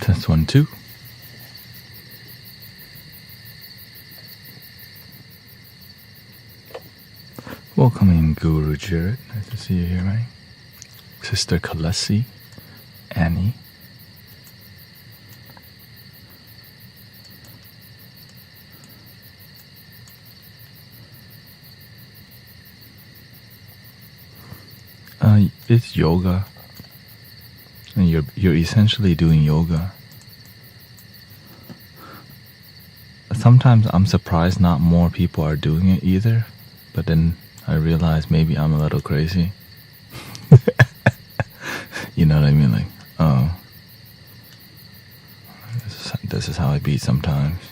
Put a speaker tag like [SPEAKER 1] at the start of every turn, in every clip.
[SPEAKER 1] Test 1, 2. Welcoming Guru Jared. Nice to see you here, right? Sister Kalesi, Annie. It's yoga, and you're essentially doing yoga. Sometimes I'm surprised not more people are doing it either, but then I realize maybe I'm a little crazy. You know what I mean? Like, oh, this is how I be sometimes.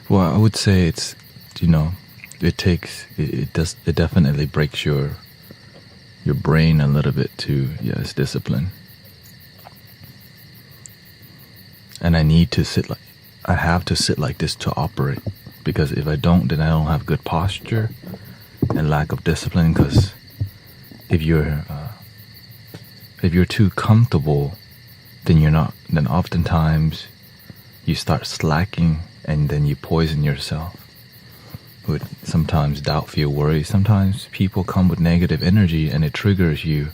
[SPEAKER 1] Well, I would say it's, it definitely breaks your brain a little bit to, it's discipline. And I have to sit like this to operate, because if I don't, then I don't have good posture and lack of discipline. Because if you're too comfortable, then oftentimes you start slacking, and then you poison yourself with sometimes doubt, fear, worry. Sometimes people come with negative energy and it triggers you.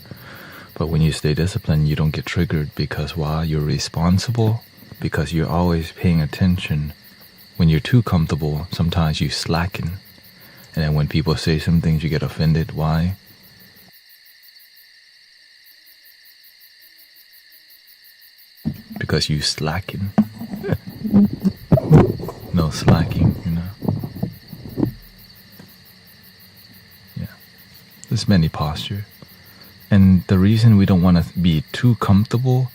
[SPEAKER 1] But when you stay disciplined, you don't get triggered, because why? You're responsible, because you're always paying attention. When you're too comfortable, sometimes you slacken. And then when people say some things, you get offended. Why? Because you slacken. No slacking, Yeah. There's many postures. And the reason we don't want to be too comfortable,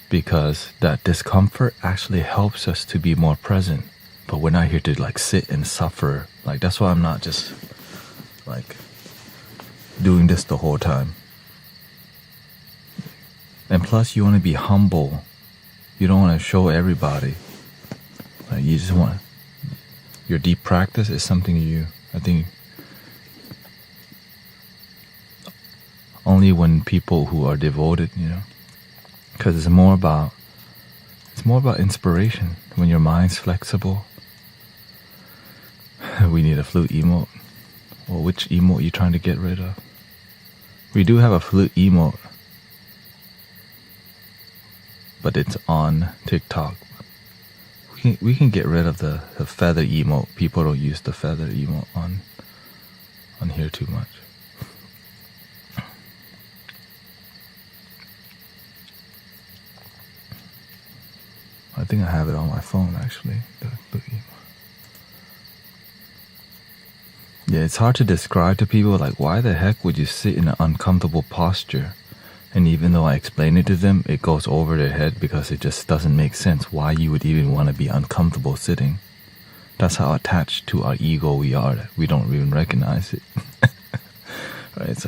[SPEAKER 1] because that discomfort actually helps us to be more present. But we're not here to sit and suffer. That's why I'm not just doing this the whole time. And plus, you want to be humble. You don't want to show everybody. You just want your deep practice is something I think only when people who are devoted, because it's more about inspiration. When your mind's flexible. We need a flute emote. Well, which emote are you trying to get rid of? We do have a flute emote, but it's on TikTok. We can get rid of the feather emote. People don't use the feather emote on here too much. I think I have it on my phone actually. Yeah, it's hard to describe to people, why the heck would you sit in an uncomfortable posture? And even though I explain it to them, it goes over their head, because it just doesn't make sense why you would even want to be uncomfortable sitting. That's how attached to our ego we are, that we don't even recognize it. Right? It's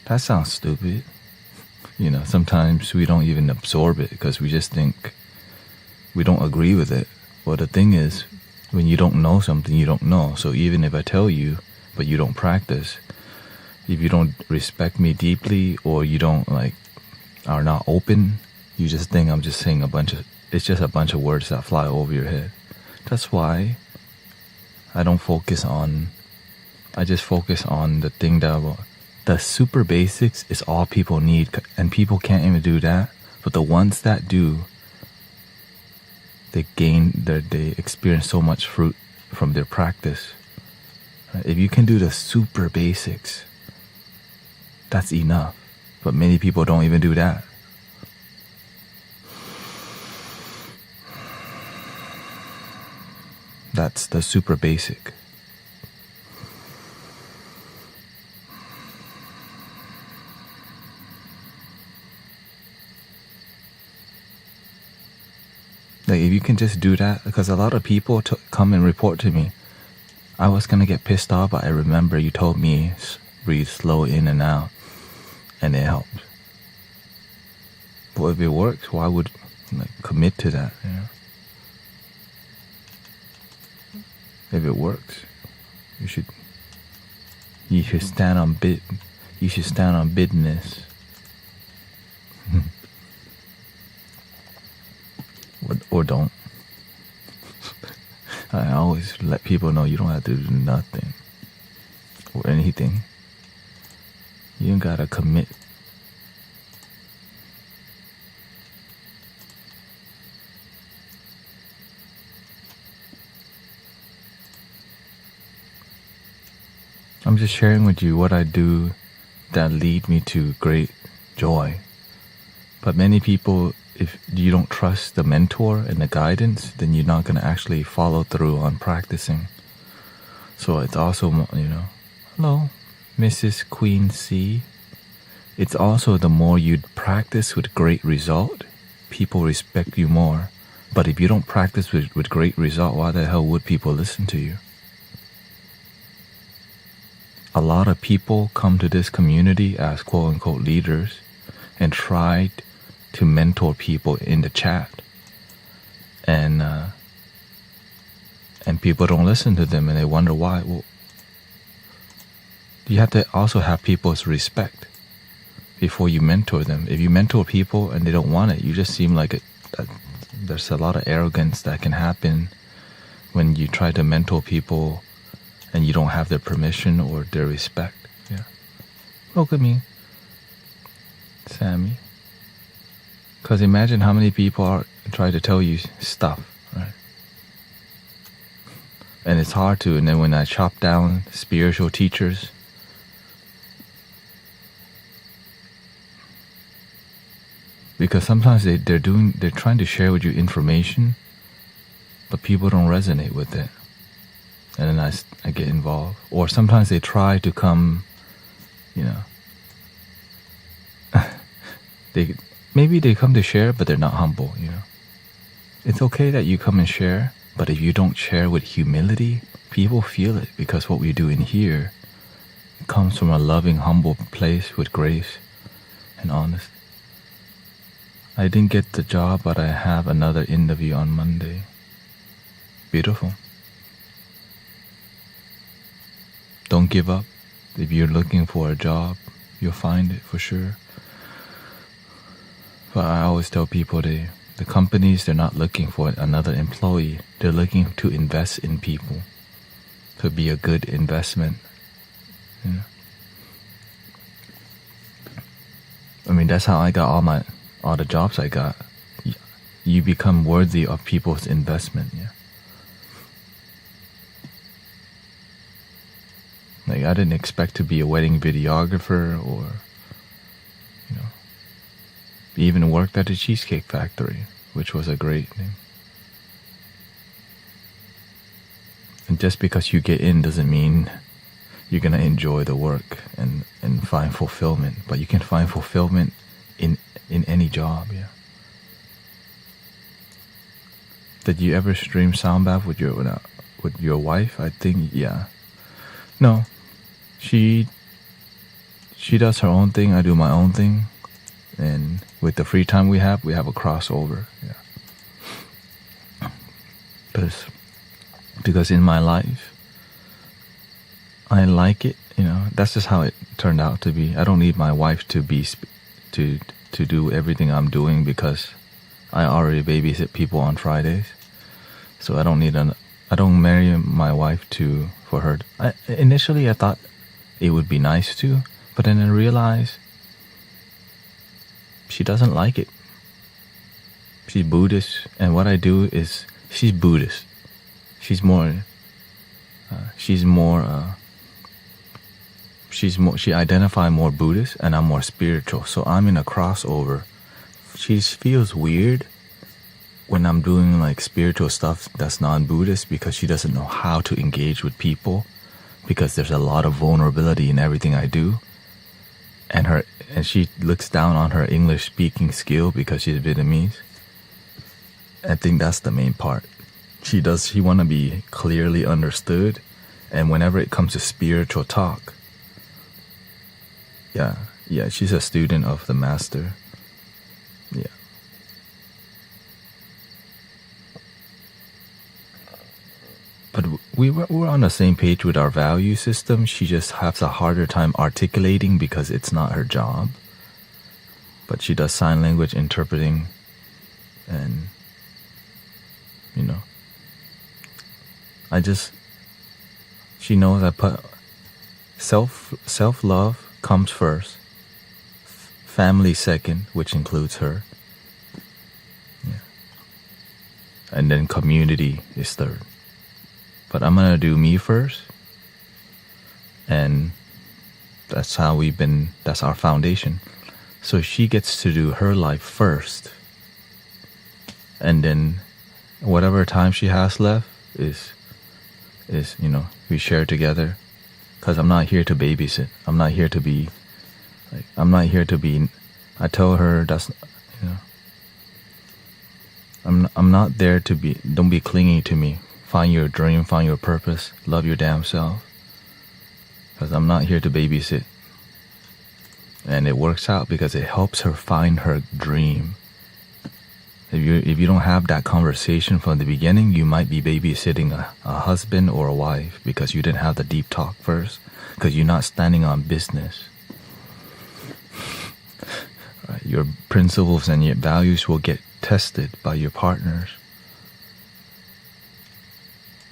[SPEAKER 1] that sounds stupid. Sometimes we don't even absorb it, because we just think we don't agree with it. Well, the thing is, when you don't know something, you don't know. So even if I tell you, but you don't practice, if you don't respect me deeply, or you don't are not open, you just think I'm just saying it's just a bunch of words that fly over your head. That's why I just focus on the thing the super basics is all people need, and people can't even do that. But the ones that do, they experience so much fruit from their practice. If you can do the super basics, that's enough. But many people don't even do that. That's the super basic. If you can just do that, because a lot of people come and report to me, I was going to get pissed off, but I remember you told me breathe slow in and out, and it helped. But if it works, why would commit to that? If it works, you should stand on business. or don't. I always let people know you don't have to do nothing or anything. You don't gotta commit. I'm just sharing with you what I do that lead me to great joy. But many people, if you don't trust the mentor and the guidance, then you're not going to actually follow through on practicing. So it's also, hello, Mrs. Queen C. It's also the more you practice with great result, people respect you more. But if you don't practice with great result, why the hell would people listen to you? A lot of people come to this community as quote-unquote leaders and try to mentor people in the chat. And people don't listen to them and they wonder why. Well, you have to also have people's respect before you mentor them. If you mentor people and they don't want it, you just seem like there's a lot of arrogance that can happen when you try to mentor people and you don't have their permission or their respect. Yeah. Look at me, Sammy. Because imagine how many people try to tell you stuff, right? And it's hard to. And then when I chop down spiritual teachers, because sometimes they're trying to share with you information, but people don't resonate with it. And then I get involved. Or sometimes they try to come, maybe they come to share, but they're not humble, It's okay that you come and share, but if you don't share with humility, people feel it, because what we do in here comes from a loving, humble place with grace and honesty. I didn't get the job, but I have another interview on Monday. Beautiful. Don't give up. If you're looking for a job, you'll find it for sure. But I always tell people the companies, they're not looking for another employee. They're looking to invest in people, to be a good investment. I mean, that's how I got all the jobs I got. You become worthy of people's investment. Yeah. Like, I didn't expect to be a wedding videographer or, even worked at the Cheesecake Factory, which was a great thing. And just because you get in doesn't mean you're going to enjoy the work and find fulfillment. But you can find fulfillment in any job, yeah. Did you ever stream sound bath with your wife? I think, yeah. No. She does her own thing, I do my own thing, and with the free time we have a crossover. Yeah. Because in my life, I like it. That's just how it turned out to be. I don't need my wife to do everything I'm doing because I already babysit people on Fridays, so I don't marry my wife for her. Initially, I thought it would be nice to, but then I realized she doesn't like it. She's Buddhist, and what I do is she's Buddhist. She identifies more Buddhist, and I'm more spiritual. So I'm in a crossover. She feels weird when I'm doing like spiritual stuff that's non-Buddhist, because she doesn't know how to engage with people, because there's a lot of vulnerability in everything I do. And she looks down on her English speaking skill because she's Vietnamese. I think that's the main part. She want to be clearly understood, and whenever it comes to spiritual talk, yeah, she's a student of the master. Yeah. But we're on the same page with our value system. She just has a harder time articulating because it's not her job. But she does sign language interpreting, and She knows I put self-love comes first, family second, which includes her. Yeah. And then community is third. But I'm going to do me first. And that's our foundation. So she gets to do her life first. And then whatever time she has left is we share together. Because I'm not here to babysit. I'm not here to be, I told her that's, I'm not there to be, don't be clingy to me. Find your dream, find your purpose, love your damn self. Because I'm not here to babysit. And it works out because it helps her find her dream. If you don't have that conversation from the beginning, you might be babysitting a husband or a wife because you didn't have the deep talk first, because you're not standing on business. Right? Your principles and your values will get tested by your partners.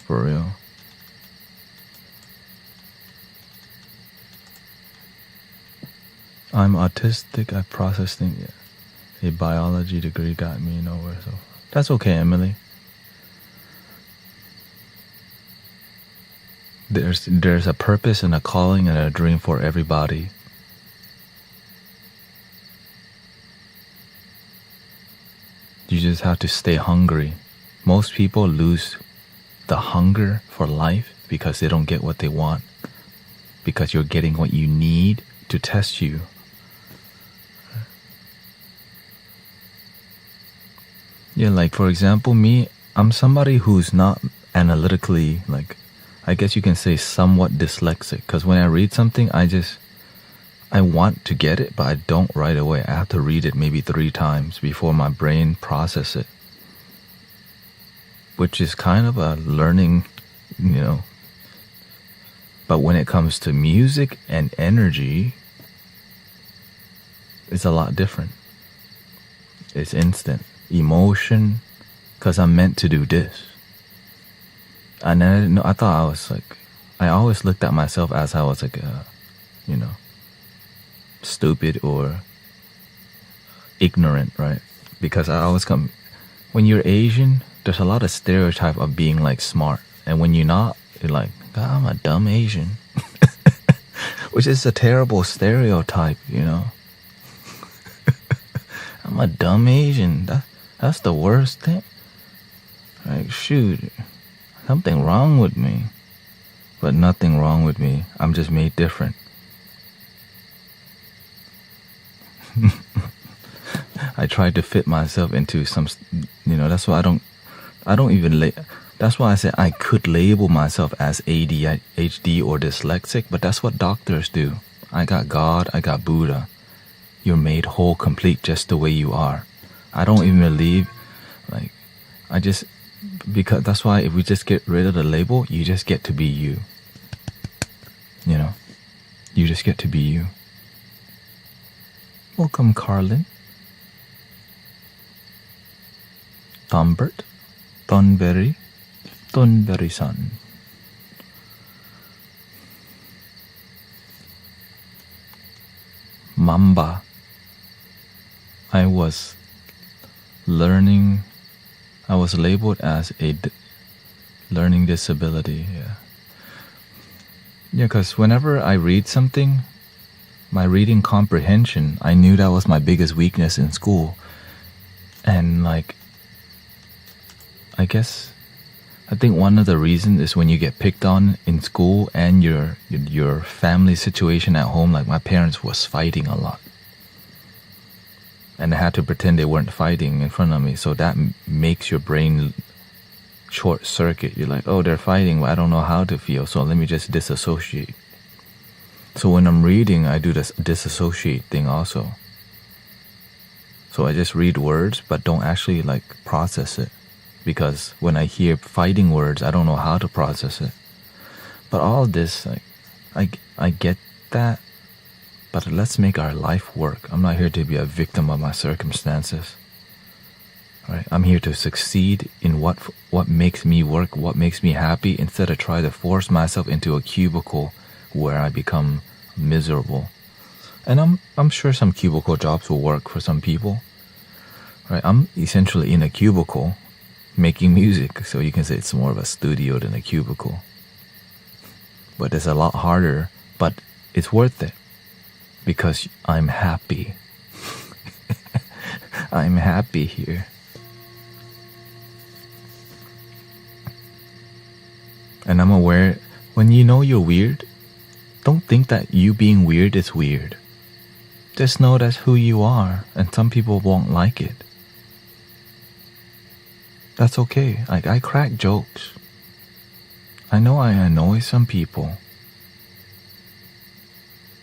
[SPEAKER 1] For real. I'm autistic. I process things. A biology degree got me nowhere, so that's okay, Emily. There's a purpose and a calling and a dream for everybody. You just have to stay hungry. Most people lose the hunger for life because they don't get what they want. Because you're getting what you need to test you. Yeah, like for example, me, I'm somebody who's not analytically, I guess you can say somewhat dyslexic. Because when I read something, I want to get it, but I don't right away. I have to read it maybe 3 times before my brain process it. Which is kind of a learning, But when it comes to music and energy, it's a lot different. It's instant. Emotion, because I'm meant to do this. And then I thought I was I always looked at myself as I was stupid or ignorant, right? Because I always when you're Asian, there's a lot of stereotype of being smart. And when you're not, you're like, God, I'm a dumb Asian. Which is a terrible stereotype, I'm a dumb Asian. That's the worst thing. Shoot, something wrong with me. But nothing wrong with me. I'm just made different. I tried to fit myself into some, that's why I don't even, that's why I say I could label myself as ADHD or dyslexic, but that's what doctors do. I got God, I got Buddha. You're made whole, complete just the way you are. I don't even believe, because that's why if we just get rid of the label, you just get to be you. You just get to be you. Welcome, Carlin. Tombert, Thornberry son. Mamba. I was labeled as a learning disability. Yeah, because whenever I read something, my reading comprehension, I knew that was my biggest weakness in school. And I think one of the reasons is when you get picked on in school and your family situation at home, my parents was fighting a lot. And I had to pretend they weren't fighting in front of me. So that makes your brain short circuit. You're like, oh, they're fighting, but I don't know how to feel. So let me just disassociate. So when I'm reading, I do this disassociate thing also. So I just read words, but don't actually process it. Because when I hear fighting words, I don't know how to process it. But all of this, I get that. But let's make our life work. I'm not here to be a victim of my circumstances. Right? I'm here to succeed in what makes me work, what makes me happy, instead of try to force myself into a cubicle where I become miserable. And I'm sure some cubicle jobs will work for some people. Right? I'm essentially in a cubicle making music, so you can say it's more of a studio than a cubicle. But it's a lot harder, but it's worth it because I'm happy. I'm happy here. And I'm aware, when you know you're weird, don't think that you being weird is weird. Just know that's who you are, and some people won't like it. That's okay. Like, I crack jokes. I know I annoy some people.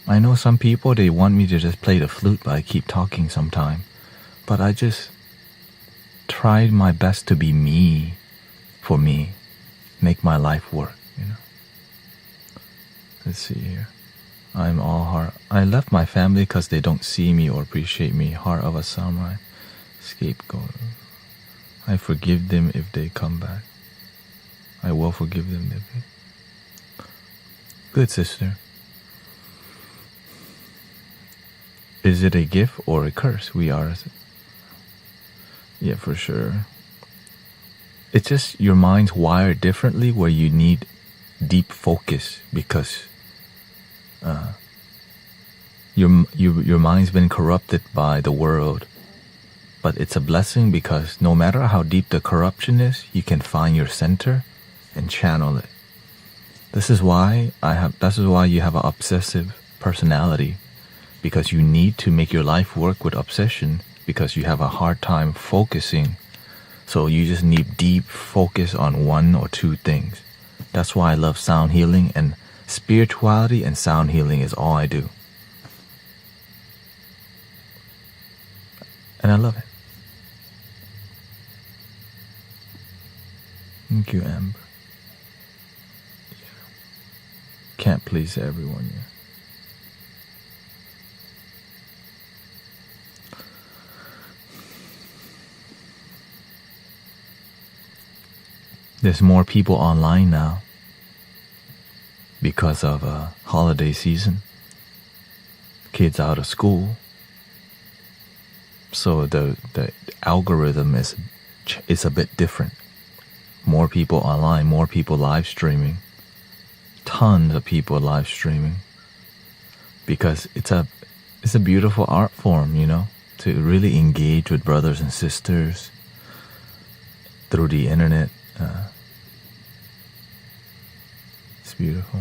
[SPEAKER 1] I know some people, they want me to just play the flute, but I keep talking sometime. But I just tried my best to be me, for me. Make my life work, you know. Let's see here. I'm all heart. I left my family because they don't see me or appreciate me. Heart of a samurai. Scapegoat. I forgive them if they come back. I will forgive them if they... Good, sister. Is it a gift or a curse? We are. Yeah, for sure. It's just your mind's wired differently where you need deep focus because your mind's been corrupted by the world. But it's a blessing because no matter how deep the corruption is, you can find your center and channel it. This is why you have an obsessive personality, because you need to make your life work with obsession because you have a hard time focusing. So you just need deep focus on one or two things. That's why I love sound healing, and spirituality and sound healing is all I do. And I love it. Thank you, Amber. Yeah. Can't please everyone, yeah. There's more people online now because of holiday season. Kids out of school. So the algorithm is a bit different. More people online, more people live streaming. Tons of people live streaming. Because it's a beautiful art form, you know, to really engage with brothers and sisters through the internet. It's beautiful.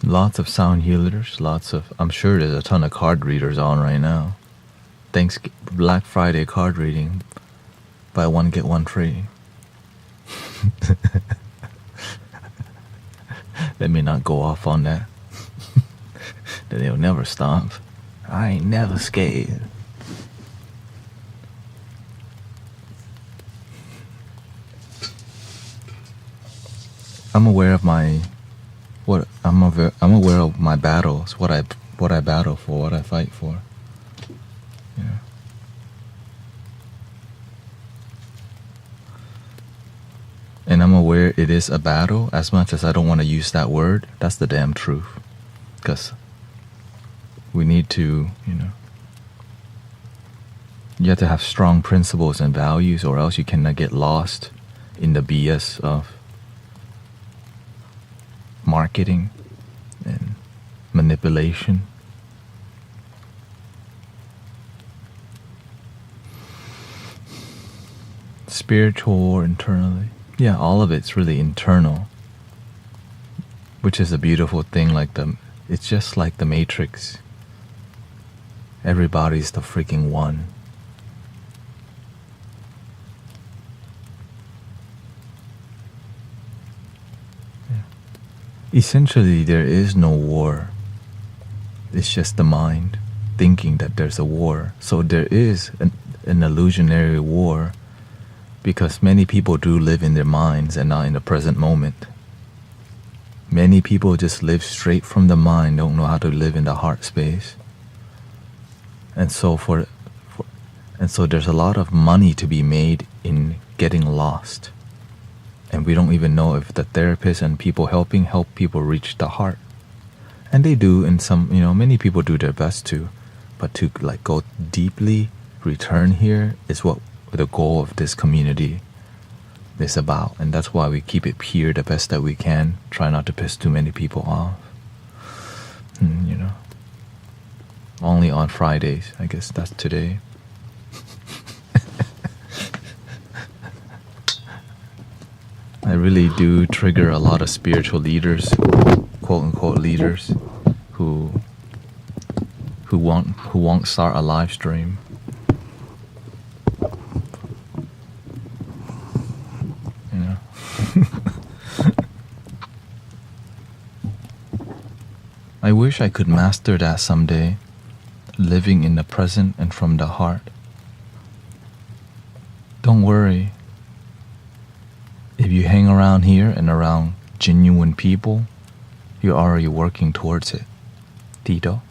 [SPEAKER 1] Lots of sound healers, I'm sure there's a ton of card readers on right now. Thanks, Black Friday card reading. Buy one, get one free. Let me not go off on that. Then they'll never stop. I ain't never scared. I'm aware of my battles, what I battle for, what I fight for. Yeah. And I'm aware it is a battle, as much as I don't want to use that word. That's the damn truth. Because we need to, you have to have strong principles and values, or else you cannot get lost in the BS of marketing and manipulation. Spiritual or internally. Yeah, all of it's really internal, which is a beautiful thing. It's just like the Matrix. Everybody's the freaking one. Essentially, there is no war. It's just the mind thinking that there's a war. So there is an illusionary war, Because many people do live in their minds and not in the present moment. Many people just live straight from the mind, don't know how to live in the heart space. And so there's a lot of money to be made in getting lost. And we don't even know if the therapists and people help people reach the heart. And they do, in some, many people do their best to, but to like go deeply, return here is what the goal of this community is about. And that's why we keep it pure the best that we can. Try not to piss too many people off. Only on Fridays, I guess that's today. I really do trigger a lot of spiritual leaders, quote unquote leaders, who won't start a live stream. I wish I could master that someday, living in the present and from the heart. Don't worry. If you hang around here and around genuine people, you're already working towards it. Tito.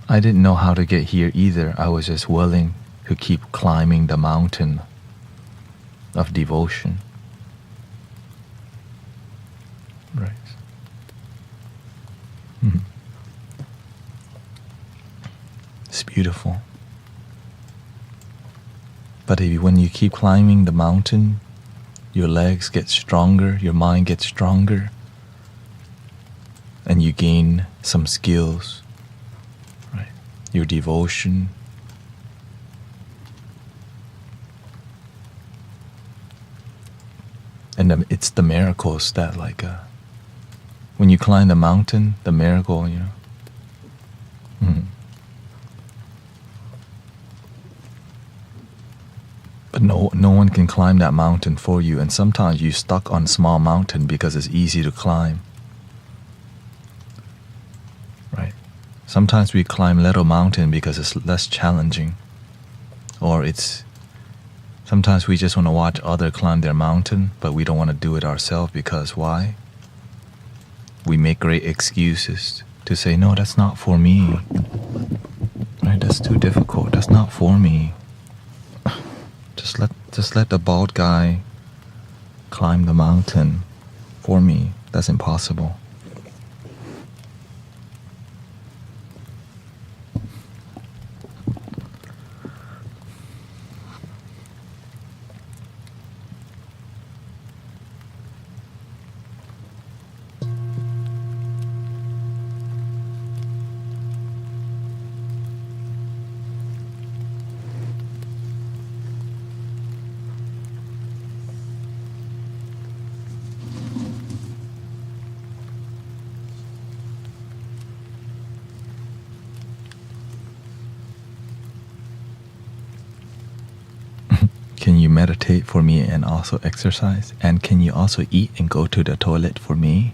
[SPEAKER 1] I didn't know how to get here either. I was just willing to keep climbing the mountain of devotion. Right. It's beautiful. But when you keep climbing the mountain, your legs get stronger, your mind gets stronger, and you gain some skills, right? Your devotion. And it's the miracles that when you climb the mountain, the miracle, But no one can climb that mountain for you, and sometimes you're stuck on small mountain because it's easy to climb. Right? Sometimes we climb little mountain because it's less challenging. Or sometimes we just want to watch others climb their mountain, but we don't want to do it ourselves because why? We make great excuses to say, no, that's not for me. Right? That's too difficult. That's not for me. Just let the bald guy climb the mountain for me. That's impossible. Can you meditate for me and also exercise? And can you also eat and go to the toilet for me?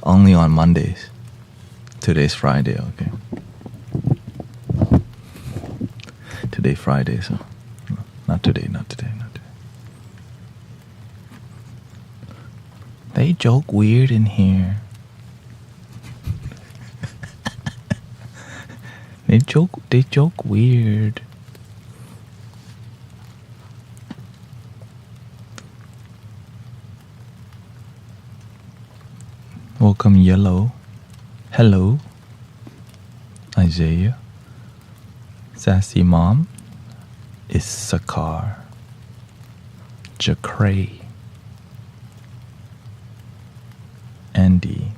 [SPEAKER 1] Only on Mondays. Today's Friday, okay. Today Friday, so not today. They joke weird in here. They joke weird. Welcome, Yellow. Hello, Isaiah. Sassy Mom. Issachar. Jacray. Andy.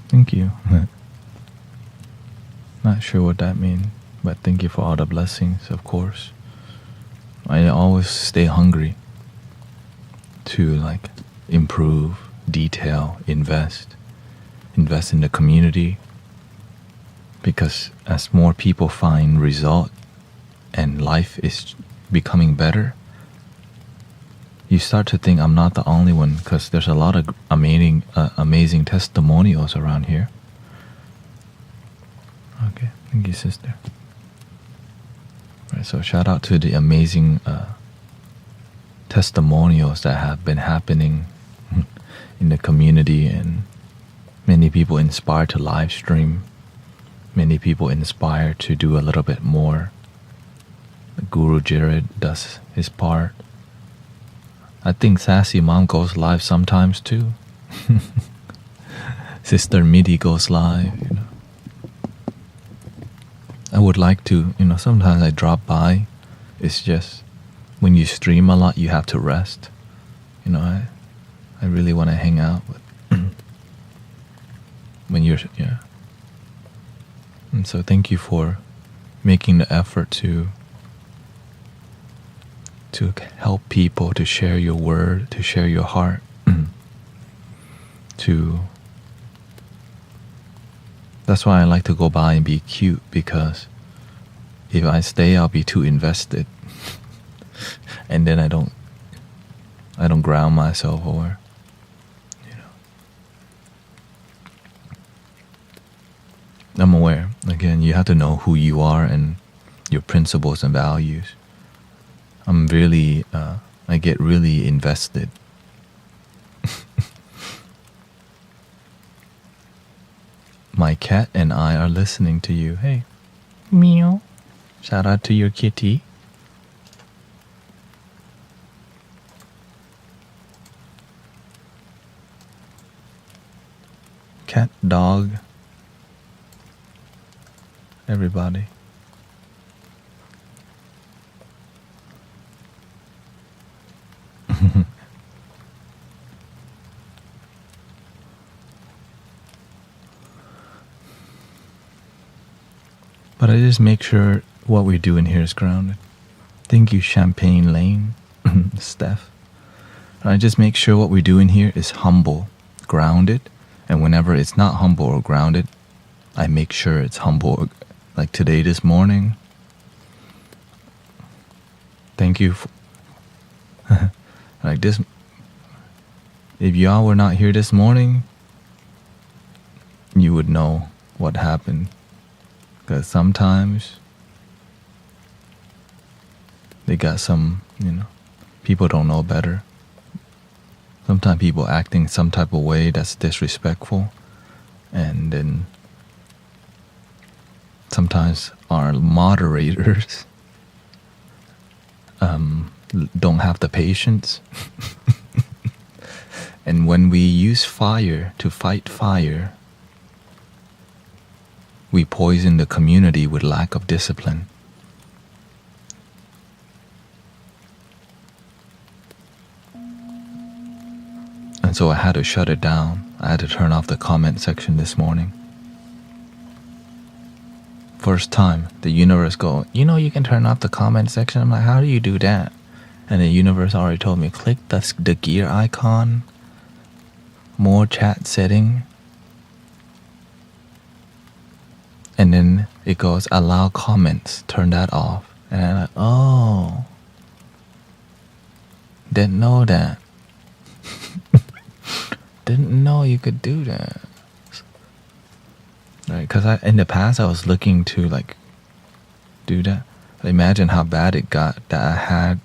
[SPEAKER 1] Thank you. Not sure what that means, but thank you for all the blessings, of course. I always stay hungry to improve, detail, invest in the community. Because as more people find result and life is becoming better, you start to think I'm not the only one, because there's a lot of amazing testimonials around here. Okay, thank you, sister. All right, so shout out to the amazing testimonials that have been happening in the community, and many people inspired to live stream, many people inspired to do a little bit more. Guru Jared does his part. I think Sassy Mom goes live sometimes too. Sister Midi goes live, I would like to, sometimes I drop by. It's just when you stream a lot, you have to rest. I really want to hang out with when you're, yeah. And so thank you for making the effort to help people, to share your word, to share your heart, that's why I like to go by and be cute, because if I stay, I'll be too invested. And then I don't ground myself, or I'm aware. Again, you have to know who you are and your principles and values. I'm really, I get really invested. My cat and I are listening to you. Hey, meow. Shout out to your kitty. Cat, dog, everybody. But I just make sure what we do in here is grounded. Thank you, Champagne Lane, Steph. I just make sure what we do in here is humble, grounded, and whenever it's not humble or grounded, I make sure it's humble. Like today, this morning. Thank you. Like this. If y'all were not here this morning, you would know what happened. Because sometimes they got some, people don't know better. Sometimes people acting some type of way that's disrespectful. And then sometimes our moderators don't have the patience. And when we use fire to fight fire, we poison the community with lack of discipline. And so I had to shut it down. I had to turn off the comment section this morning. First time, the universe go, you can turn off the comment section. I'm like, how do you do that? And the universe already told me, click the gear icon, more chat setting. And then it goes, allow comments, turn that off. And I'm like, oh, didn't know that. Didn't know you could do that. Right, because in the past I was looking to do that. Imagine how bad it got that I had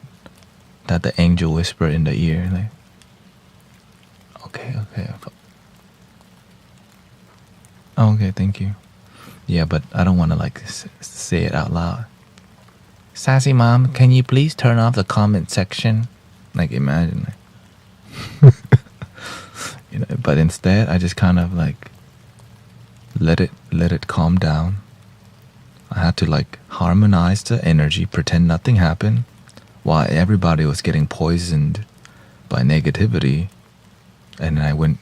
[SPEAKER 1] that the angel whispered in the ear, okay. Okay, thank you. Yeah, but I don't want to say it out loud. Sassy Mom, can you please turn off the comment section? Imagine. But instead I just kind of let it calm down. I had to harmonize the energy, pretend nothing happened, while everybody was getting poisoned by negativity. And then I went,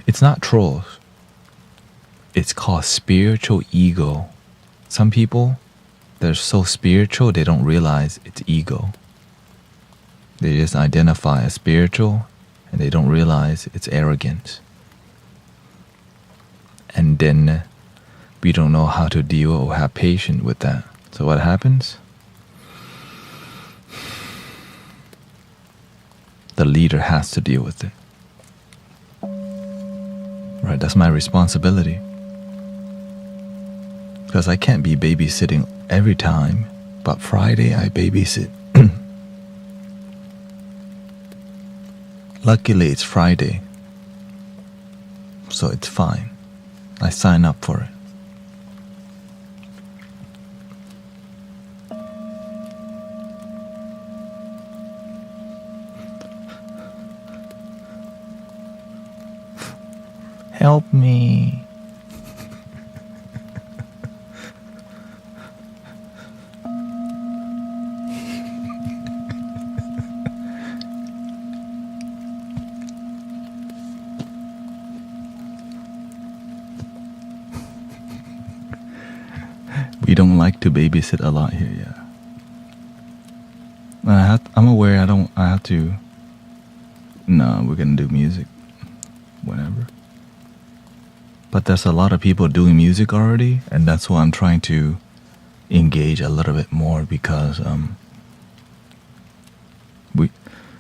[SPEAKER 1] it's not trolls. It's called spiritual ego. Some people, they're so spiritual they don't realize it's ego. They just identify as spiritual and they don't realize it's arrogance. And then we don't know how to deal or have patience with that. So what happens? The leader has to deal with it. Right, that's my responsibility. Because I can't be babysitting every time, but Friday I babysit. Luckily it's Friday, so it's fine. I sign up for it. Help me. We don't like to babysit a lot here, yeah. I'm aware I have to. No, we're gonna do music. Whenever. But there's a lot of people doing music already, and that's why I'm trying to engage a little bit more because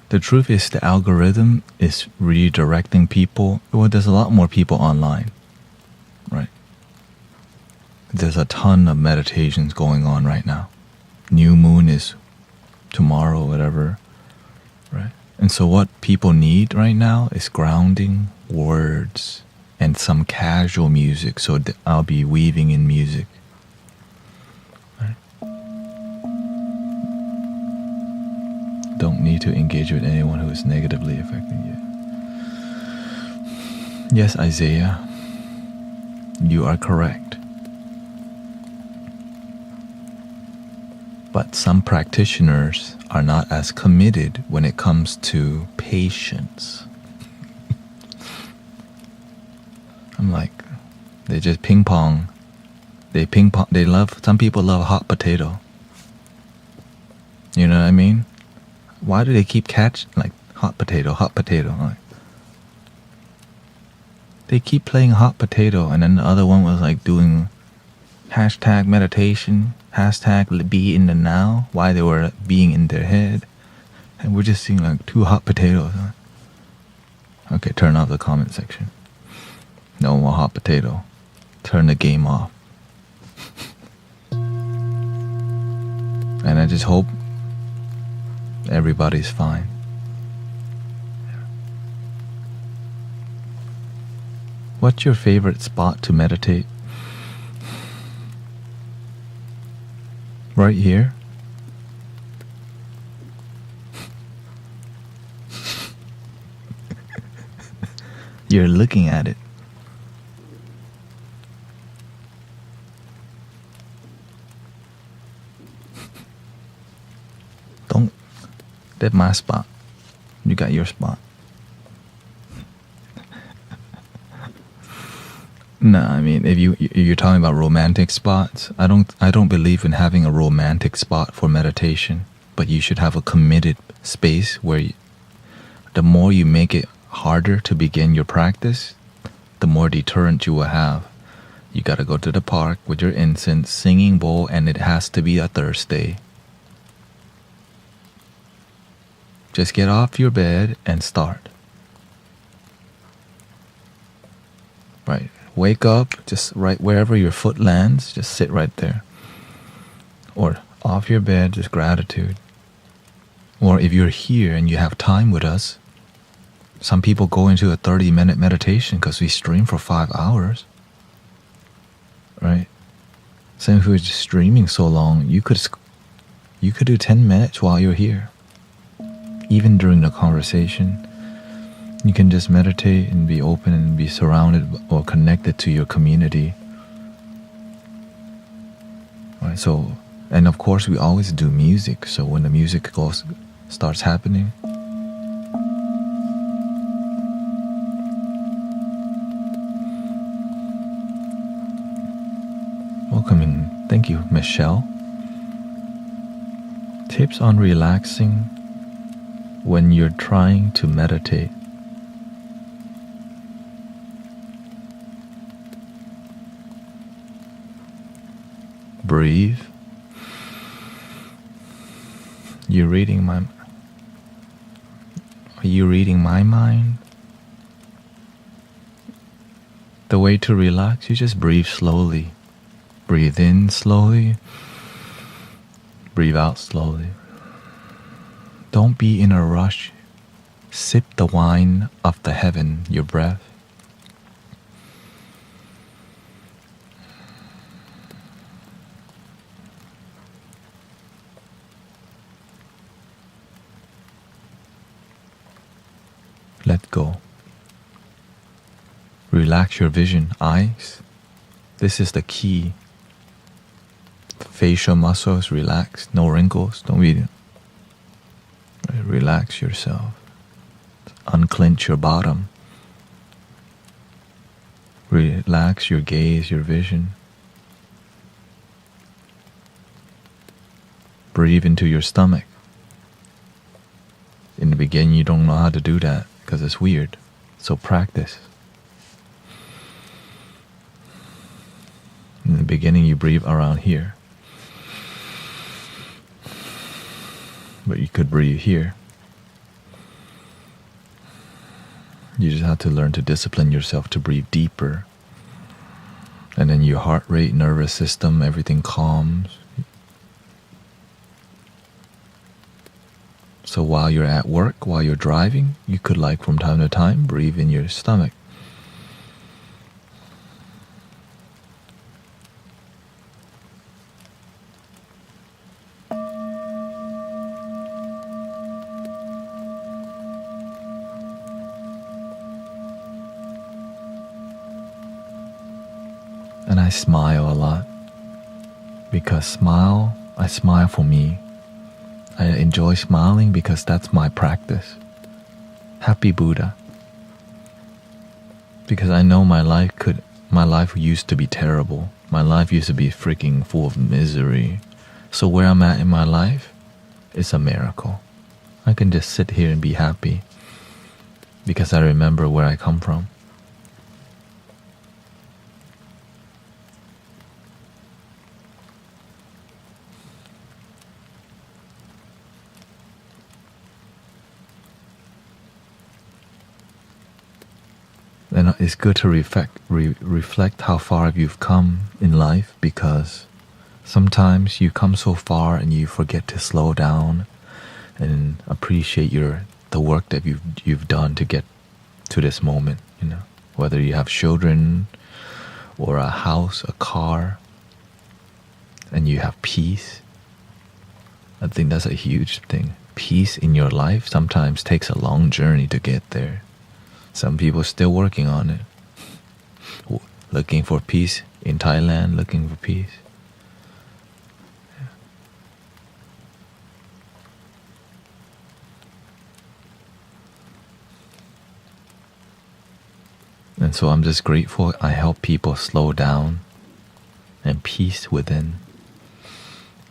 [SPEAKER 1] the truth is the algorithm is redirecting people. Well, there's a lot more people online, right? There's a ton of meditations going on right now. New moon is tomorrow, whatever, right? And so what people need right now is grounding, words, and some casual music. So I'll be weaving in music. Right? Don't need to engage with anyone who is negatively affecting you. Yes, Isaiah, you are correct. But some practitioners are not as committed when it comes to patience. I'm like, they just ping pong. They love, some people love hot potato. You know what I mean? Why do they keep like hot potato? Like, they keep playing hot potato, and then the other one was like doing hashtag meditation, hashtag be in the now, why they were being in their head. And we're just seeing like two hot potatoes. Okay, turn off the comment section. No more hot potato. Turn the game off. And I just hope everybody's fine. What's your favorite spot to meditate? Right here? You're looking at it. That's my spot. You got your spot. No, I mean, if you're talking about romantic spots, I don't believe in having a romantic spot for meditation. But you should have a committed space where the more you make it harder to begin your practice, the more deterrent you will have. You gotta go to the park with your incense, singing bowl, and it has to be a Thursday. Just get off your bed and start. Right. Wake up, just right wherever your foot lands, just sit right there. Or off your bed, just gratitude. Or if you're here and you have time with us, some people go into a 30-minute meditation because we stream for 5 hours. Right? Same if we're just streaming so long, you could do 10 minutes while you're here. Even during the conversation, you can just meditate and be open and be surrounded or connected to your community. Right, so, and of course we always do music, so when the music starts happening, Thank you, Michelle. Tips on relaxing when you're trying to meditate. Breathe. Are you reading my mind? The way to relax, you just breathe slowly. Breathe in slowly. Breathe out slowly. Don't be in a rush. Sip the wine of the heaven, your breath. Let go. Relax your vision, eyes. This is the key. Facial muscles, relax, no wrinkles, don't be. Relax yourself. Unclench your bottom. Relax your gaze, your vision. Breathe into your stomach. In the beginning, you don't know how to do that because it's weird. So practice. In the beginning, you breathe around here. But you could breathe here. You just have to learn to discipline yourself to breathe deeper. And then your heart rate, nervous system, everything calms. So while you're at work, while you're driving, you could from time to time breathe in your stomach. And I smile a lot because I smile for me. I enjoy smiling because that's my practice. Happy Buddha. Because I know my life used to be terrible. My life used to be freaking full of misery. So where I'm at in my life is a miracle. I can just sit here and be happy because I remember where I come from. And it's good to reflect how far you've come in life, because sometimes you come so far and you forget to slow down and appreciate the work that you've done to get to this moment. Whether you have children or a house, a car, and you have peace. I think that's a huge thing. Peace in your life sometimes takes a long journey to get there. Some people are still working on it. Looking for peace in Thailand, looking for peace. And so I'm just grateful I help people slow down and peace within,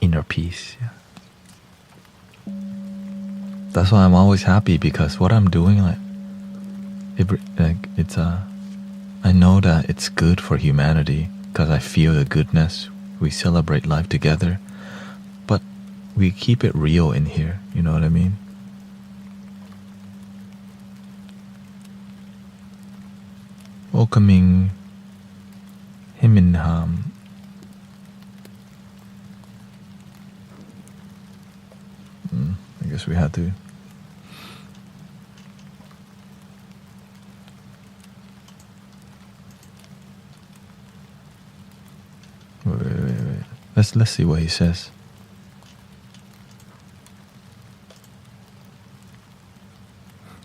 [SPEAKER 1] inner peace. That's why I'm always happy, because what I'm doing, I know that it's good for humanity, because I feel the goodness. We celebrate life together, but we keep it real in here. You know what I mean? Welcoming Himinham. I guess we had to. Wait. Let's see what he says.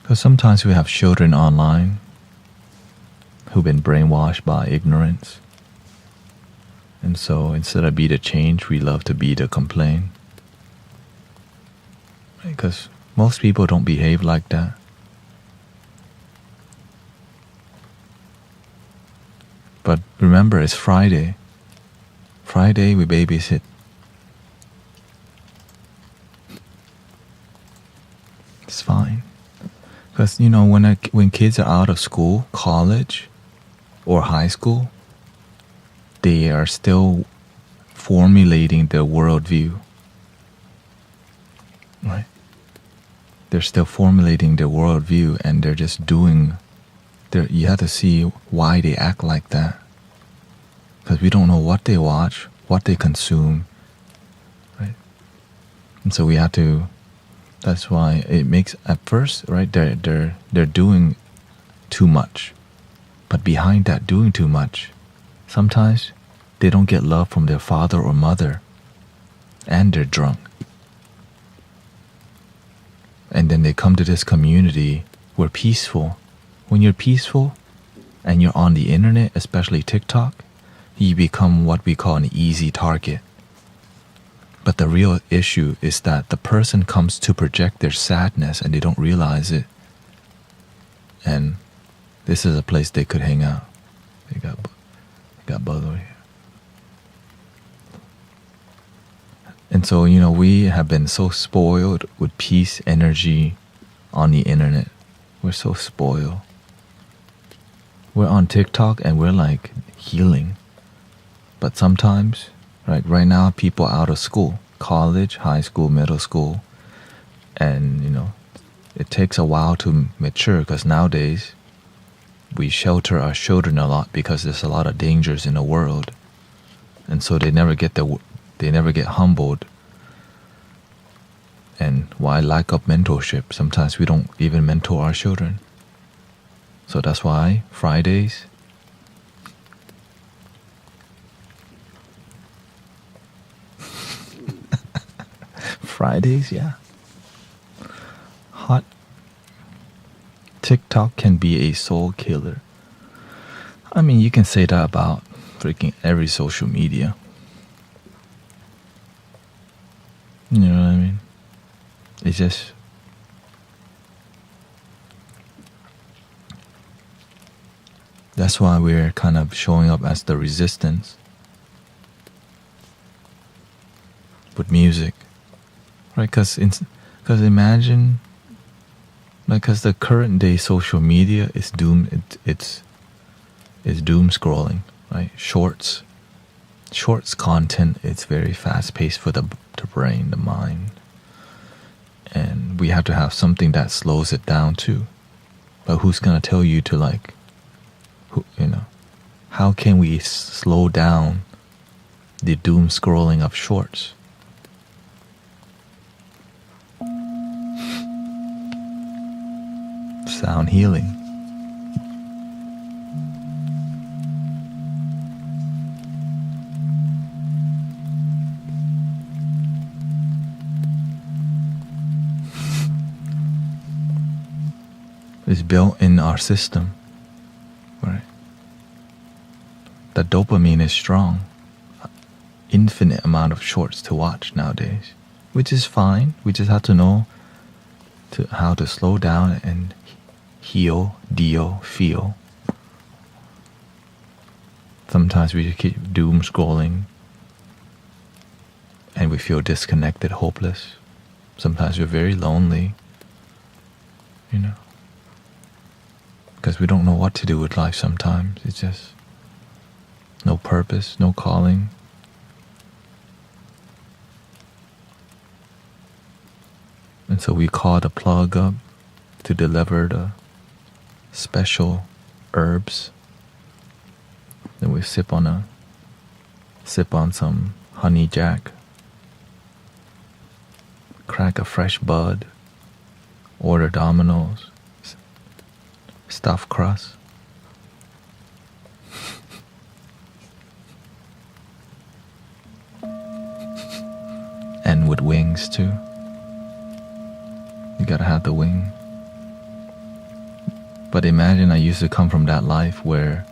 [SPEAKER 1] Because sometimes we have children online who've been brainwashed by ignorance. And so instead of be the change, we love to be the complaint. Because most people don't behave like that. But remember, it's Friday. Friday we babysit. It's fine. Because, when kids are out of school, college, or high school, they are still formulating their worldview. Right? They're still formulating their worldview, and they're just doing. You have to see why they act like that. Because we don't know what they watch, what they consume, right? And so we have to. That's why it makes at first, right? They're doing too much, but behind that doing too much, sometimes they don't get love from their father or mother, and they're drunk. And then they come to this community. We're peaceful. When you're peaceful and you're on the internet, especially TikTok, you become what we call an easy target. But the real issue is that the person comes to project their sadness and they don't realize it. And this is a place they could hang out. They got Buzz over here. And so, we have been so spoiled with peace energy on the internet. We're so spoiled. We're on TikTok and we're like healing. But sometimes, right now, people out of school, college, high school, middle school, and, it takes a while to mature because nowadays we shelter our children a lot because there's a lot of dangers in the world. And so they never get humbled. And why lack of mentorship? Sometimes we don't even mentor our children. So that's why Fridays, yeah. Hot. TikTok can be a soul killer. I mean, you can say that about freaking every social media. You know what I mean? It's just... That's why we're kind of showing up as the resistance with music. Right? Because imagine... Because the current day social media is it's doom scrolling, right? Shorts content, it's very fast paced for the brain, the mind. And we have to have something that slows it down too. But who's gonna tell you to how can we slow down the doom scrolling of shorts? Sound healing. It's built in our system, right? The dopamine is strong. Infinite amount of shorts to watch nowadays, which is fine. We just have to know how to slow down and feel. Sometimes we just keep doom scrolling and we feel disconnected, hopeless. Sometimes we're very lonely, because we don't know what to do with life sometimes. It's just no purpose, no calling. And so we call the plug up to deliver the special herbs. Then we sip on some honey jack, crack a fresh bud, order Domino's, stuffed crust. And with wings too. You gotta have the wing. But imagine I used to come from that life where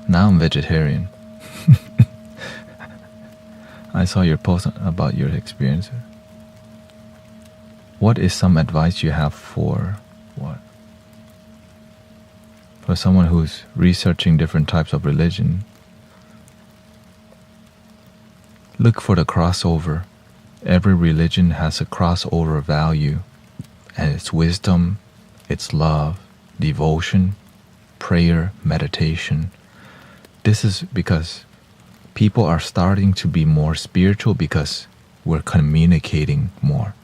[SPEAKER 1] now I'm vegetarian. I saw your post about your experience. What is some advice you have for what? For someone who's researching different types of religion, Look for the crossover. Every religion has a crossover value, and it's wisdom, it's love, devotion, prayer, meditation. This is because people are starting to be more spiritual because we're communicating more.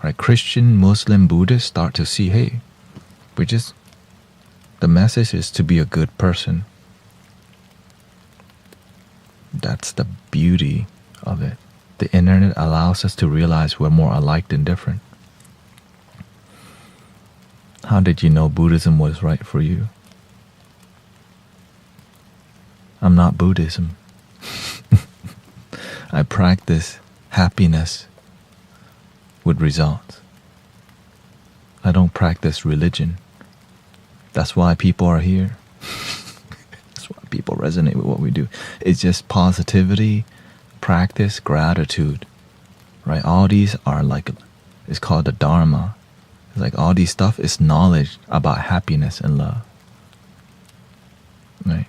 [SPEAKER 1] Right? Christian, Muslim, Buddhist start to see, hey, the message is to be a good person. That's the beauty of it. The internet allows us to realize we're more alike than different. How did you know Buddhism was right for you? I'm not Buddhism. I practice happiness with results. I don't practice religion. That's why people are here. That's why people resonate with what we do. It's just positivity, practice, gratitude, right? All these are like, it's called the Dharma. It's like all these stuff is knowledge about happiness and love, right?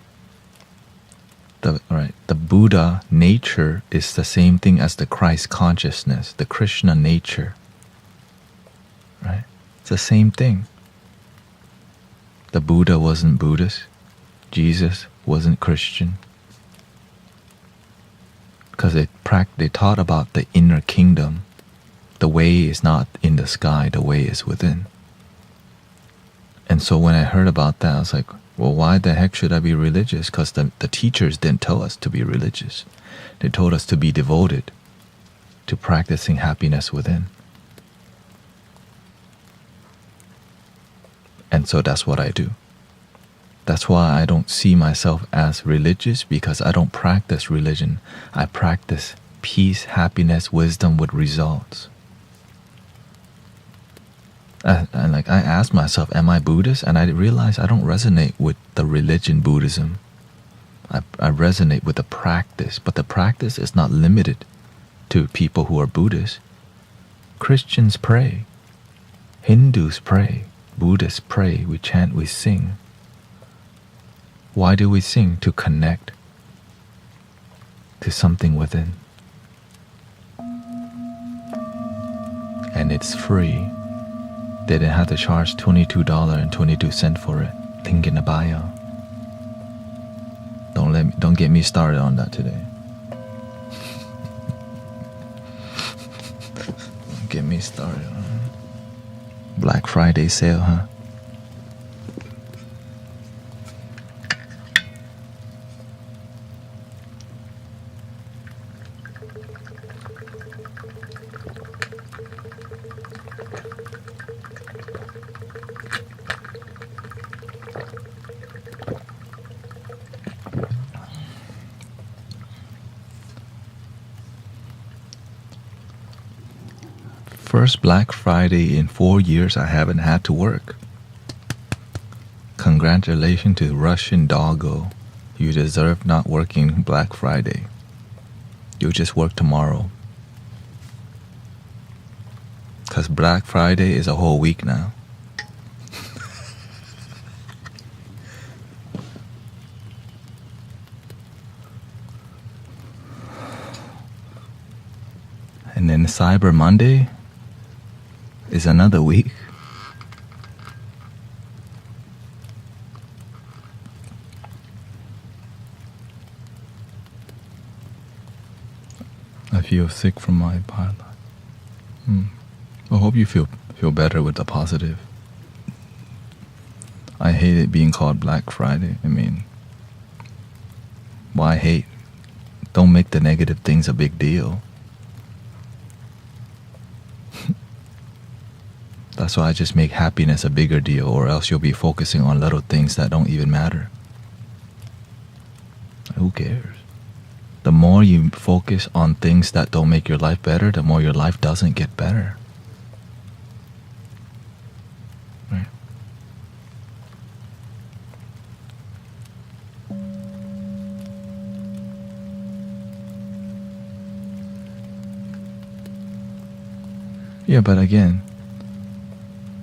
[SPEAKER 1] The Buddha nature is the same thing as the Christ consciousness, the Krishna nature, right? It's the same thing. The Buddha wasn't Buddhist. Jesus wasn't Christian. Because they taught about the inner kingdom. The way is not in the sky, the way is within. And so when I heard about that, I was like, well, why the heck should I be religious? Because the teachers didn't tell us to be religious. They told us to be devoted to practicing happiness within. And so that's what I do. That's why I don't see myself as religious, because I don't practice religion. I practice peace, happiness, wisdom with results. I asked myself, am I Buddhist? And I realized I don't resonate with the religion Buddhism. I resonate with the practice, but the practice is not limited to people who are Buddhists. Christians pray. Hindus pray. Buddhists pray. We chant, we sing. Why do we sing? To connect to something within. And it's free. They didn't have to charge $22.22 for it. Link in the bio. Don't get me started on that today. Don't get me started on Black Friday sale, huh? First Black Friday in 4 years I haven't had to work. Congratulations to Russian doggo. You deserve not working Black Friday. You'll just work tomorrow. 'Cause Black Friday is a whole week now. And then Cyber Monday is another week. I feel sick from my pilot. I hope you feel better with the positive. I hate it being called Black Friday. I mean, why hate? Don't make the negative things a big deal. That's why I just make happiness a bigger deal, or else you'll be focusing on little things that don't even matter. Who cares? The more you focus on things that don't make your life better, the more your life doesn't get better. Right? Yeah, but again,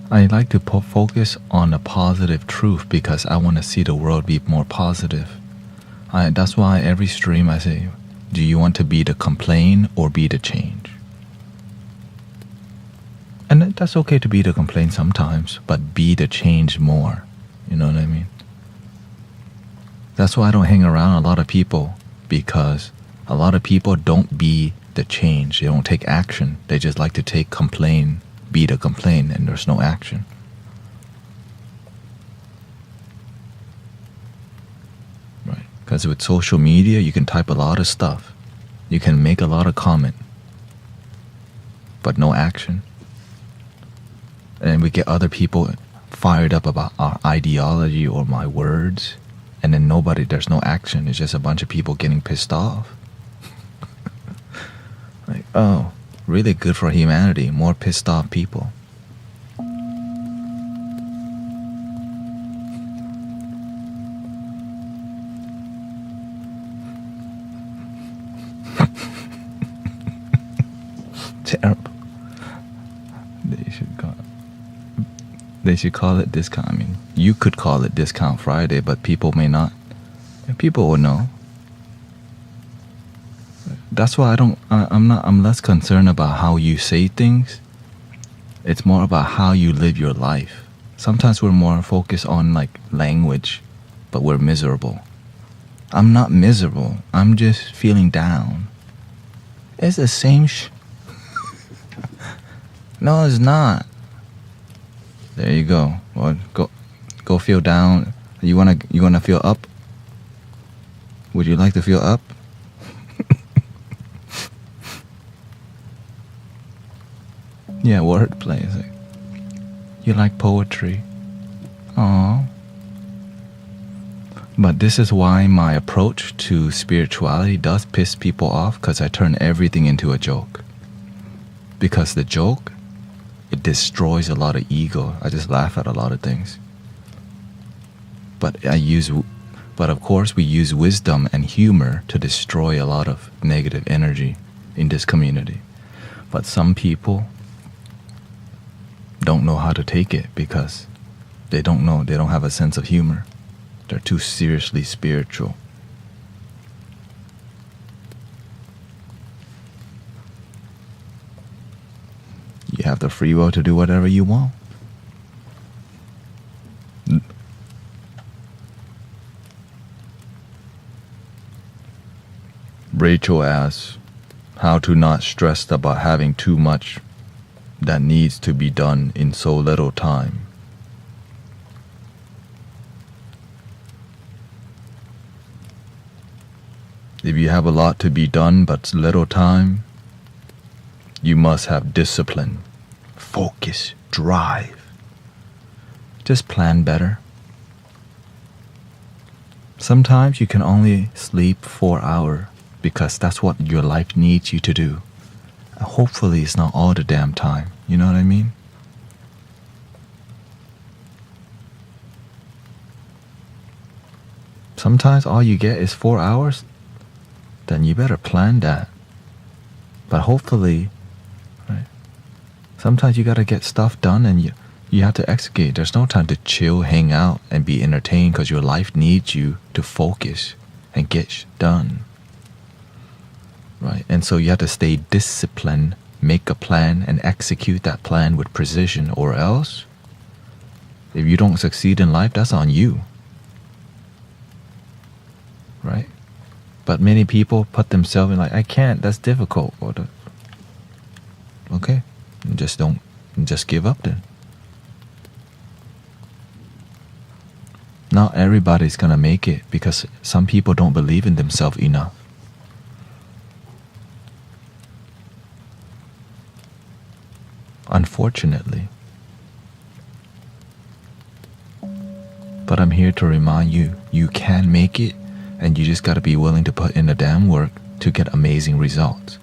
[SPEAKER 1] I like to focus on the positive truth because I want to see the world be more positive. That's why every stream I say, Do you want to be the complaint or be the change? And that's okay to be the complaint sometimes, but be the change more. You know what I mean? That's why I don't hang around a lot of people, because a lot of people don't be the change. They don't take action. They just like to take complain, be the complaint, and there's no action. Right? Because with social media, you can type a lot of stuff. You can make a lot of comment, but no action. And we get other people fired up about our ideology or my words, and then there's no action. It's just a bunch of people getting pissed off. Like, oh, really good for humanity, more pissed off people. Terrible. They should call it discount. I mean, you could call it Discount Friday, but people may not. And people will know. That's why I'm less concerned about how you say things. It's more about how you live your life. Sometimes we're more focused on like language, but we're miserable. I'm not miserable. I'm just feeling down. It's the same No, it's not. There you go. Well, go feel down. You wanna feel up? Would you like to feel up? Yeah, wordplay. It's like, you like poetry? Aww. But this is why my approach to spirituality does piss people off, because I turn everything into a joke. Because the joke, it destroys a lot of ego. I just laugh at a lot of things. But of course we use wisdom and humor to destroy a lot of negative energy in this community. But some people don't know how to take it because they don't have a sense of humor. They're too seriously spiritual. You have the free will to do whatever you want. Rachel asks, how to not stress about having too much that needs to be done in so little time. If you have a lot to be done but little time, you must have discipline, focus, drive. Just plan better. Sometimes you can only sleep 4 hours because that's what your life needs you to do. Hopefully it's not all the damn time. You know what I mean? Sometimes all you get is 4 hours. Then you better plan that. But hopefully, right? Sometimes you gotta get stuff done and you have to execute. There's no time to chill, hang out, and be entertained because your life needs you to focus and get done. Right? And so you have to stay disciplined, make a plan, and execute that plan with precision, or else, if you don't succeed in life, that's on you. Right? But many people put themselves in like, I can't, that's difficult. Okay, just give up then. Not everybody's gonna make it because some people don't believe in themselves enough. Unfortunately. But I'm here to remind you, you can make it, and you just gotta be willing to put in the damn work to get amazing results.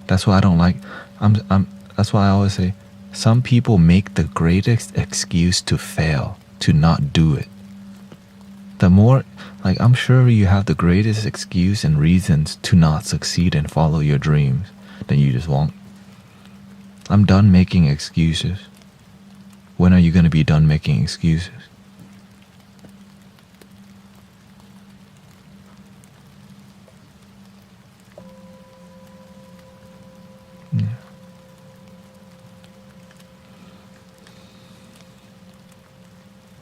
[SPEAKER 1] That's why I don't like, that's why I always say, some people make the greatest excuse to fail, to not do it. The more, like, I'm sure you have the greatest excuse and reasons to not succeed and follow your dreams, then you just won't. I'm done making excuses. When are you gonna be done making excuses?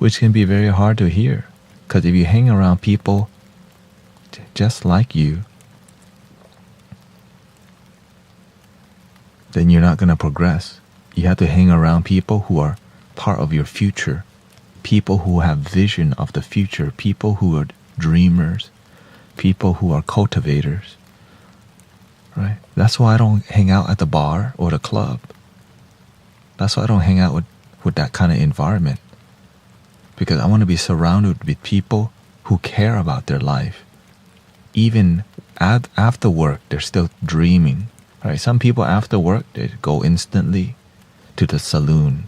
[SPEAKER 1] which can be very hard to hear. Because if you hang around people just like you, then you're not going to progress. You have to hang around people who are part of your future, people who have vision of the future, people who are dreamers, people who are cultivators, right? That's why I don't hang out at the bar or the club. That's why I don't hang out with that kind of environment, because I want to be surrounded with people who care about their life. Even after work, they're still dreaming. Right? Some people after work, they go instantly to the saloon,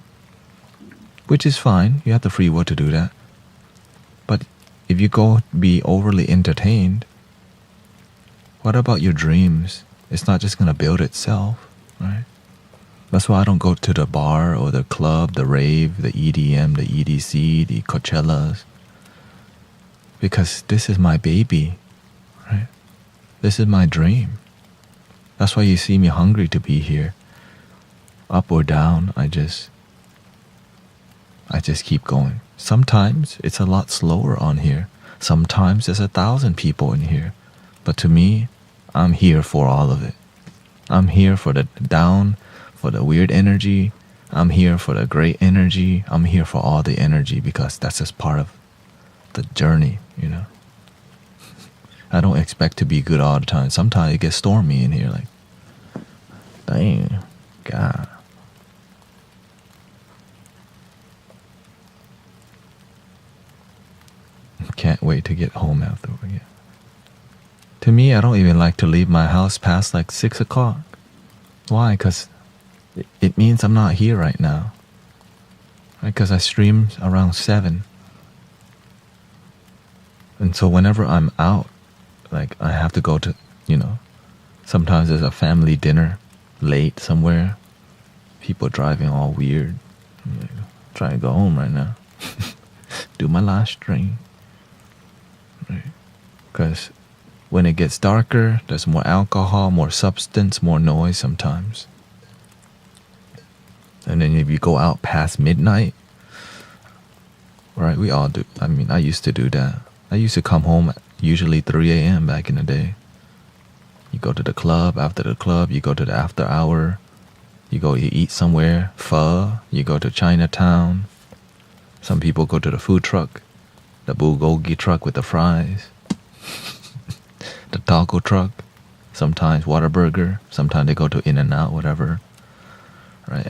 [SPEAKER 1] which is fine. You have the free will to do that. But if you go be overly entertained, what about your dreams? It's not just going to build itself, right? That's why I don't go to the bar or the club, the rave, the EDM, the EDC, the Coachellas, because this is my baby, right? This is my dream. That's why you see me hungry to be here. Up or down, I just keep going. Sometimes it's a lot slower on here. Sometimes there's 1,000 people in here. But to me, I'm here for all of it. I'm here for the down, for the weird energy. I'm here for the great energy. I'm here for all the energy, because that's just part of the journey, you know. I don't expect to be good all the time. Sometimes it gets stormy in here, like, dang, God. Can't wait to get home after again. To me, I don't even like to leave my house past like 6 o'clock. Why? Because it means I'm not here right now. Because I stream around 7. And so whenever I'm out, like I have to go to, sometimes there's a family dinner late somewhere. People driving all weird. I'm like, trying to go home right now. Do my last stream. Right? Because when it gets darker, there's more alcohol, more substance, more noise sometimes. And then if you go out past midnight, right, we all do. I mean, I used to do that. I used to come home at usually 3 a.m. back in the day. You go to the club, after the club, you go to the after hour. You eat somewhere, pho, you go to Chinatown. Some people go to the food truck, the bulgogi truck with the fries, the taco truck, sometimes Whataburger, sometimes they go to In-N-Out, whatever, right?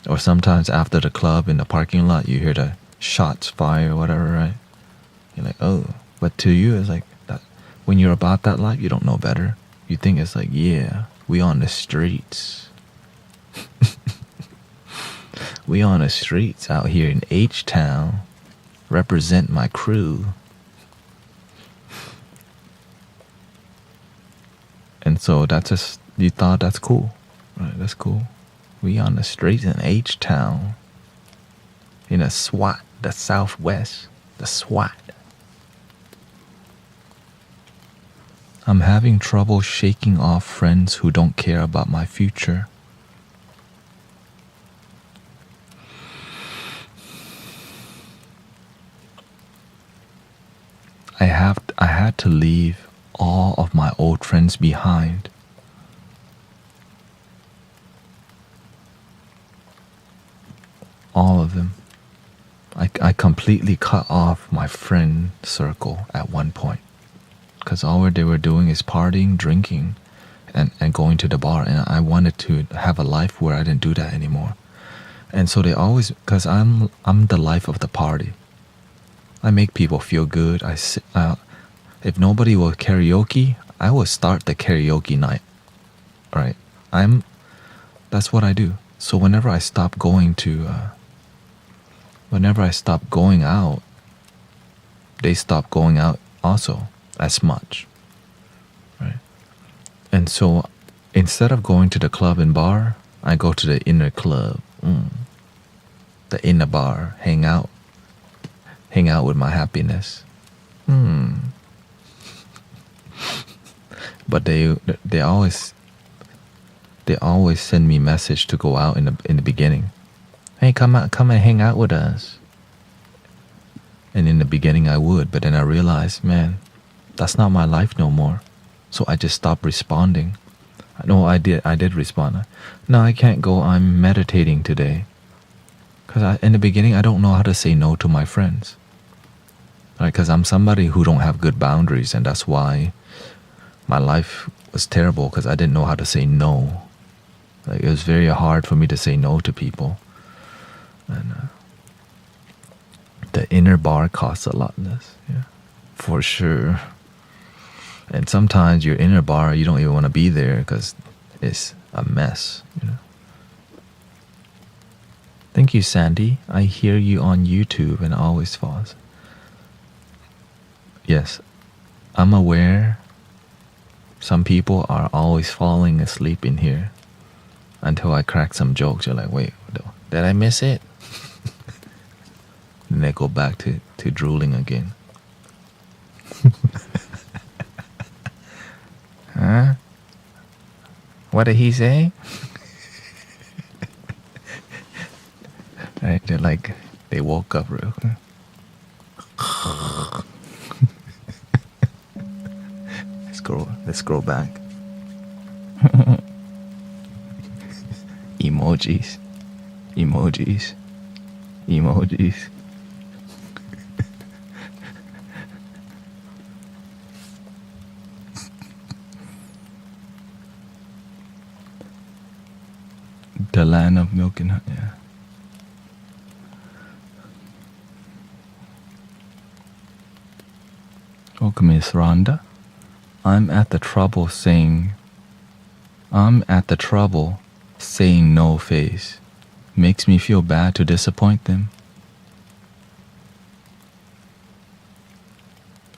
[SPEAKER 1] Or sometimes after the club in the parking lot, you hear the shots fire, whatever, right? You're like, oh, but to you, it's like that. When you're about that life, you don't know better. You think it's like, yeah, we on the streets. We on the streets out here in H-Town. Represent my crew. And so that's just, you thought that's cool. Right, that's cool. We on the streets in H-Town. In a SWAT, the Southwest, the SWAT. I'm having trouble shaking off friends who don't care about my future. I had to leave all of my old friends behind. All of them. I completely cut off my friend circle at one point, because all they were doing is partying, drinking, and going to the bar, and I wanted to have a life where I didn't do that anymore. And so they always, because I'm the life of the party. I make people feel good. If nobody will karaoke, I will start the karaoke night. Right? That's what I do. So whenever I stop going out, they stop going out also as much. Right? And so instead of going to the club and bar, I go to the inner club, the inner bar, hang out with my happiness. But they always send me message to go out in the beginning. Hey, come and hang out with us. And in the beginning I would, but then I realized, man, that's not my life no more. So I just stopped responding. No, I did respond. No, I can't go, I'm meditating today. Because in the beginning, I don't know how to say no to my friends. Right? Because I'm somebody who don't have good boundaries, and that's why my life was terrible, because I didn't know how to say no. Like, it was very hard for me to say no to people. And the inner bar costs a lot less, yeah, for sure. And sometimes your inner bar, you don't even want to be there because it's a mess, you know. Thank you, Sandy. I hear you on YouTube and always falls. Yes, I'm aware some people are always falling asleep in here until I crack some jokes. You're like, wait, did I miss it? And they go back to drooling again. Huh? What did he say? Right? They're like, they woke up real quick. Let's scroll back. Emojis. The land of milk and honey, yeah. Welcome, Miss Rhonda. I'm at the trouble saying no phase. Makes me feel bad to disappoint them.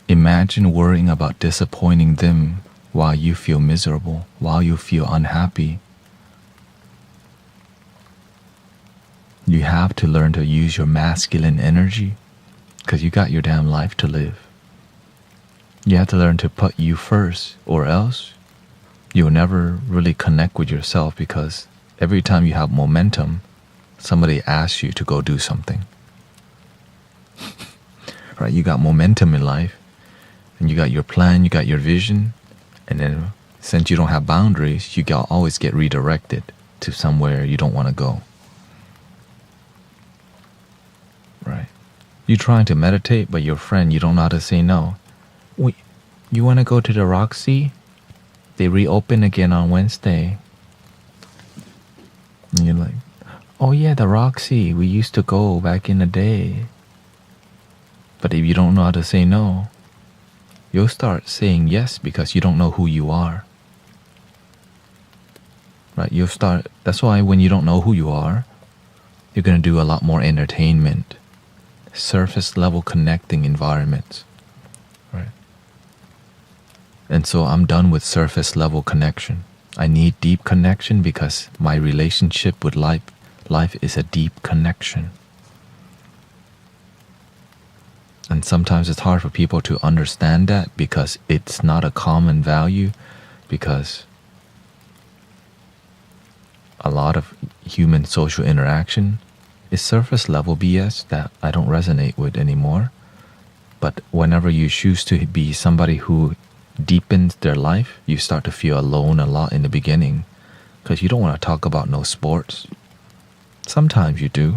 [SPEAKER 1] Imagine worrying about disappointing them while you feel miserable, while you feel unhappy. You have to learn to use your masculine energy because you got your damn life to live. You have to learn to put you first, or else you'll never really connect with yourself, because every time you have momentum, somebody asks you to go do something. Right? You got momentum in life, and you got your plan, you got your vision, and then since you don't have boundaries, you always get redirected to somewhere you don't want to go. Right? You're trying to meditate, but your friend, you don't know how to say no. Wait, you want to go to the Roxy? They reopen again on Wednesday. And you're like, oh yeah, the Roxy, we used to go back in the day. But if you don't know how to say no, you'll start saying yes because you don't know who you are. Right? That's why when you don't know who you are, you're going to do a lot more entertainment, surface level connecting environments. Right? And so I'm done with surface level connection. I need deep connection because my relationship with life is a deep connection. And sometimes it's hard for people to understand that because it's not a common value, because a lot of human social interaction is surface level BS that I don't resonate with anymore. But whenever you choose to be somebody who deepens their life, you start to feel alone a lot in the beginning because you don't want to talk about no sports. Sometimes you do.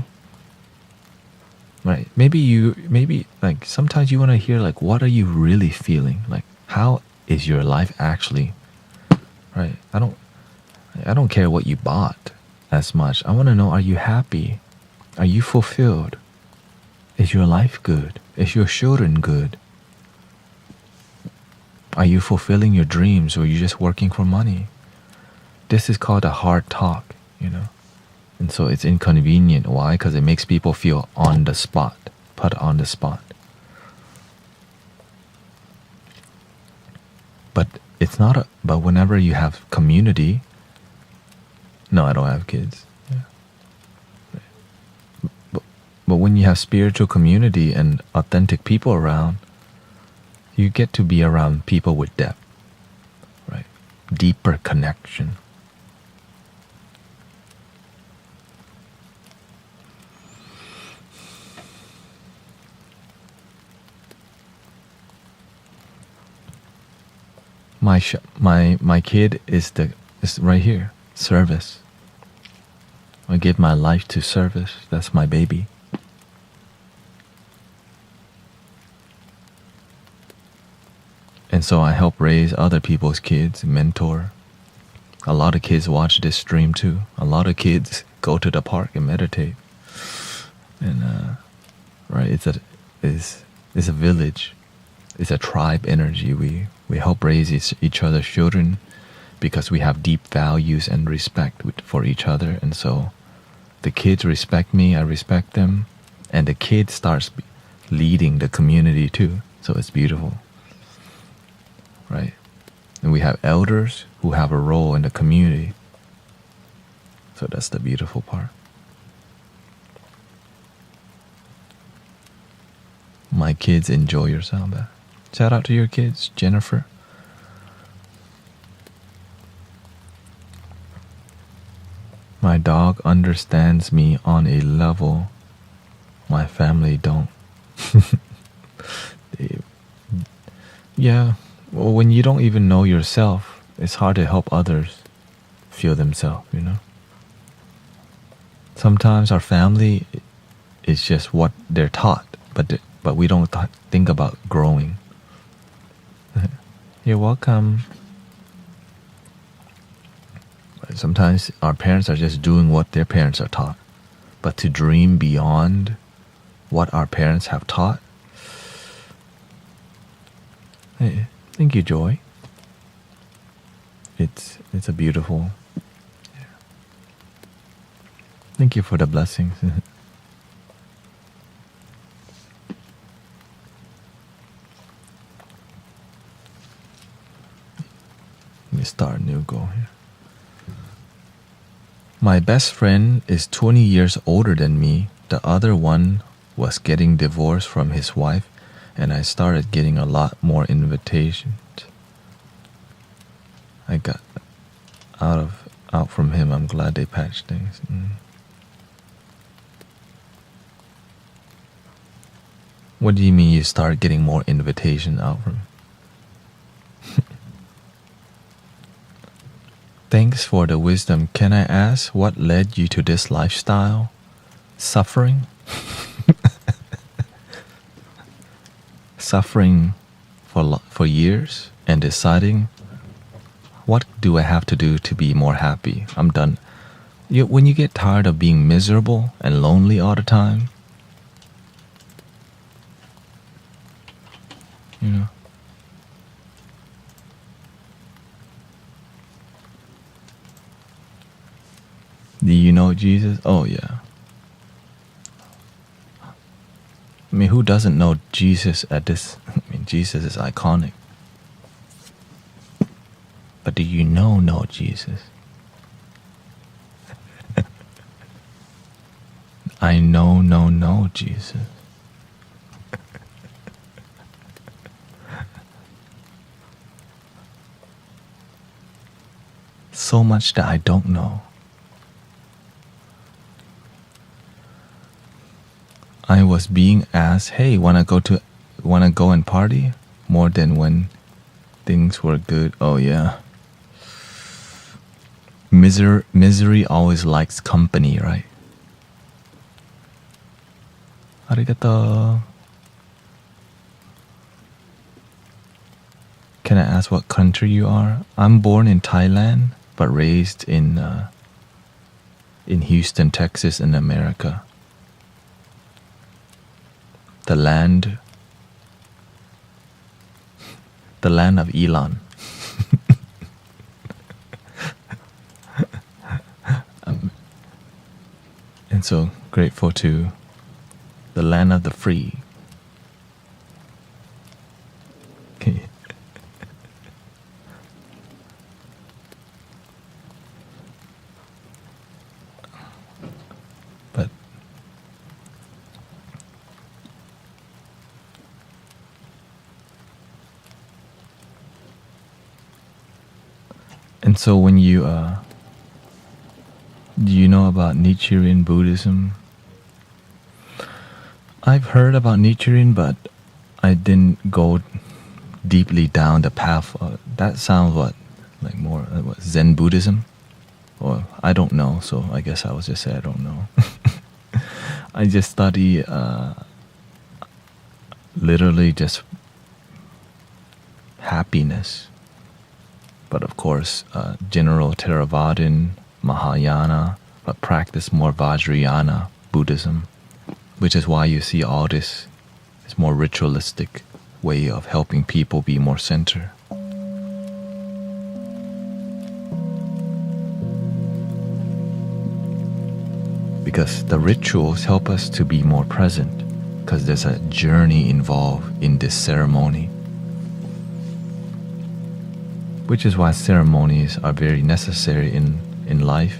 [SPEAKER 1] Right? Maybe like sometimes you want to hear like, what are you really feeling? Like, how is your life actually? Right? I don't care what you bought as much. I want to know, are you happy? Are you fulfilled? Is your life good? Is your children good? Are you fulfilling your dreams, or are you just working for money? This is called a hard talk, you know? And so it's inconvenient. Why? Because it makes people feel on the spot, put on the spot. But but whenever you have community, no, I don't have kids. Yeah. But when you have spiritual community and authentic people around, you get to be around people with depth, right? Deeper connection. My kid is right here. Service. I give my life to service. That's my baby. And so I help raise other people's kids, mentor. A lot of kids watch this stream too. A lot of kids go to the park and meditate. And right, it's a village. It's a tribe energy. We help raise each other's children because we have deep values and respect for each other. And so the kids respect me, I respect them, and the kid starts leading the community too. So it's beautiful, right? And we have elders who have a role in the community. So that's the beautiful part. My kids enjoy your sound bath. Shout out to your kids, Jennifer. My dog understands me on a level my family don't. Yeah, well, when you don't even know yourself, it's hard to help others feel themselves, you know? Sometimes our family is just what they're taught, but we don't think about growing. You're welcome. Sometimes our parents are just doing what their parents are taught. But to dream beyond what our parents have taught, hey, thank you, Joy. It's a beautiful. Yeah. Thank you for the blessings. Let me start a new goal here. My best friend is 20 years older than me. The other one was getting divorced from his wife, and I started getting a lot more invitations. I got out from him. I'm glad they patched things. What do you mean you start getting more invitation out from him? Thanks for the wisdom. Can I ask what led you to this lifestyle? Suffering? Suffering for years and deciding, what do I have to do to be more happy? I'm done. When you get tired of being miserable and lonely all the time, you know, do you know Jesus? Oh, yeah. I mean, who doesn't know Jesus at this? I mean, Jesus is iconic. But do you know Jesus? I know Jesus. So much that I don't know. I was being asked, hey, wanna go and party? More than when things were good. Oh yeah. Misery always likes company, right? Arigato. Can I ask what country you are? I'm born in Thailand, but raised in Houston, Texas, in America. The land of Elon. And so grateful to the land of the free. Okay. But and so when you do you know about Nichiren Buddhism? I've heard about Nichiren, but I didn't go deeply down the path. That sounds like more what, Zen Buddhism, or I don't know. So I guess I will just say I don't know. I just study literally just happiness, but of course general Theravadan, Mahayana, but practice more Vajrayana Buddhism, which is why you see all this more ritualistic way of helping people be more centered. Because the rituals help us to be more present, because there's a journey involved in this ceremony. Which is why ceremonies are very necessary in life,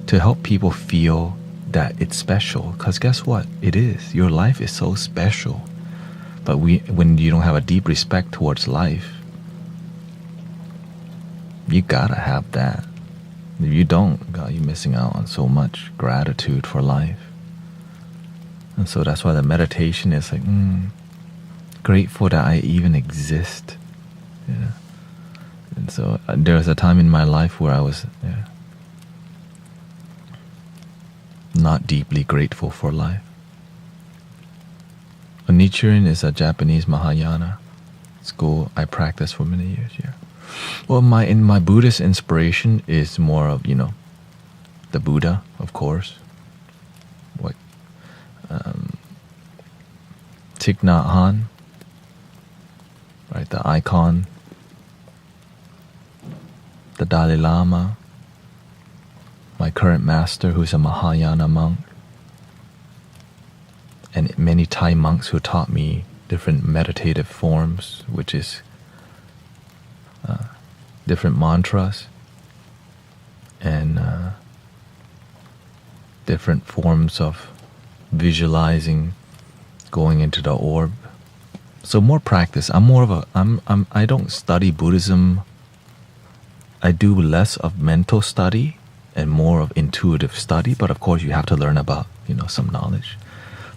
[SPEAKER 1] to help people feel that it's special. Because guess what? It is. Your life is so special. But when you don't have a deep respect towards life, you gotta have that. If you don't, God, you're missing out on so much gratitude for life. And so that's why the meditation is like, grateful that I even exist. Yeah. And so there was a time in my life where I was not deeply grateful for life. Nichiren is a Japanese Mahayana school I practiced for many years. Yeah. Well, my Buddhist inspiration is more of the Buddha, of course. What Thich Nhat Hanh, right? The icon. The Dalai Lama, my current master, who's a Mahayana monk, and many Thai monks who taught me different meditative forms, which is different mantras and different forms of visualizing going into the orb. So more practice. I don't study Buddhism. I do less of mental study and more of intuitive study, but of course you have to learn about, some knowledge.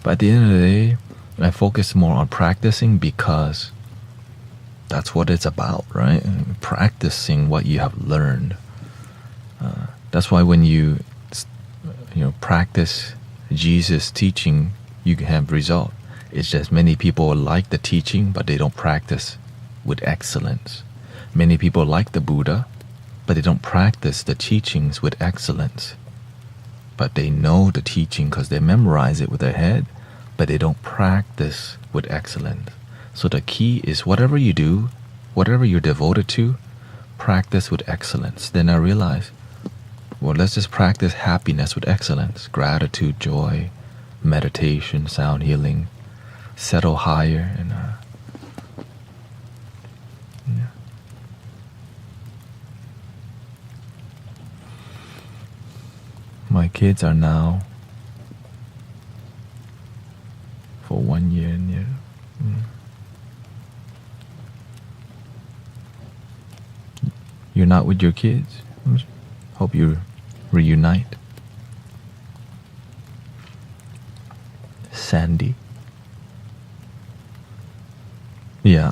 [SPEAKER 1] But at the end of the day, I focus more on practicing because that's what it's about, right? Practicing what you have learned. That's why when you practice Jesus' teaching, you can have result. It's just many people like the teaching, but they don't practice with excellence. Many people like the Buddha, but they don't practice the teachings with excellence. But they know the teaching because they memorize it with their head, but they don't practice with excellence. So the key is whatever you do, whatever you're devoted to, practice with excellence. Then I realized, well, let's just practice happiness with excellence. Gratitude, joy, meditation, sound healing, settle higher, and my kids are now for 1 year near. You're not with your kids? Hope you reunite. Sandy. Yeah,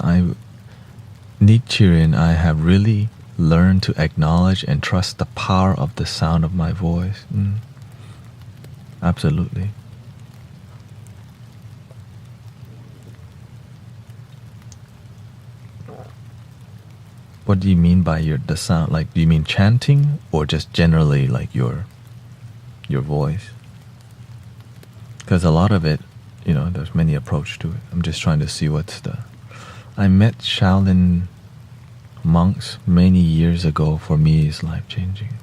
[SPEAKER 1] Nichiren, I have really learned to acknowledge and trust the power of the sound of my voice. Absolutely. What do you mean by the sound? Like, do you mean chanting or just generally like your voice? Because a lot of it, there's many approach to it. I'm just trying to see I met Shaolin monks many years ago. For me, is life-changing.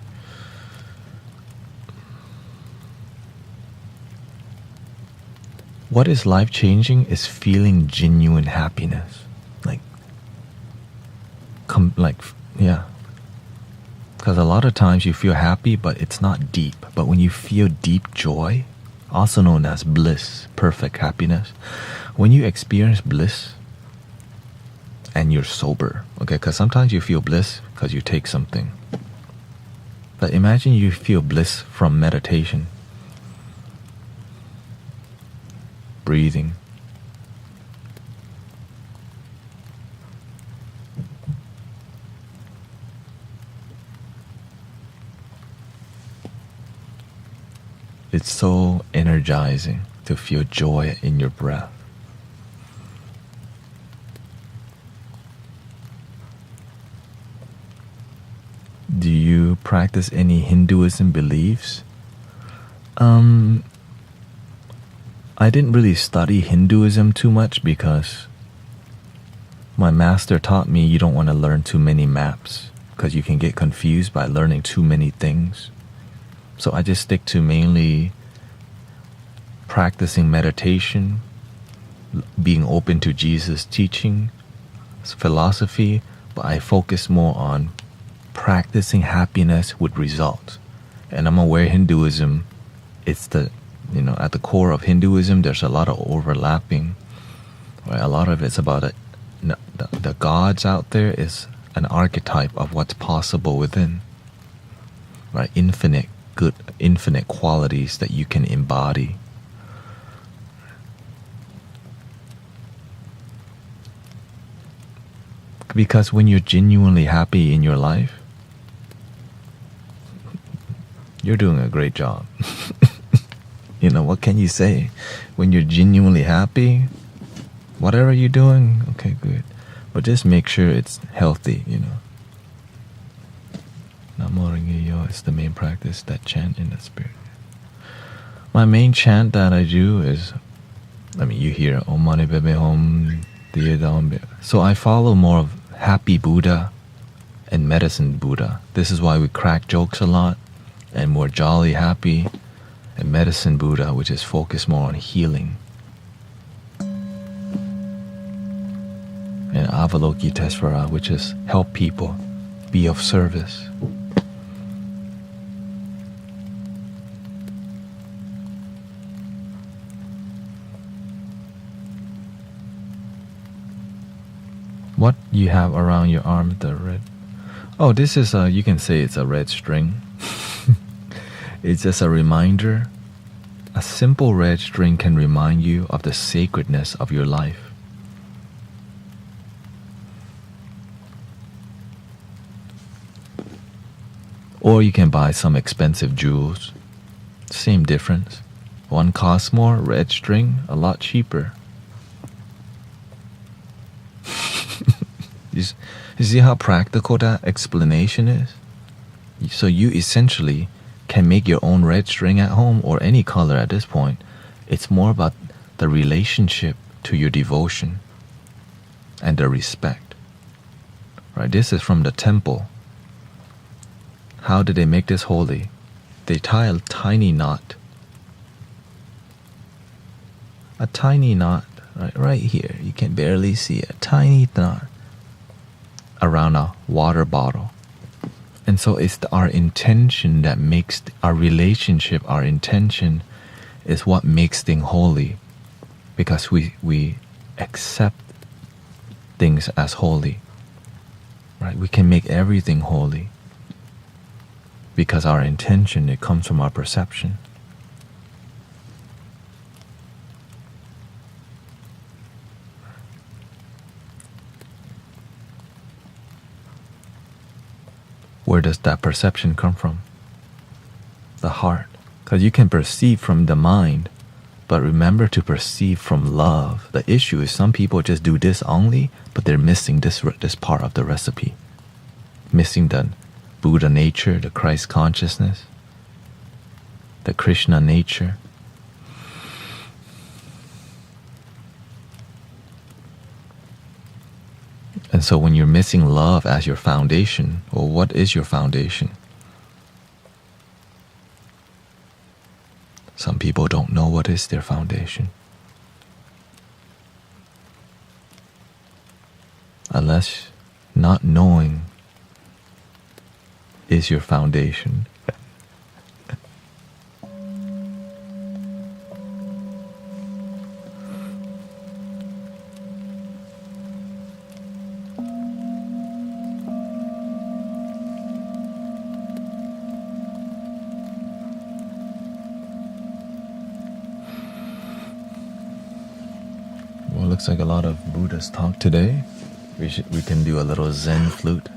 [SPEAKER 1] What is life-changing is feeling genuine happiness. Because a lot of times you feel happy, but it's not deep. But when you feel deep joy, also known as bliss, perfect happiness, when you experience bliss and you're sober, okay, because sometimes you feel bliss because you take something. But imagine you feel bliss from meditation, breathing, It's so energizing to feel joy in your breath. Do you practice any Hinduism beliefs? I didn't really study Hinduism too much because my master taught me you don't want to learn too many maps because you can get confused by learning too many things. So I just stick to mainly practicing meditation, being open to Jesus' teaching, philosophy, but I focus more on practicing happiness with results. And I'm aware Hinduism, it's at the core of Hinduism, there's a lot of overlapping. Right? A lot of it's about the gods out there is an archetype of what's possible within. Right? Infinite good, infinite qualities that you can embody. Because when you're genuinely happy in your life, you're doing a great job. What can you say? When you're genuinely happy, whatever you're doing, okay, good. But just make sure it's healthy, Namo Rinkeyo is the main practice, that chant in the spirit. My main chant that I do is, you hear Om Mani Padme Hum. So I follow more of Happy Buddha and Medicine Buddha. This is why we crack jokes a lot, and more jolly, happy, and Medicine Buddha, which is focused more on healing. And Avalokitesvara, which is help people, be of service. What you have around your arm, the red? Oh, this is you can say it's a red string. It's just a reminder. A simple red string can remind you of the sacredness of your life. Or you can buy some expensive jewels. Same difference. One costs more, red string, a lot cheaper. You see how practical that explanation is? So you essentially can make your own red string at home, or any color at this point. It's more about the relationship to your devotion and the respect. Right? This is from the temple. How did they make this holy? They tie a tiny knot. A tiny knot, right here. You can barely see it. A tiny knot around a water bottle. And so it's our intention that makes our relationship, our intention is what makes things holy, because we accept things as holy. Right? We can make everything holy because our intention, it comes from our perception. Where does that perception come from? The heart. Because you can perceive from the mind, but remember to perceive from love. The issue is some people just do this only, but they're missing this part of the recipe. Missing the Buddha nature, the Christ consciousness, the Krishna nature. And so when you're missing love as your foundation, well, what is your foundation? Some people don't know what is their foundation. Unless not knowing is your foundation. Well, looks like a lot of Buddhist talk today. We can do a little Zen flute.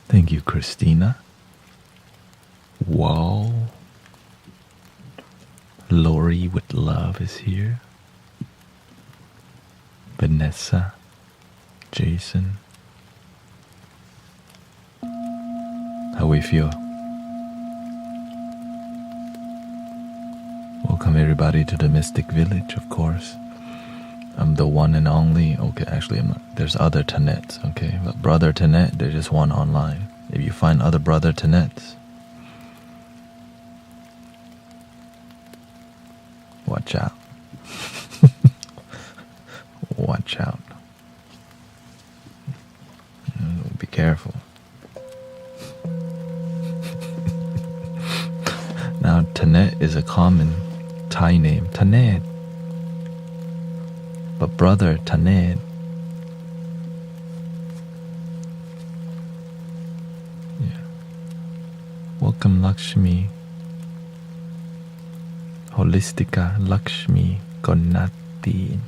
[SPEAKER 1] Thank you, Christina. Whoa. Lori with love is here. Vanessa. Jason. How we feel? Welcome everybody to the Mystic Village, of course. I'm the one and only. Okay, actually, I'm not. There's other Tanets, okay? But Brother Tanet, there's just one online. If you find other Brother Tanets, watch out. Watch out. Be careful. Now, Tanet is a common Thai name. Tanet. But Brother Tanet, yeah. Welcome Lakshmi. Holistica Lakshmi Gonati.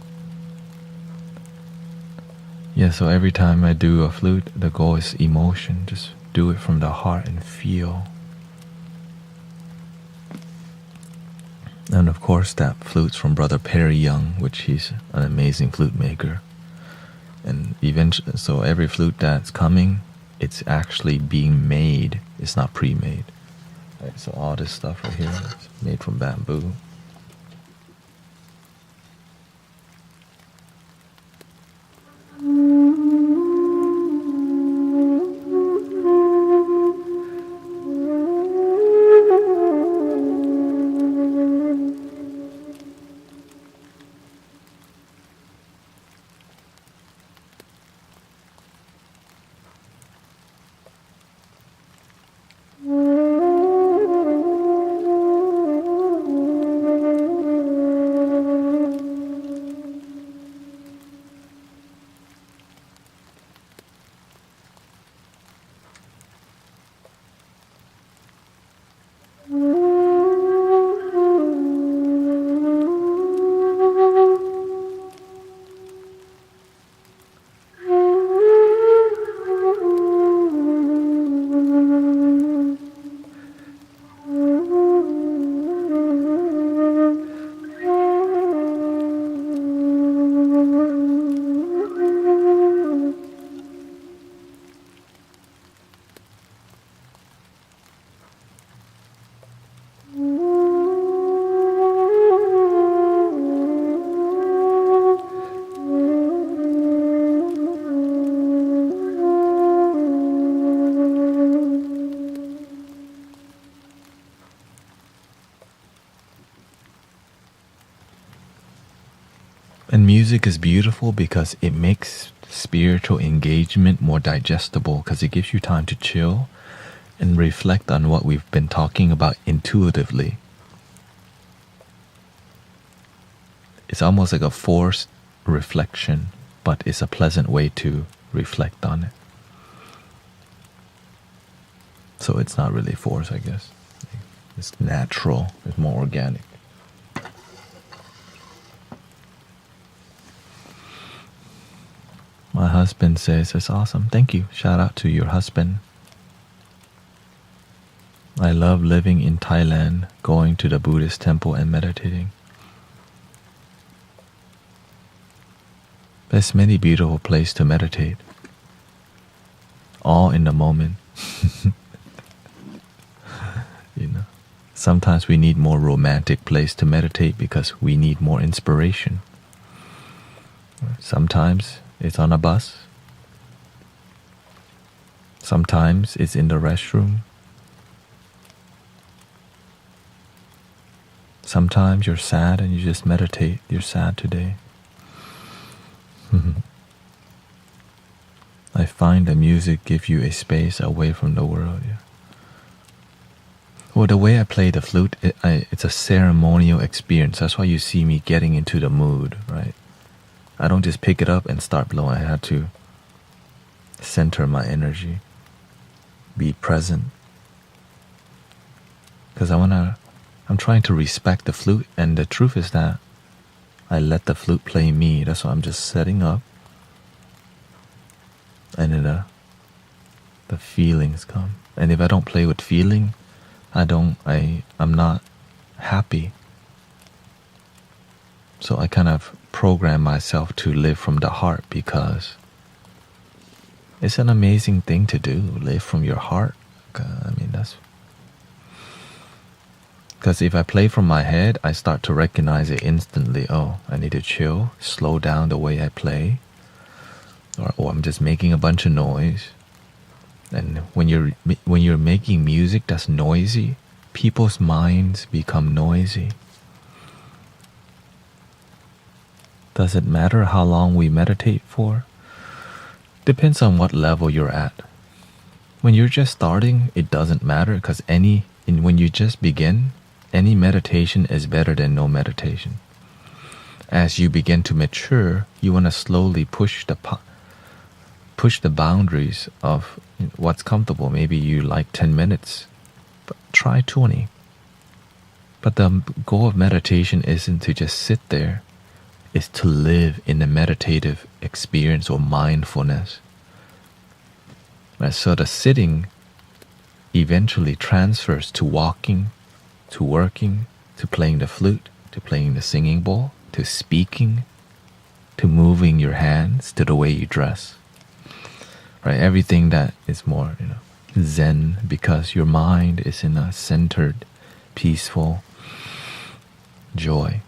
[SPEAKER 1] Yeah, so every time I do a flute, the goal is emotion. Just do it from the heart and feel. And of course that flute's from Brother Perry Young, which he's an amazing flute maker. And eventually, so every flute that's coming, it's actually being made. It's not pre-made. Right, so all this stuff right here is made from bamboo. And music is beautiful because it makes spiritual engagement more digestible because it gives you time to chill and reflect on what we've been talking about intuitively. It's almost like a forced reflection, but it's a pleasant way to reflect on it. So it's not really forced, I guess. It's natural, it's more organic. My husband says it's awesome. Thank you. Shout out to your husband. I love living in Thailand, going to the Buddhist temple and meditating. There's many beautiful places to meditate. All in the moment. Sometimes we need more romantic place to meditate because we need more inspiration. Sometimes it's on a bus. Sometimes it's in the restroom. Sometimes you're sad and you just meditate. You're sad today. I find that music gives you a space away from the world. Yeah. Well, the way I play the flute, it's a ceremonial experience. That's why you see me getting into the mood, right? I don't just pick it up and start blowing. I have to center my energy, be present. Because I'm trying to respect the flute, and the truth is that I let the flute play me. That's why I'm just setting up. And then the feelings come. And if I don't play with feeling, I'm not happy. So I kind of program myself to live from the heart, because it's an amazing thing to do, live from your heart. Because if I play from my head, I start to recognize it instantly. Oh, I need to chill, slow down the way I play. Or I'm just making a bunch of noise. And when you're making music that's noisy, people's minds become noisy. Does it matter how long we meditate for? Depends on what level you're at. When you're just starting, it doesn't matter, because when you just begin, any meditation is better than no meditation. As you begin to mature, you want to slowly push the boundaries of what's comfortable. Maybe you like 10 minutes, but try 20. But the goal of meditation isn't to just sit there. It's to live in the meditative experience or mindfulness. So the sitting eventually transfers to walking, to working, to playing the flute, to playing the singing bowl, to speaking, to moving your hands, to the way you dress. Right? Everything that is more, Zen, because your mind is in a centered, peaceful joy.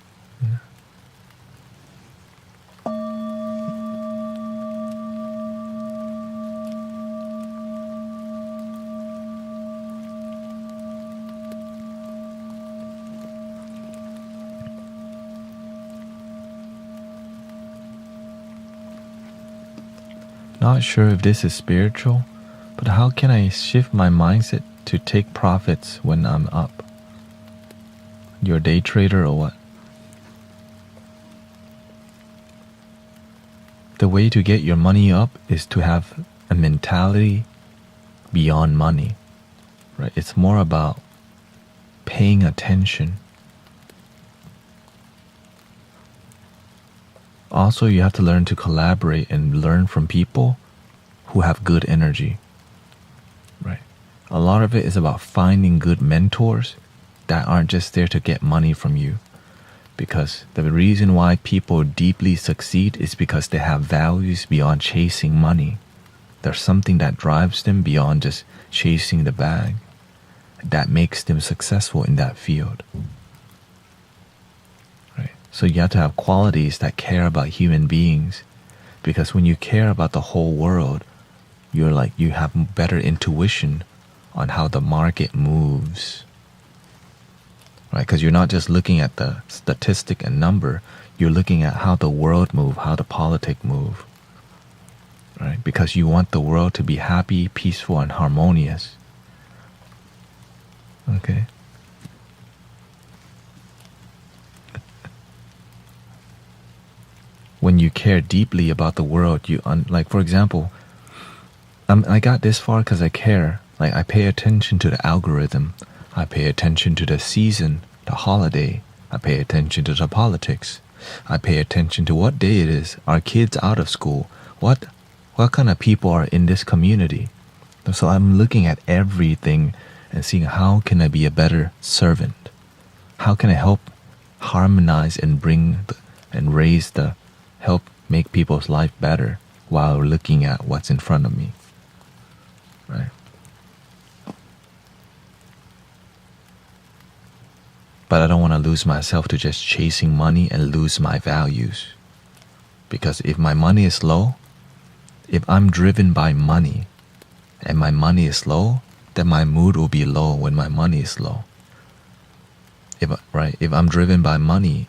[SPEAKER 1] Not sure if this is spiritual, but how can I shift my mindset to take profits when I'm up? You're a day trader or what? The way to get your money up is to have a mentality beyond money, right? It's more about paying attention. Also, you have to learn to collaborate and learn from people who have good energy, right? A lot of it is about finding good mentors that aren't just there to get money from you. Because the reason why people deeply succeed is because they have values beyond chasing money. There's something that drives them beyond just chasing the bag that makes them successful in that field. So you have to have qualities that care about human beings, because when you care about the whole world, you have better intuition on how the market moves, right? Because you're not just looking at the statistic and number, you're looking at how the world move, how the politics move, right? Because you want the world to be happy, peaceful, and harmonious. Okay. When you care deeply about the world, for example, I got this far because I care. Like, I pay attention to the algorithm. I pay attention to the season, the holiday. I pay attention to the politics. I pay attention to what day it is. Are kids out of school? What kind of people are in this community? So I'm looking at everything and seeing how can I be a better servant? How can I help harmonize and help make people's life better while looking at what's in front of me, right? But I don't want to lose myself to just chasing money and lose my values. Because if my money is low, if I'm driven by money and my money is low, then my mood will be low when my money is low. If I'm driven by money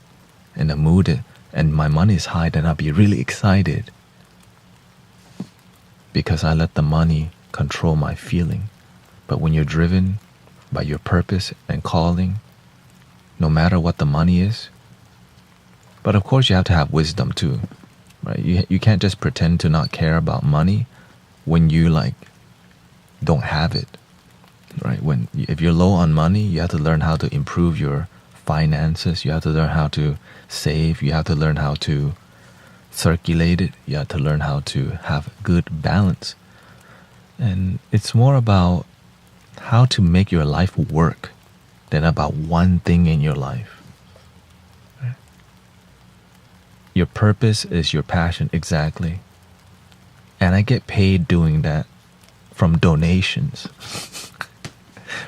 [SPEAKER 1] and the mood and my money is high, then I'll be really excited because I let the money control my feeling. But when you're driven by your purpose and calling, no matter what the money is, but of course you have to have wisdom too, right? You can't just pretend to not care about money when you don't have it, right? If you're low on money, you have to learn how to improve your finances. You have to learn how to save. You have to learn how to circulate it. You have to learn how to have good balance. And it's more about how to make your life work than about one thing in your life. Right? Your purpose is your passion, exactly. And I get paid doing that from donations.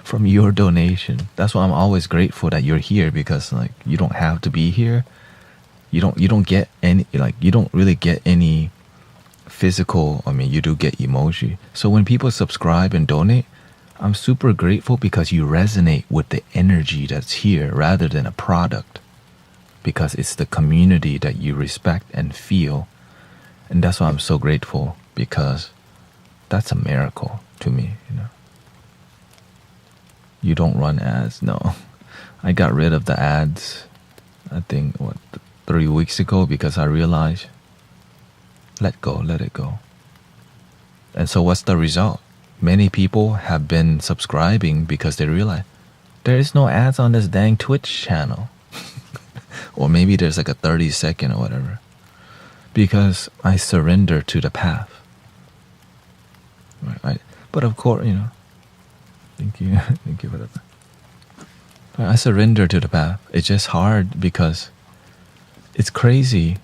[SPEAKER 1] From your donation. That's why I'm always grateful that you're here, because you don't have to be here. You don't get any you don't really get any physical, you do get emoji. So when people subscribe and donate, I'm super grateful because you resonate with the energy that's here rather than a product, because it's the community that you respect and feel. And that's why I'm so grateful, because that's a miracle to me, You don't run ads. No, I got rid of the ads, I think 3 weeks ago, because I realized let it go. And so what's the result? Many people have been subscribing because they realize there is no ads on this dang Twitch channel. Or maybe there's a 30-second or whatever. Because I surrender to the path. Right? But of course, thank you for that. I surrender to the path. It's just hard because it's crazy.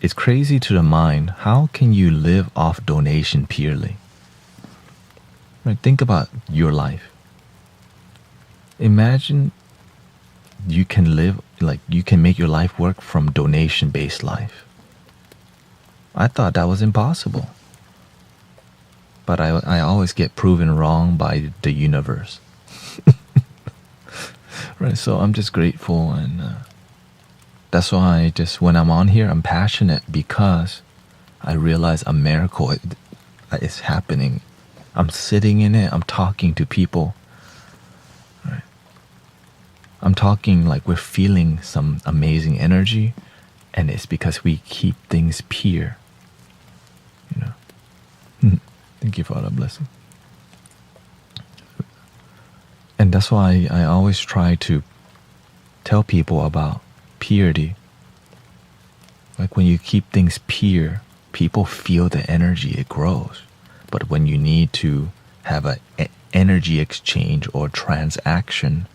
[SPEAKER 1] It's crazy to the mind. How can you live off donation purely? Right? Think about your life. Imagine you can live, you can make your life work from donation-based life. I thought that was impossible. But I always get proven wrong by the universe. Right? So I'm just grateful, and that's why when I'm on here, I'm passionate, because I realize a miracle is happening. I'm sitting in it. I'm talking to people. Right? I'm talking we're feeling some amazing energy, and it's because we keep things pure. Thank you for all the blessing. And that's why I always try to tell people about purity. When you keep things pure, people feel the energy, it grows. But when you need to have an energy exchange or transaction,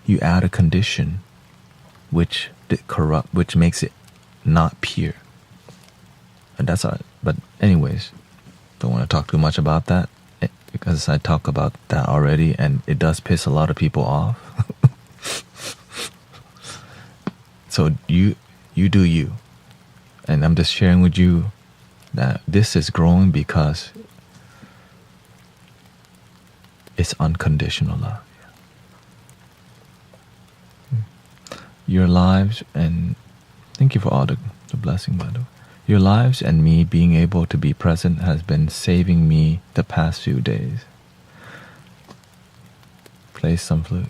[SPEAKER 1] you add a condition which makes it not pure. And that's all. But anyways, don't want to talk too much about that, because I talk about that already, and it does piss a lot of people off. So you do you. And I'm just sharing with you that this is growing because it's unconditional love. Your lives, and thank you for all the blessing, by the way. Your lives and me being able to be present has been saving me the past few days. Play some flute.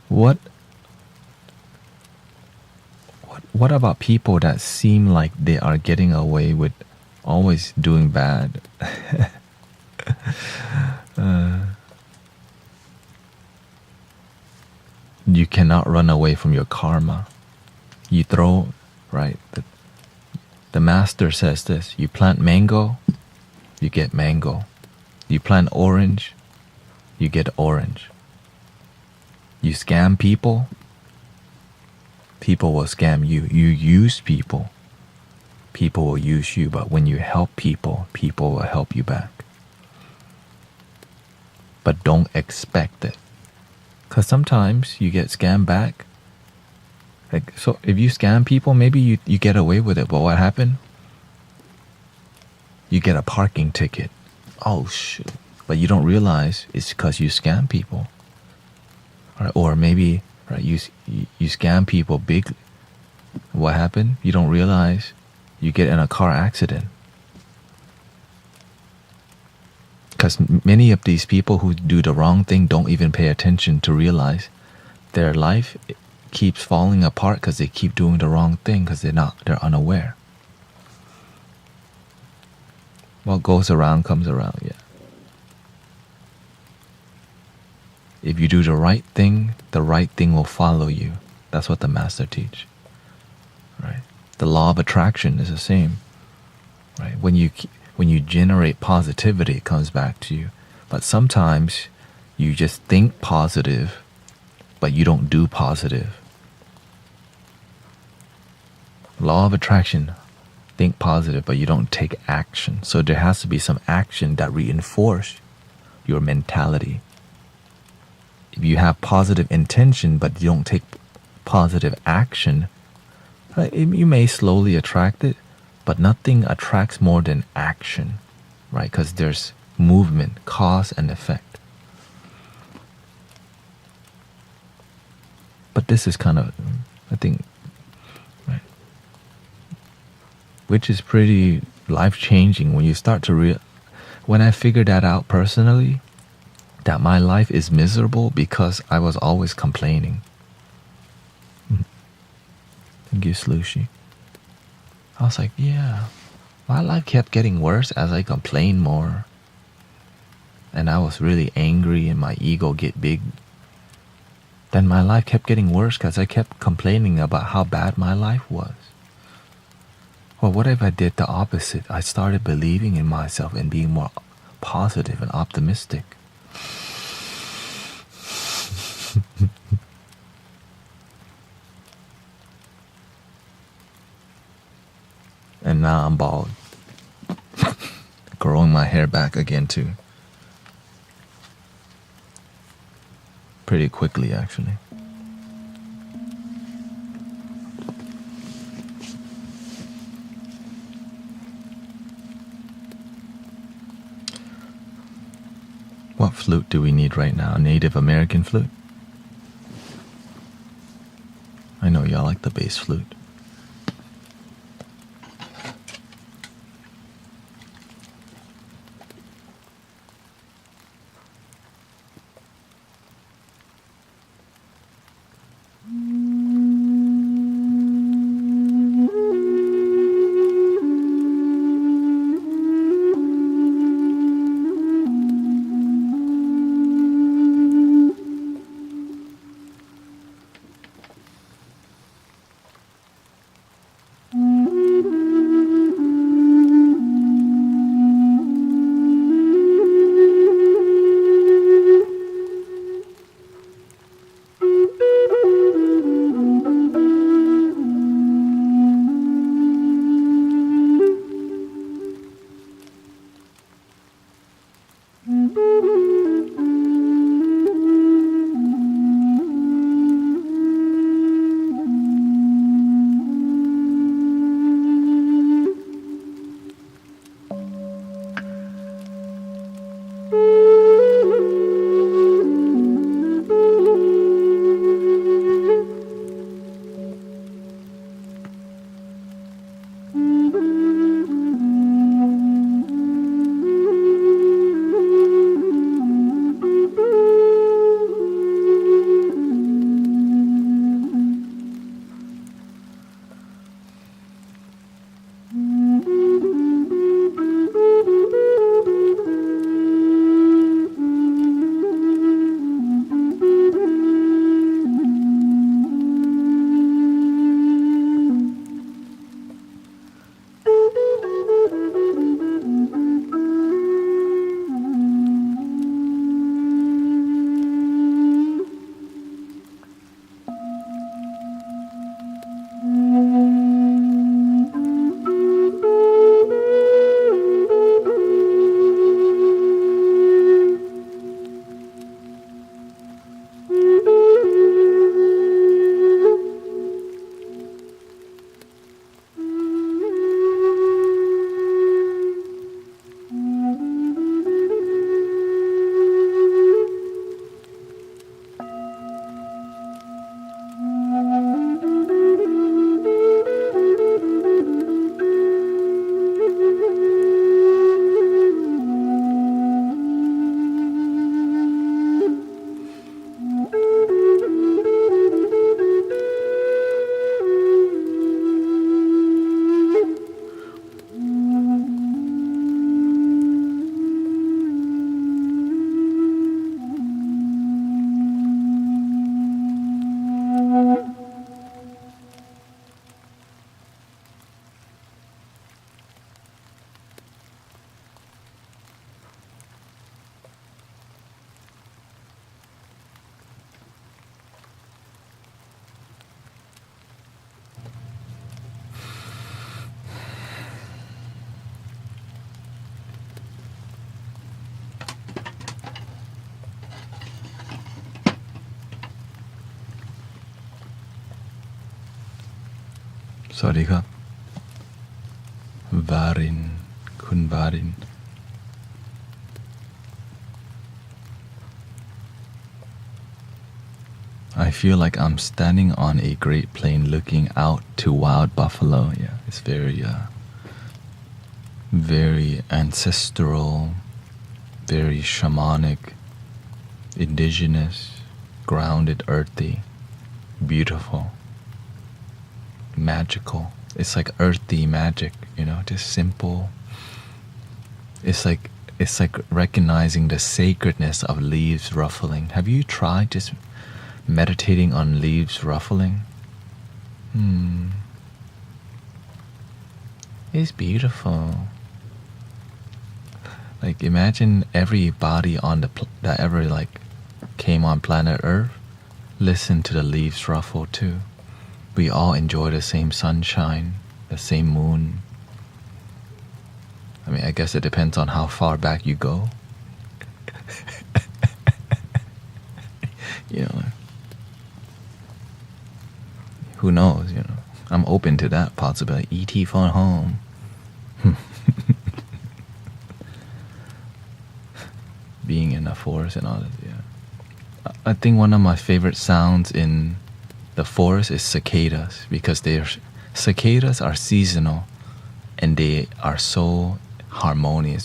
[SPEAKER 1] What about people that seem like they are getting away with always doing bad? You cannot run away from your karma. You throw, right? The master says this: you plant mango, you get mango. You plant orange, you get orange. You scam people, people will scam you. You use people, people will use you. But when you help people, people will help you back. but don't expect it. Because sometimes you get scammed back. Like, so if you scam people, maybe you get away with it, but what happened? You get a parking ticket. Oh, shoot. But you don't realize it's because you scam people. Right? Or maybe you scam people big. What happened? You don't realize you get in a car accident. Because many of these people who do the wrong thing don't even pay attention to realize their life keeps falling apart because they keep doing the wrong thing because they're unaware. What goes around comes around, yeah. If you do the right thing will follow you. That's what the master teach. Right? The law of attraction is the same. Right? When you generate positivity, it comes back to you. But sometimes you just think positive, but you don't do positive. Law of attraction, think positive, but you don't take action. So there has to be some action that reinforce your mentality. If you have positive intention, but you don't take positive action, right, you may slowly attract it, but nothing attracts more than action, right? Because there's movement, cause and effect. But this is kind of, I think, right, which is pretty life-changing when you start to when I figured that out personally, that my life is miserable because I was always complaining. Thank you, Slushy. I was like, yeah, my life kept getting worse as I complained more. And I was really angry and my ego get big. Then my life kept getting worse because I kept complaining about how bad my life was. Well, what if I did the opposite? I started believing in myself and being more positive and optimistic. And now I'm bald. Growing my hair back again too. Pretty quickly, actually. What flute do we need right now? A Native American flute? I know y'all like the bass flute. สวัสดีครับ Varin คุณ Varin I feel like I'm standing on a great plain looking out to wild buffalo. Yeah, it's very ancestral, very shamanic, indigenous, grounded, earthy, beautiful, magical. It's like earthy magic, just simple. It's like recognizing the sacredness of leaves ruffling. Have you tried just meditating on leaves ruffling? It's beautiful. Like imagine everybody on that ever like came on planet Earth listen to the leaves ruffle too. We all enjoy the same sunshine, the same moon. I mean, I guess it depends on how far back you go. Who knows, I'm open to that possibility. E.T. phone home. Being in the forest and all that, yeah. I think one of my favorite sounds in the forest is cicadas, because cicadas are seasonal and they are so harmonious,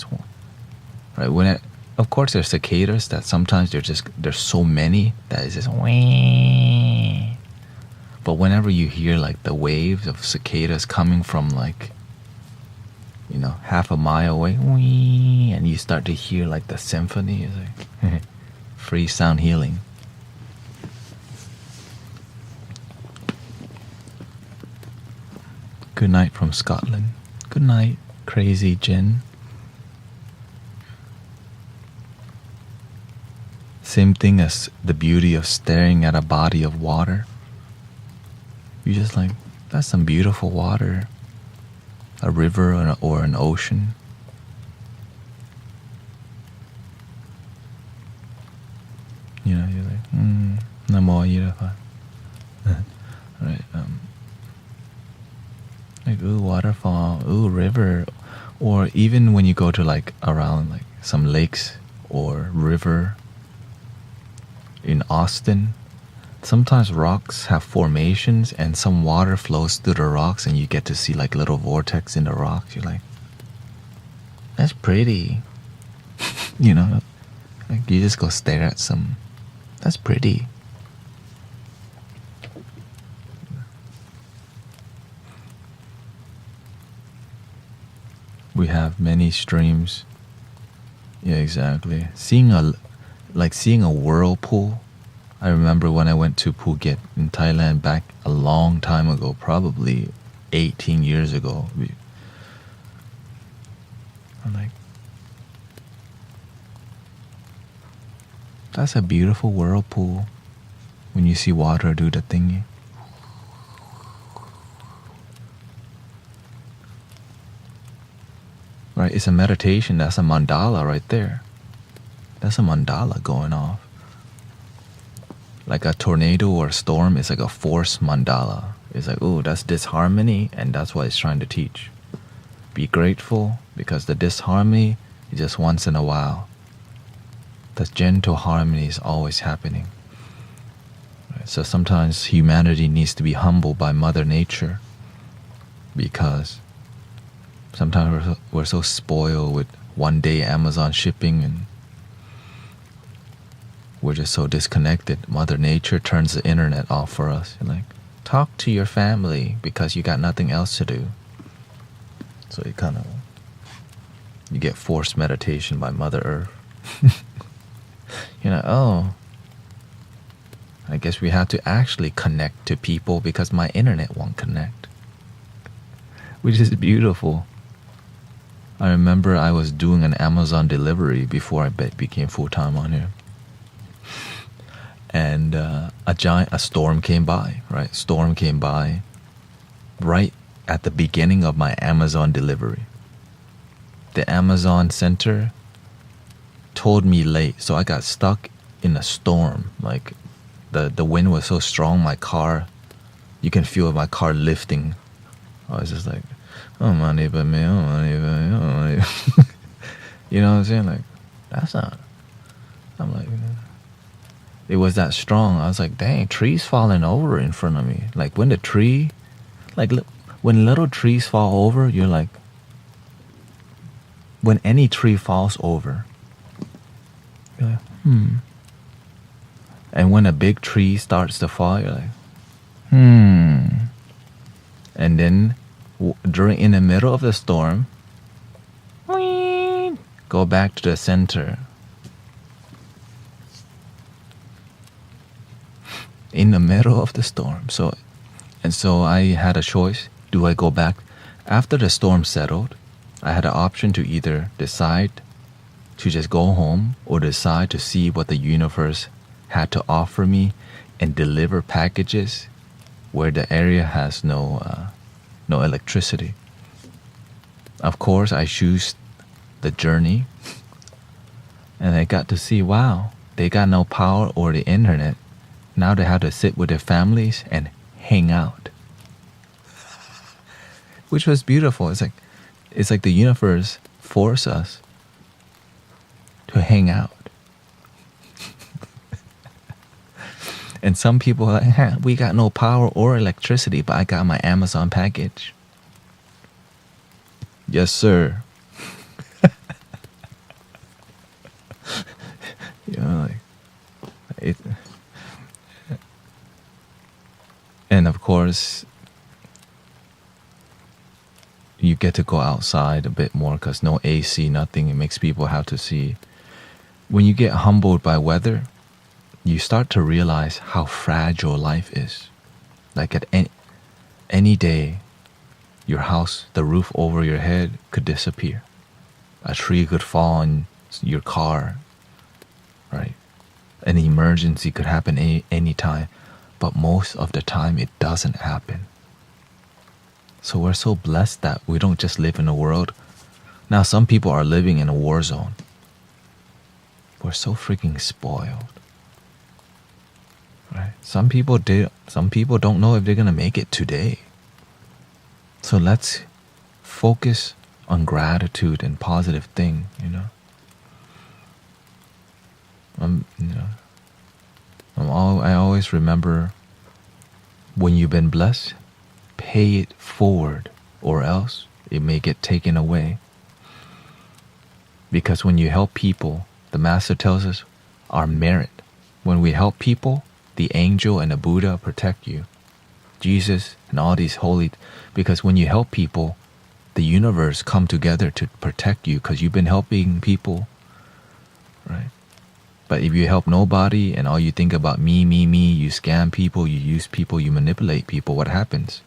[SPEAKER 1] right? Of course there's cicadas that sometimes there's so many that it's just wah. But whenever you hear like the waves of cicadas coming from like half a mile away, and you start to hear like the symphony, it's like free sound healing. Good night from Scotland. Good night, crazy Jen. Same thing as the beauty of staring at a body of water. You just like, that's some beautiful water. A river or an ocean. You're like, namo yirafa. Right, like, ooh, waterfall, ooh, river. Or even when you go to like around like some lakes or river in Austin, sometimes rocks have formations and some water flows through the rocks and you get to see like little vortex in the rocks. You're like, that's pretty. Like you just go stare at some, that's pretty. We have many streams. Yeah, exactly. Seeing a whirlpool. I remember when I went to Phuket in Thailand back a long time ago, probably 18 years ago. I'm like, that's a beautiful whirlpool when you see water do the thingy. Right, it's a meditation. That's a mandala right there. That's a mandala going off. Like a tornado or a storm is like a force mandala. It's like, oh, that's disharmony, and that's what it's trying to teach. Be grateful, because the disharmony is just once in a while. The gentle harmony is always happening. Right? So sometimes humanity needs to be humbled by Mother Nature, because sometimes we're so spoiled with one-day Amazon shipping and we're just so disconnected. Mother Nature turns the internet off for us. You're like, talk to your family because you got nothing else to do. So you get forced meditation by Mother Earth. Oh, I guess we have to actually connect to people because my internet won't connect. Which is beautiful. I remember I was doing an Amazon delivery before I became full-time on here. And a storm came by, right? Storm came by right at the beginning of my Amazon delivery. The Amazon center told me late, so I got stuck in a storm. Like the wind was so strong, my car, you can feel my car lifting I was just like, oh money, but me, oh money, but me, oh money. You know what I'm saying? Like, that's not. I'm like, it was that strong. I was like, dang, trees falling over in front of me. Like when the tree, like when little trees fall over, you're like, when any tree falls over, you're like, And when a big tree starts to fall, you're like, And then in the middle of the storm, go back to the center. In the middle of the storm. So I had a choice. Do I go back? After the storm settled, I had an option to either decide to just go home or decide to see what the universe had to offer me and deliver packages where the area has no electricity. Of course, I choose the journey, and I got to see, wow, they got no power or the internet. Now they have to sit with their families and hang out, which was beautiful. It's like the universe forced us to hang out. And some people are like, we got no power or electricity, but I got my Amazon package. Yes, sir. You know, like it. And of course, you get to go outside a bit more because no AC, nothing. It makes people have to see. When you get humbled by weather, you start to realize how fragile life is. Like at any day, your house, the roof over your head could disappear. A tree could fall on your car, right? An emergency could happen any time, but most of the time it doesn't happen. So we're so blessed that we don't just live in a world. Now some people are living in a war zone. We're so freaking spoiled. Right? Some people don't know if they're gonna make it today. So let's focus on gratitude and positive thing, you know. I always remember, when you've been blessed, pay it forward, or else it may get taken away. Because when you help people, the Master tells us, our merit. When we help people, the angel and the Buddha protect you. Jesus and all these holy, because when you help people, the universe come together to protect you because you've been helping people, right? But if you help nobody and all you think about me, you scam people, you use people, you manipulate people, what happens?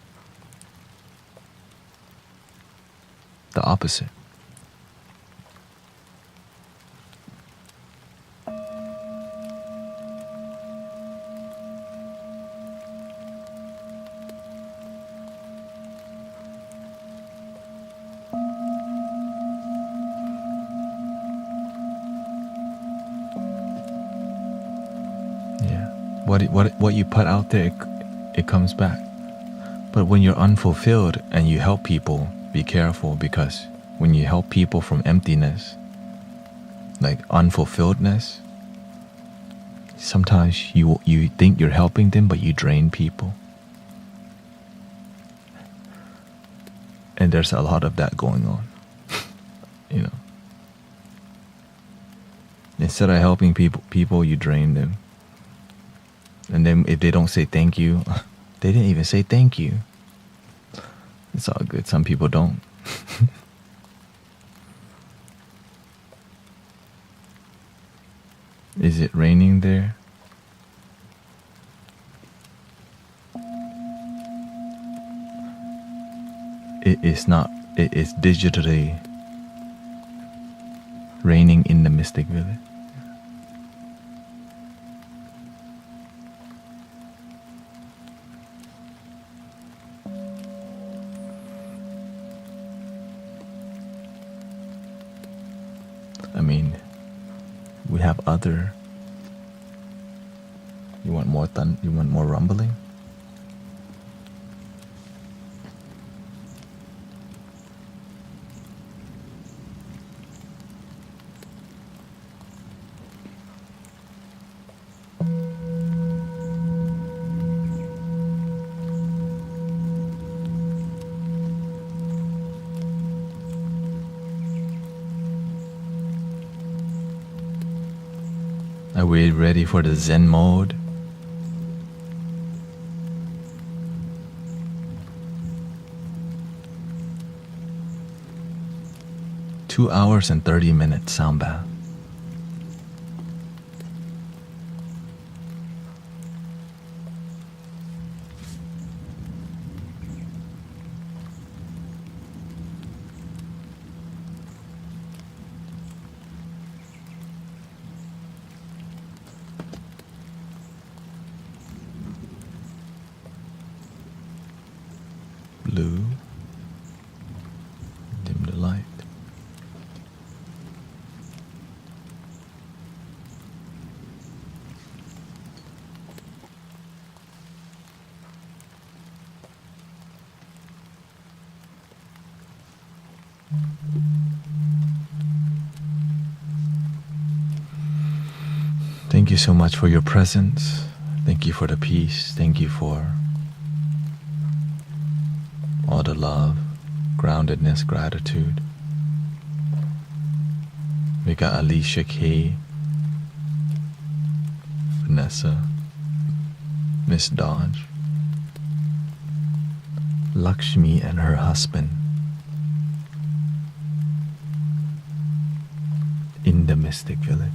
[SPEAKER 1] The opposite. What you put out there, it comes back. But when you're unfulfilled and you help people, be careful, because when you help people from emptiness, like unfulfilledness, sometimes you think you're helping them, but you drain people. And there's a lot of that going on. You know. Instead of helping people, you drain them. And then if they don't say thank you, they didn't even say thank you. It's all good. Some people don't. Is it raining there? It is not. It is digitally raining in the Mystic Village. I mean, we have other. You want more you want more rumbling? Are we ready for the Zen mode? Two hours and 30 minutes sound bath. Blue, dim the light. Thank you so much for your presence. Thank you for the peace. Thank you for all the love, groundedness, gratitude. We got Alicia K, Vanessa, Miss Dodge, Lakshmi and her husband in the Mystic Village.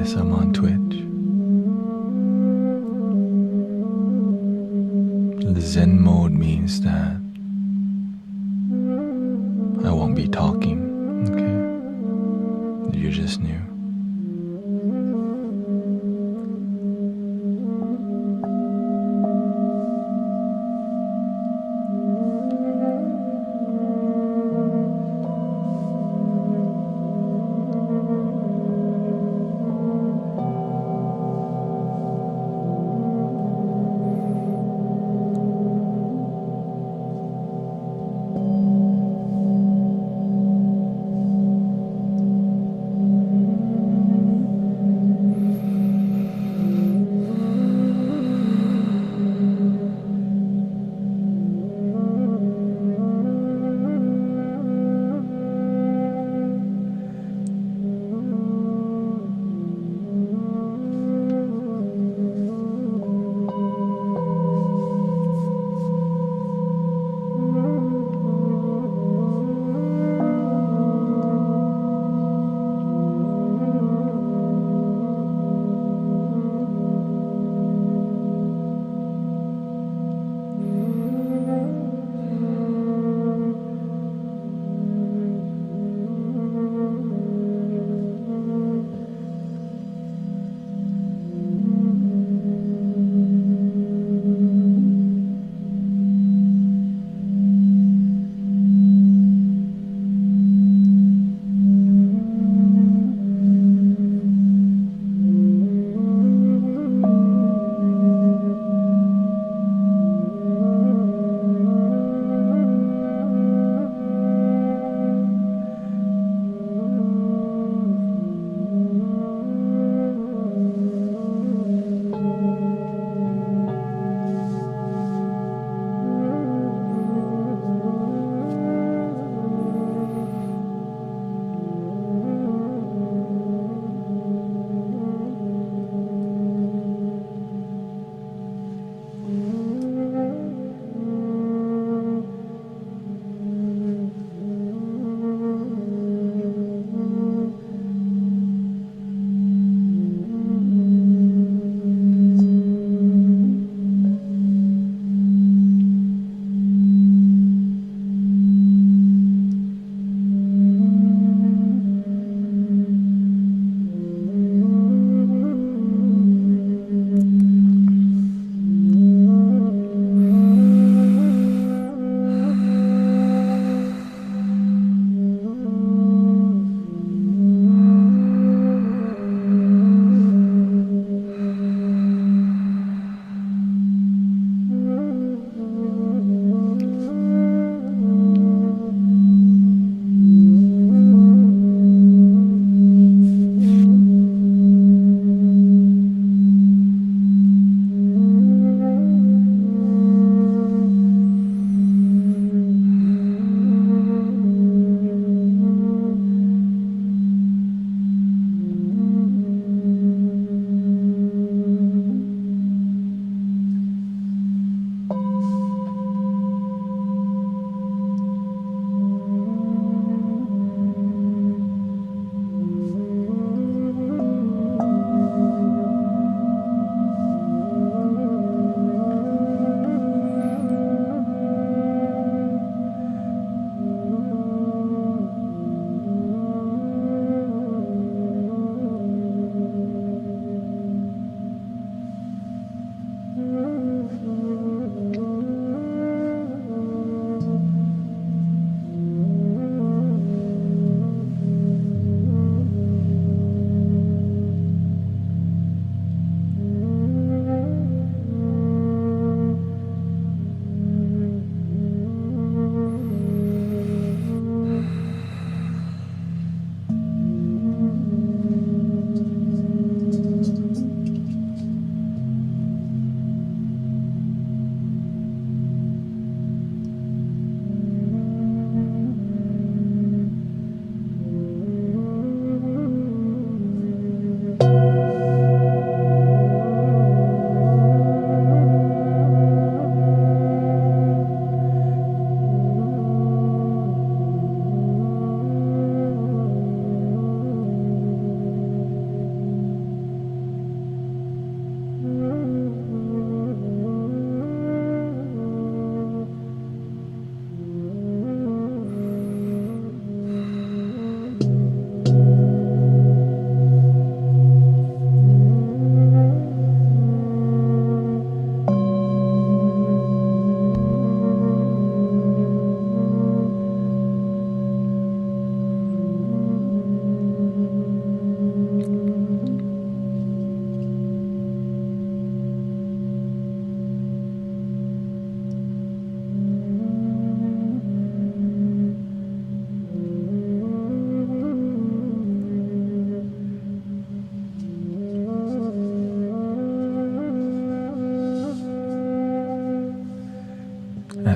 [SPEAKER 1] Yes, I'm on Twitch. The Zen mode means that I won't be talking, okay? You just knew.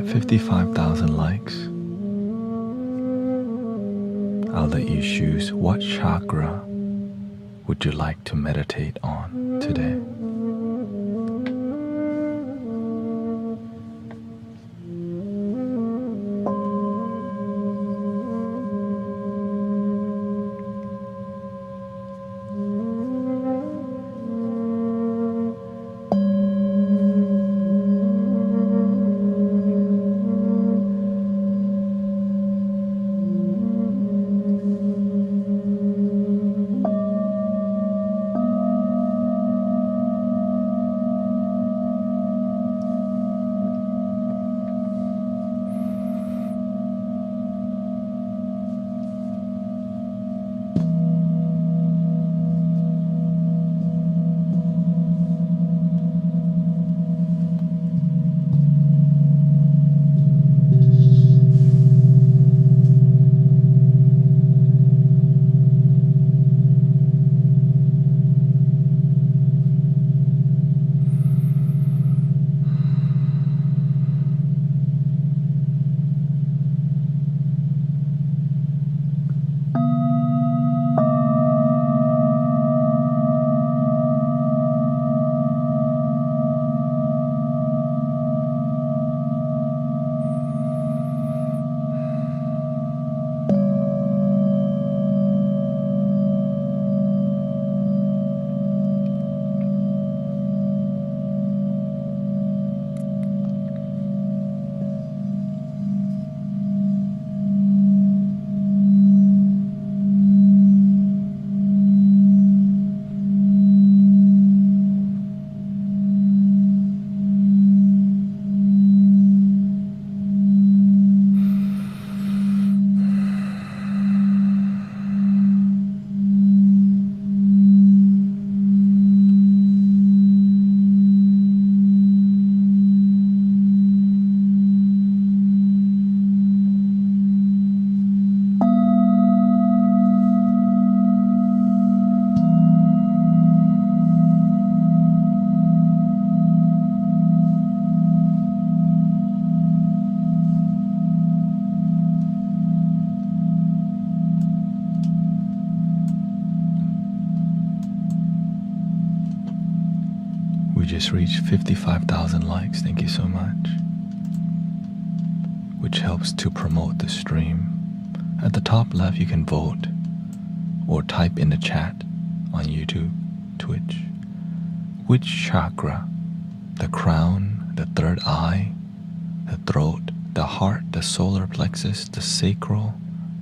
[SPEAKER 1] 55,000 likes, I'll let you choose what chakra would you like to meditate on today. We just reached 55,000 likes, thank you so much, which helps to promote the stream. At the top left you can vote or type in the chat on YouTube, Twitch, which chakra, the crown, the third eye, the throat, the heart, the solar plexus, the sacral,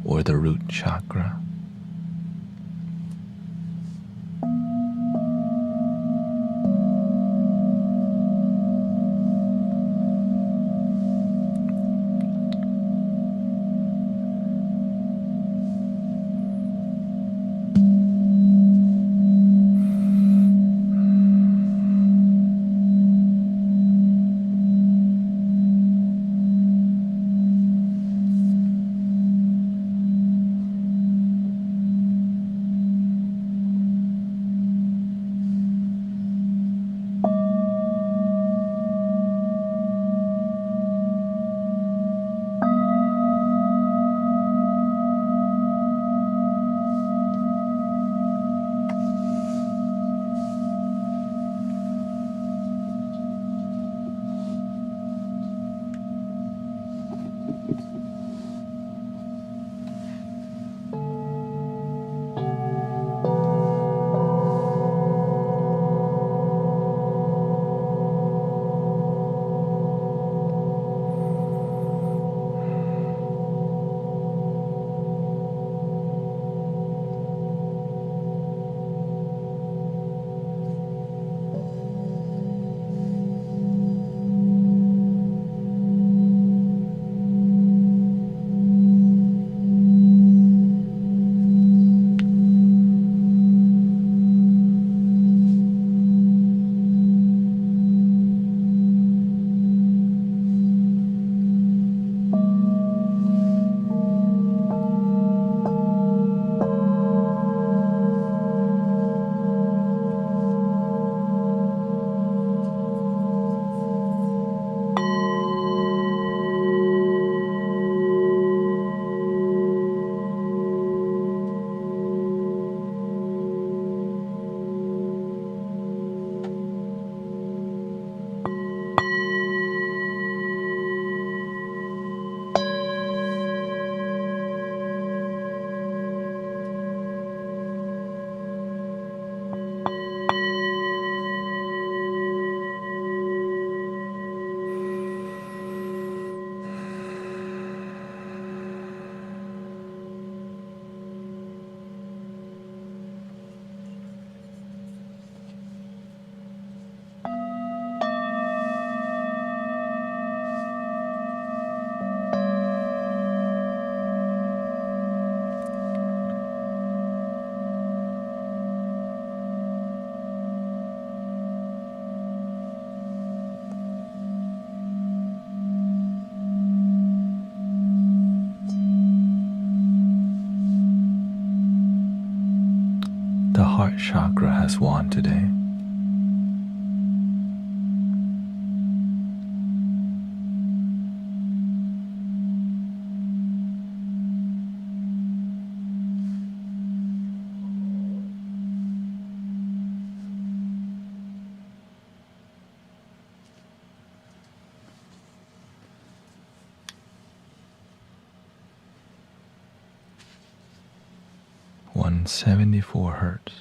[SPEAKER 1] or the root chakra. The heart chakra has won today. One 74 hertz.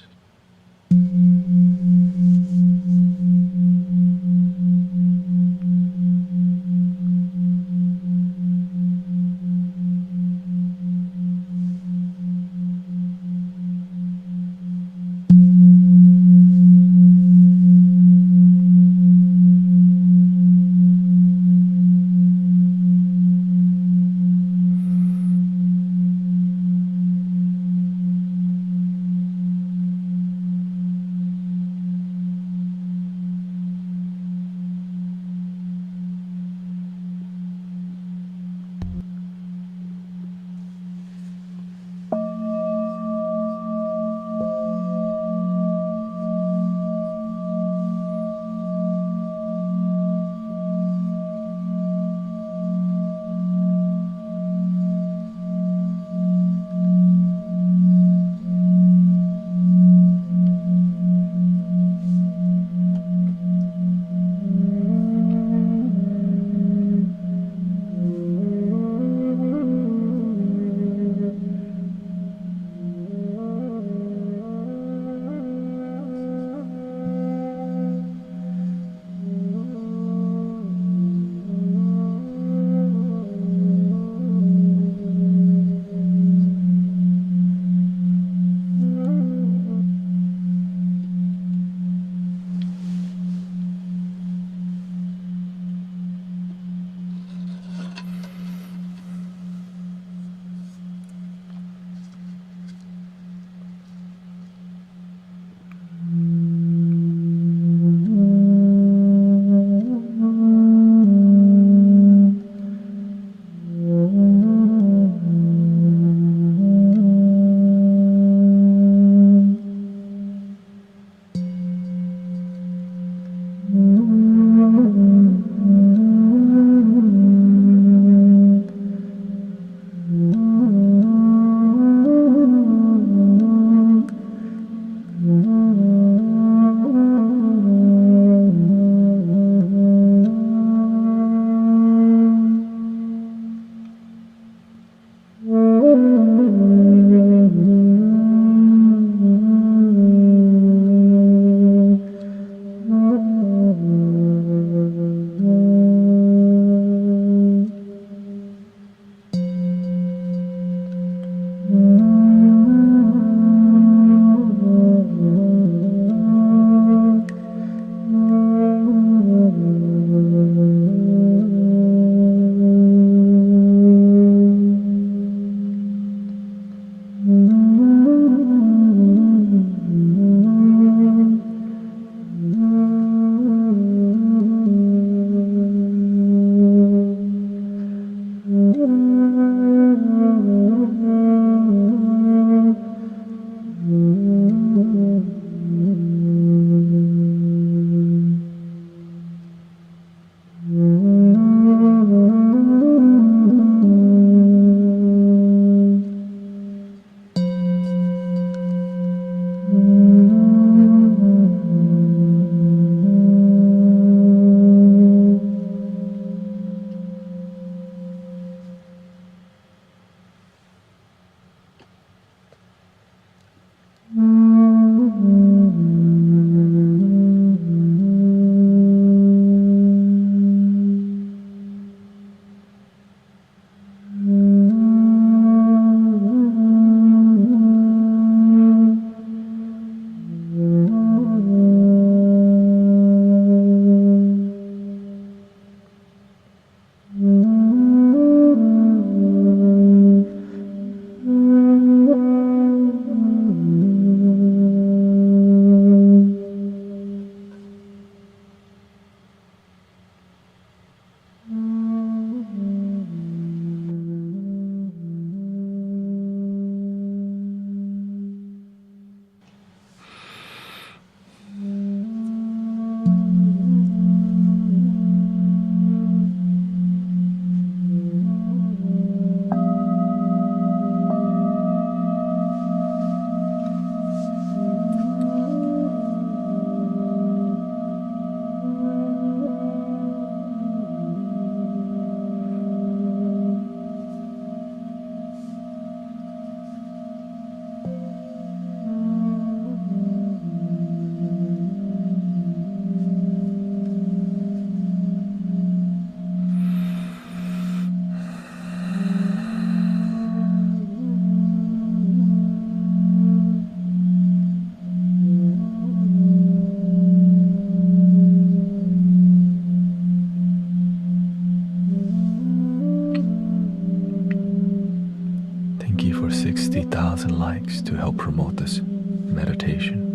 [SPEAKER 1] promote this meditation.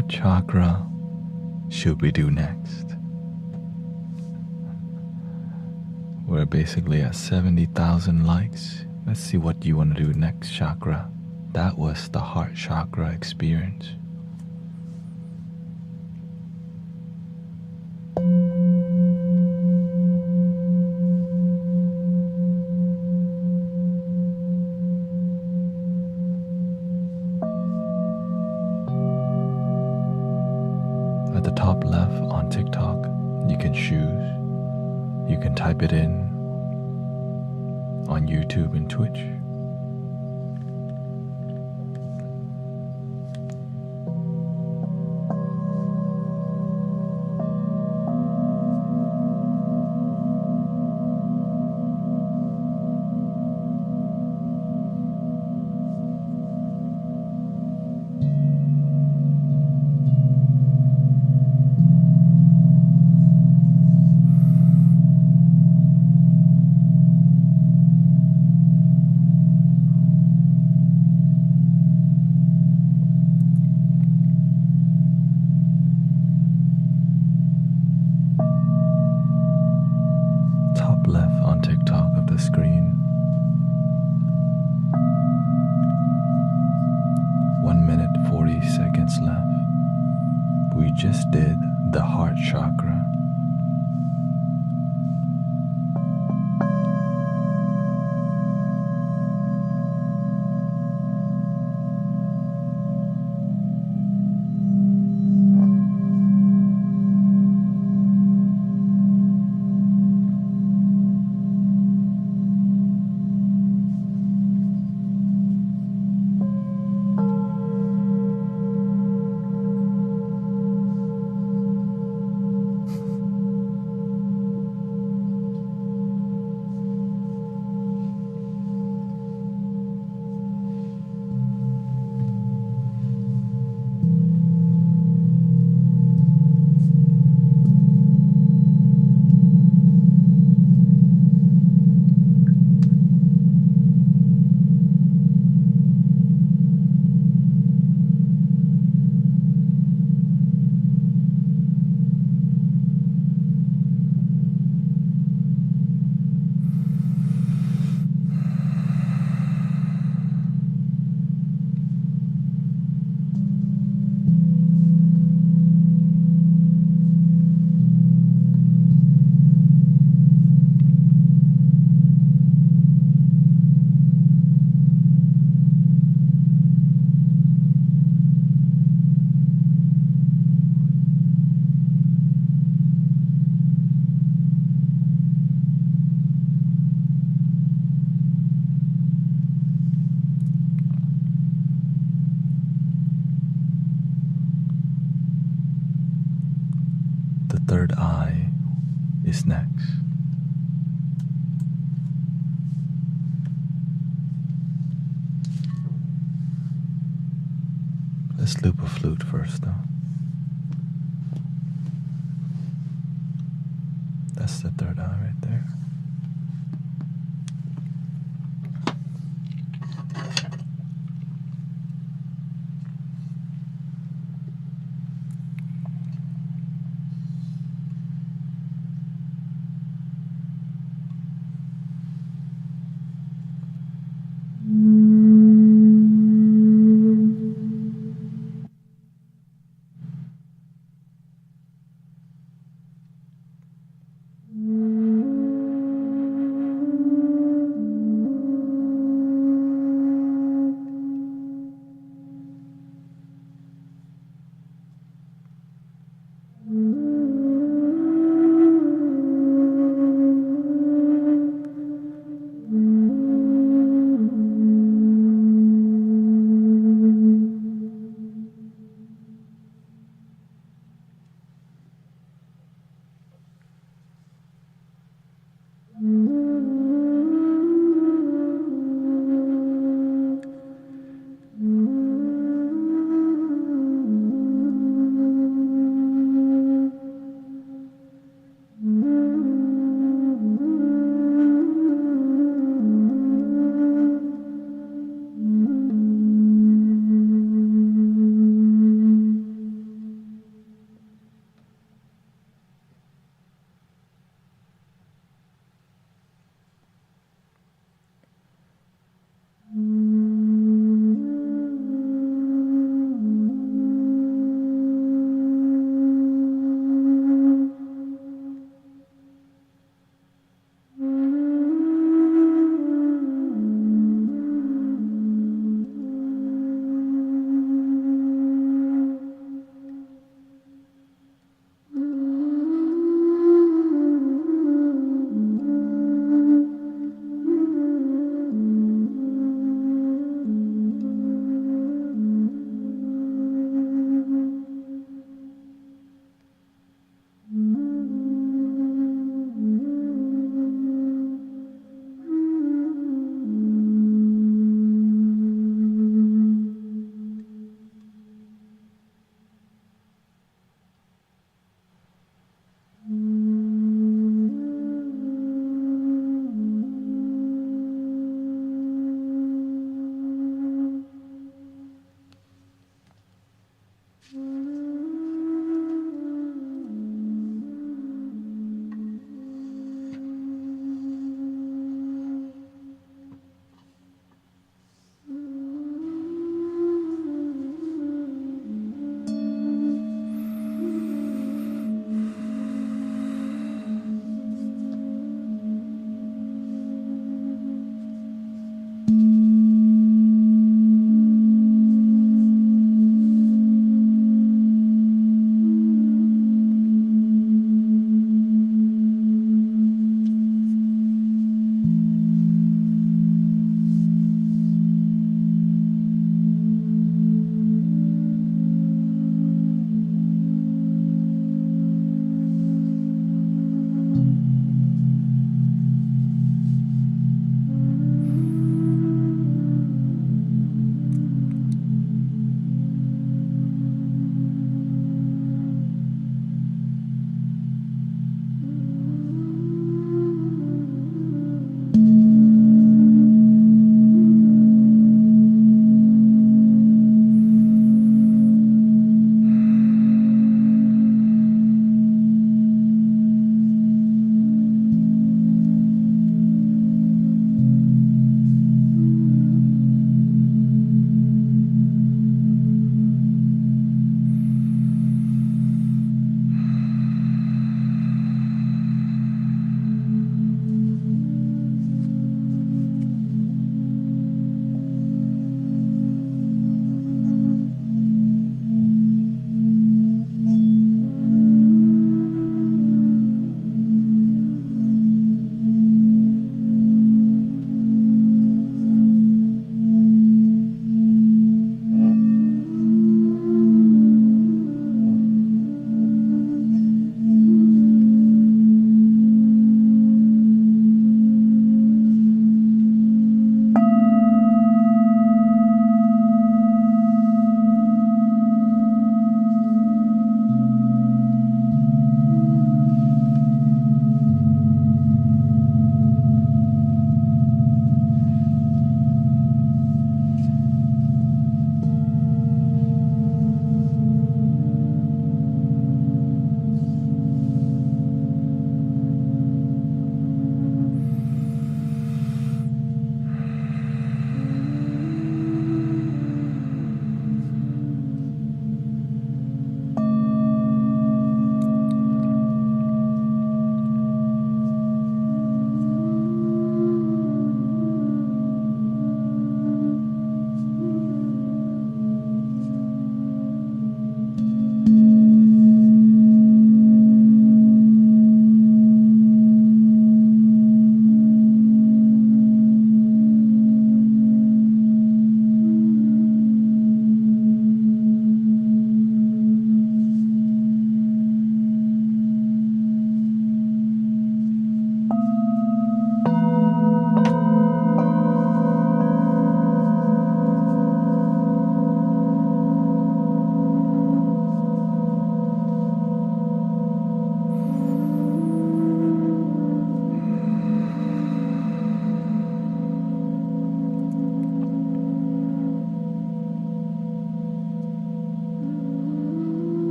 [SPEAKER 1] what chakra should we do next? We're basically at 70,000 likes. Let's see what you want to do next chakra. That was the heart chakra experience. At the top left on TikTok, you can choose. You can type it in on YouTube and Twitch. Top left on TikTok of the screen. 1 minute 40 seconds left. We just did the heart chakra. The third eye is next. Let's loop a flute first though. That's the third eye right there.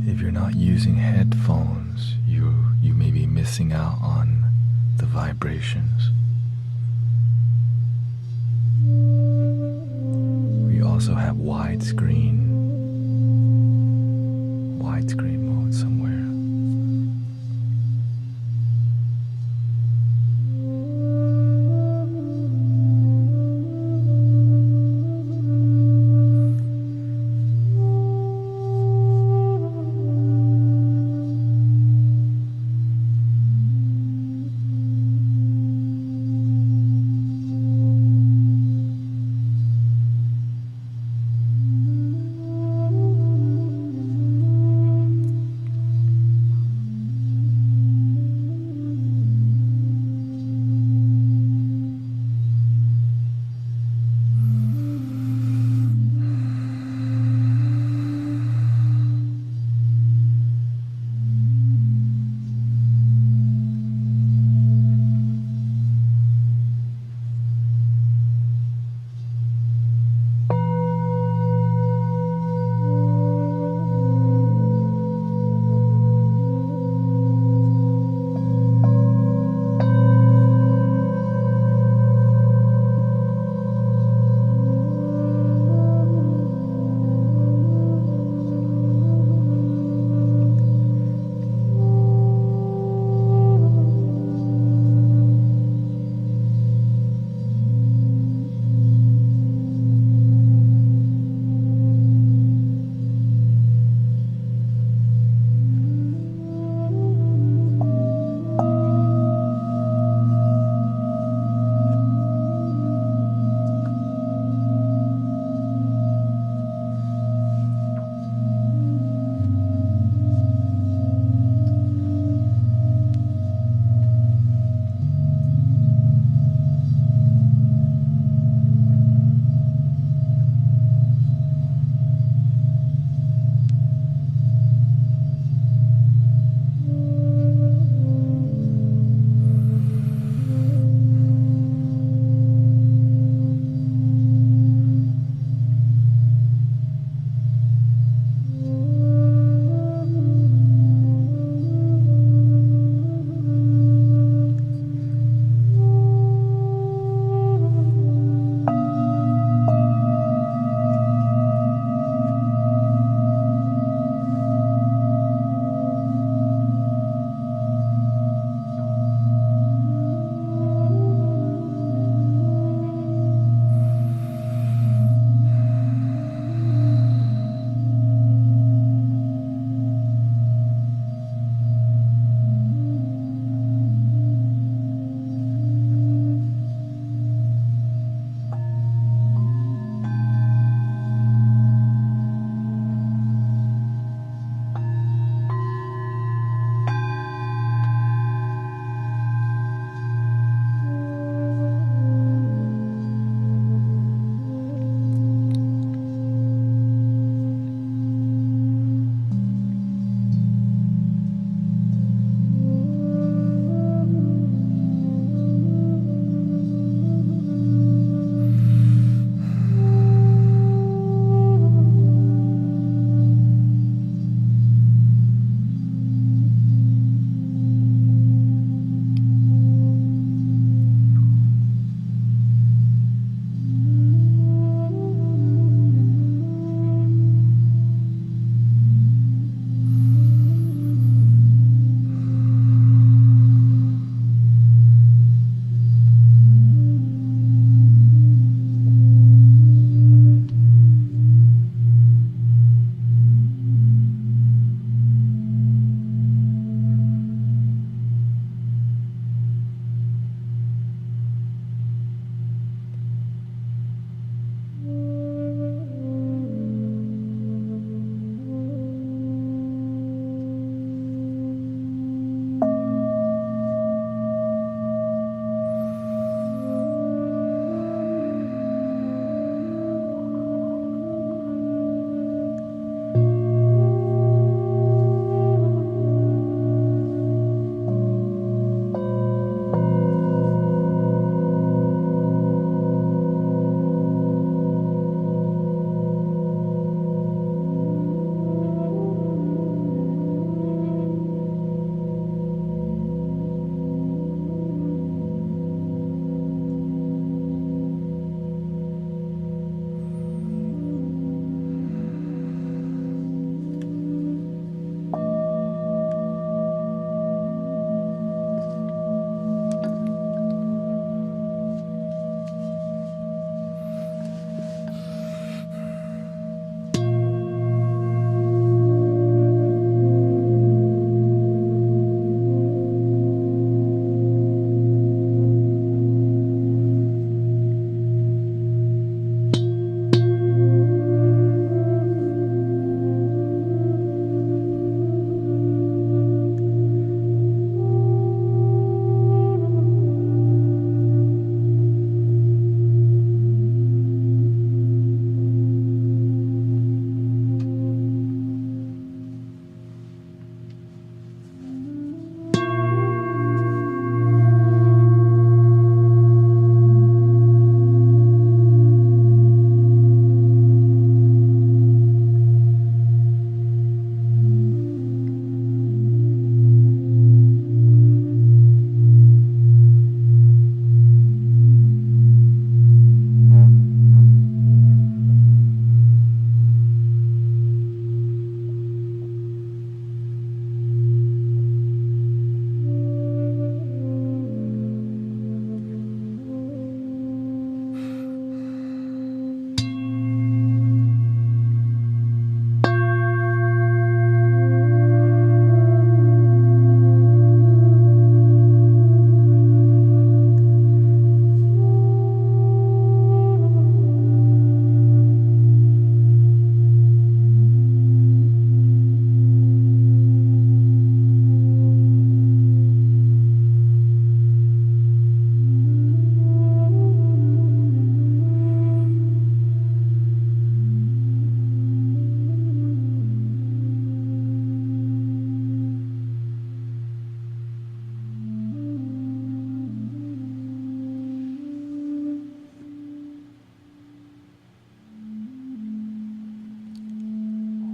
[SPEAKER 1] If you're not using headphones, you may be missing out on the vibrations. We also have widescreen mode somewhere.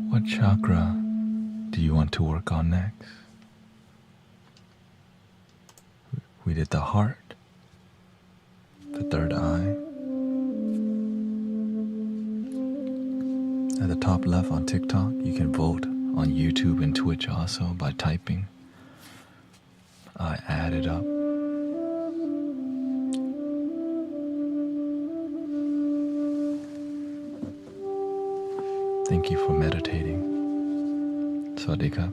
[SPEAKER 1] What chakra do you want to work on next? We did the heart, the third eye. At the top left on TikTok, you can vote on YouTube and Twitch also by typing I added up. Thank you for meditating. Sawadee-ka.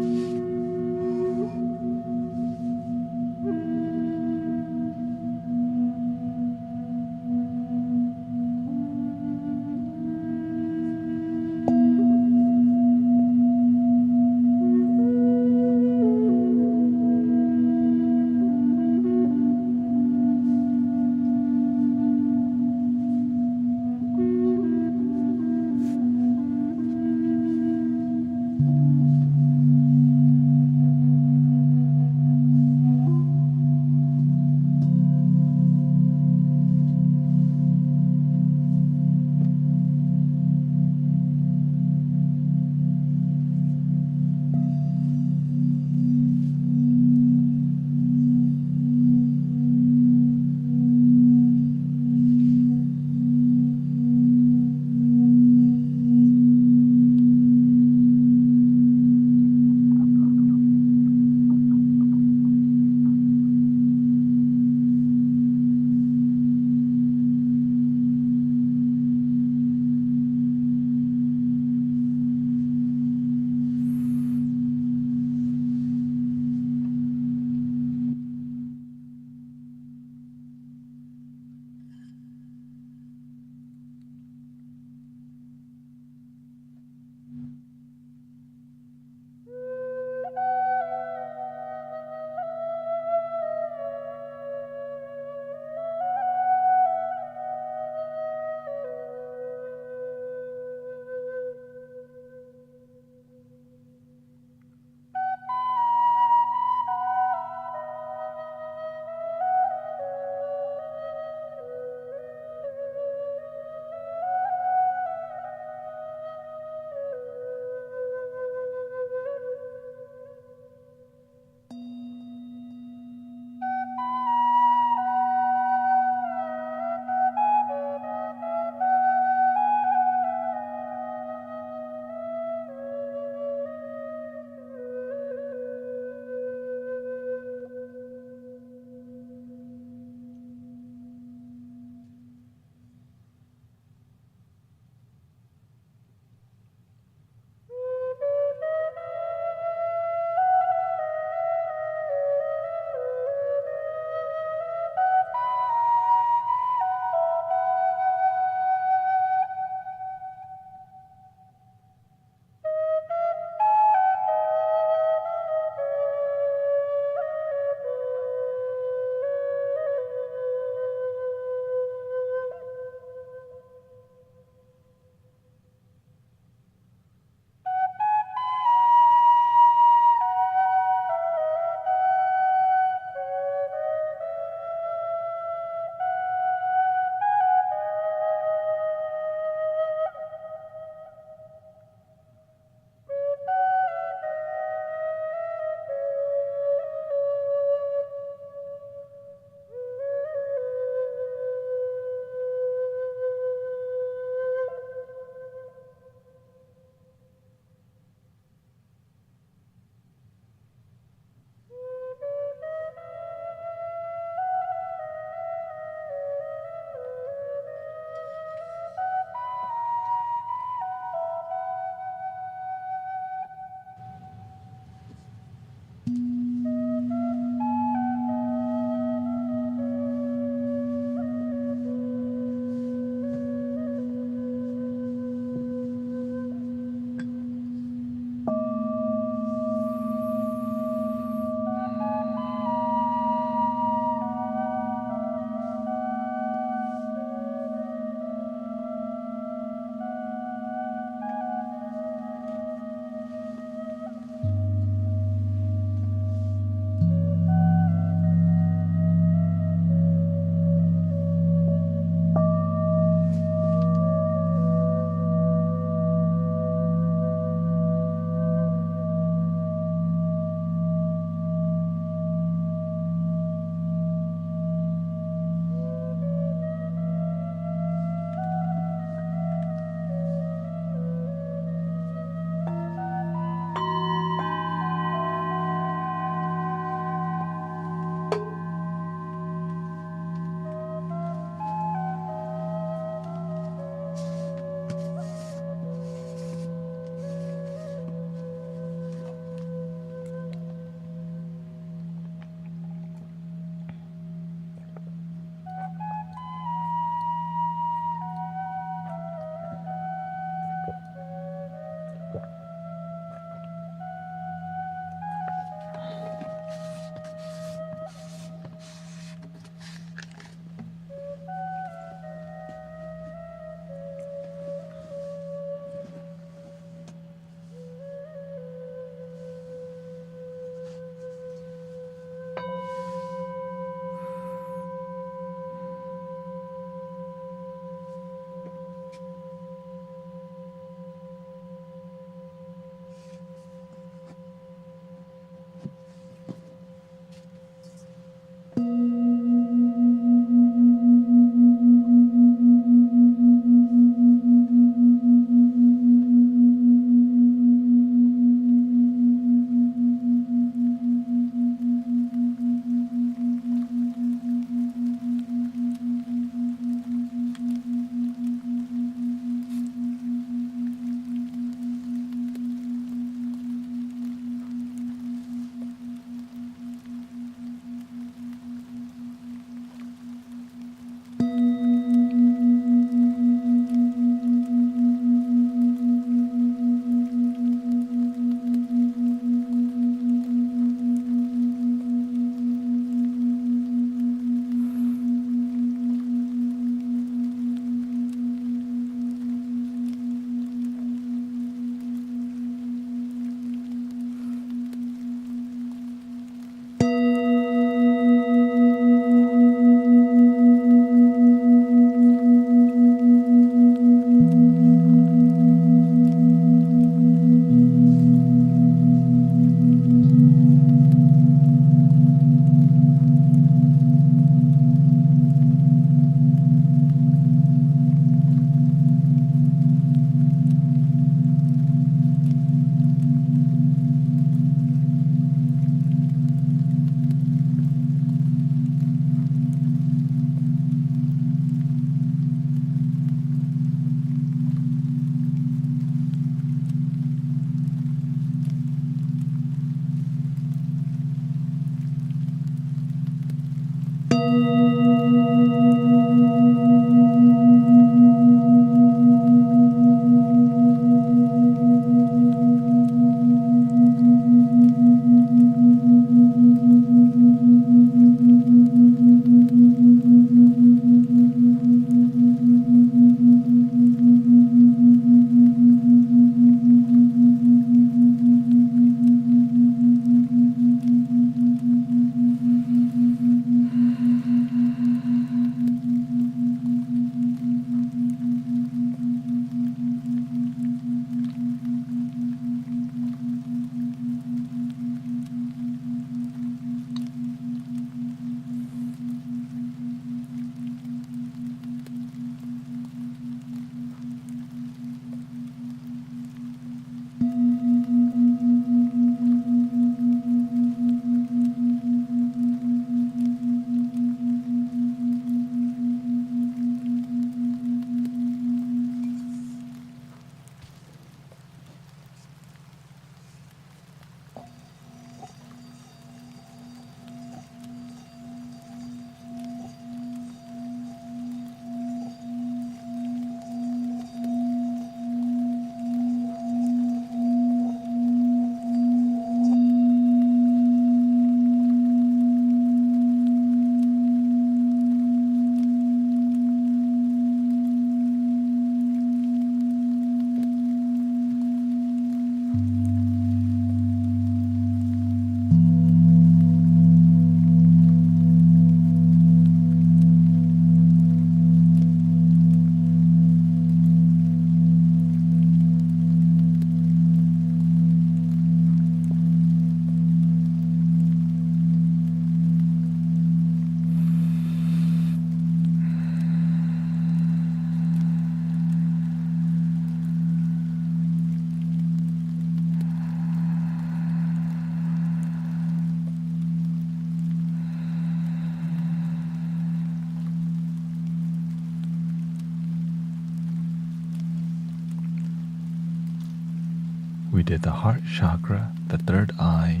[SPEAKER 1] We did the heart chakra, the third eye,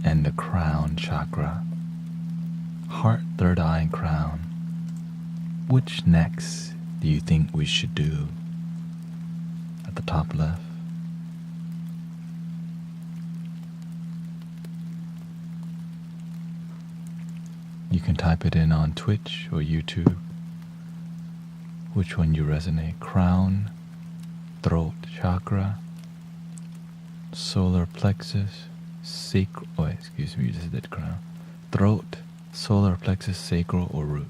[SPEAKER 1] and the crown chakra. Heart, third eye, and crown. Which next do you think we should do? At the top left. You can type it in on Twitch or YouTube. Which one you resonate? Crown, throat chakra, solar plexus, sacral. Oh, excuse me, you just did crown. Throat, solar plexus, sacral, or root.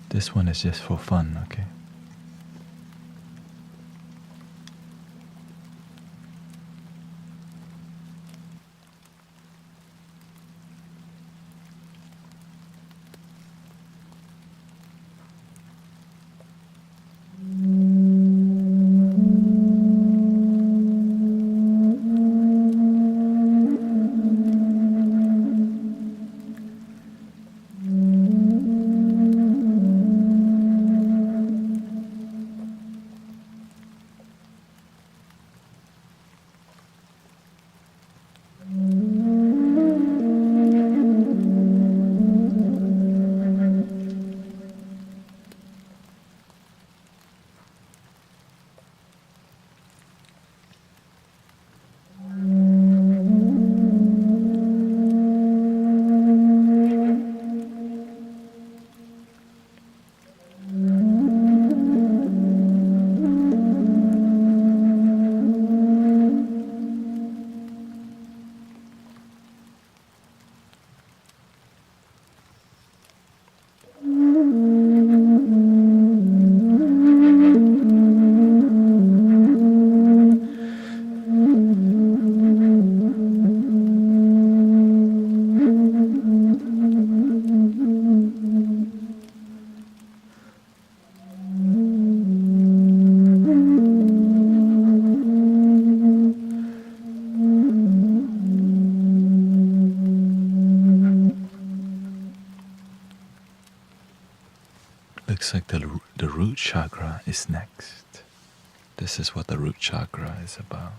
[SPEAKER 1] This one is just for fun, okay? Looks like the root chakra is next. This is what the root chakra is about.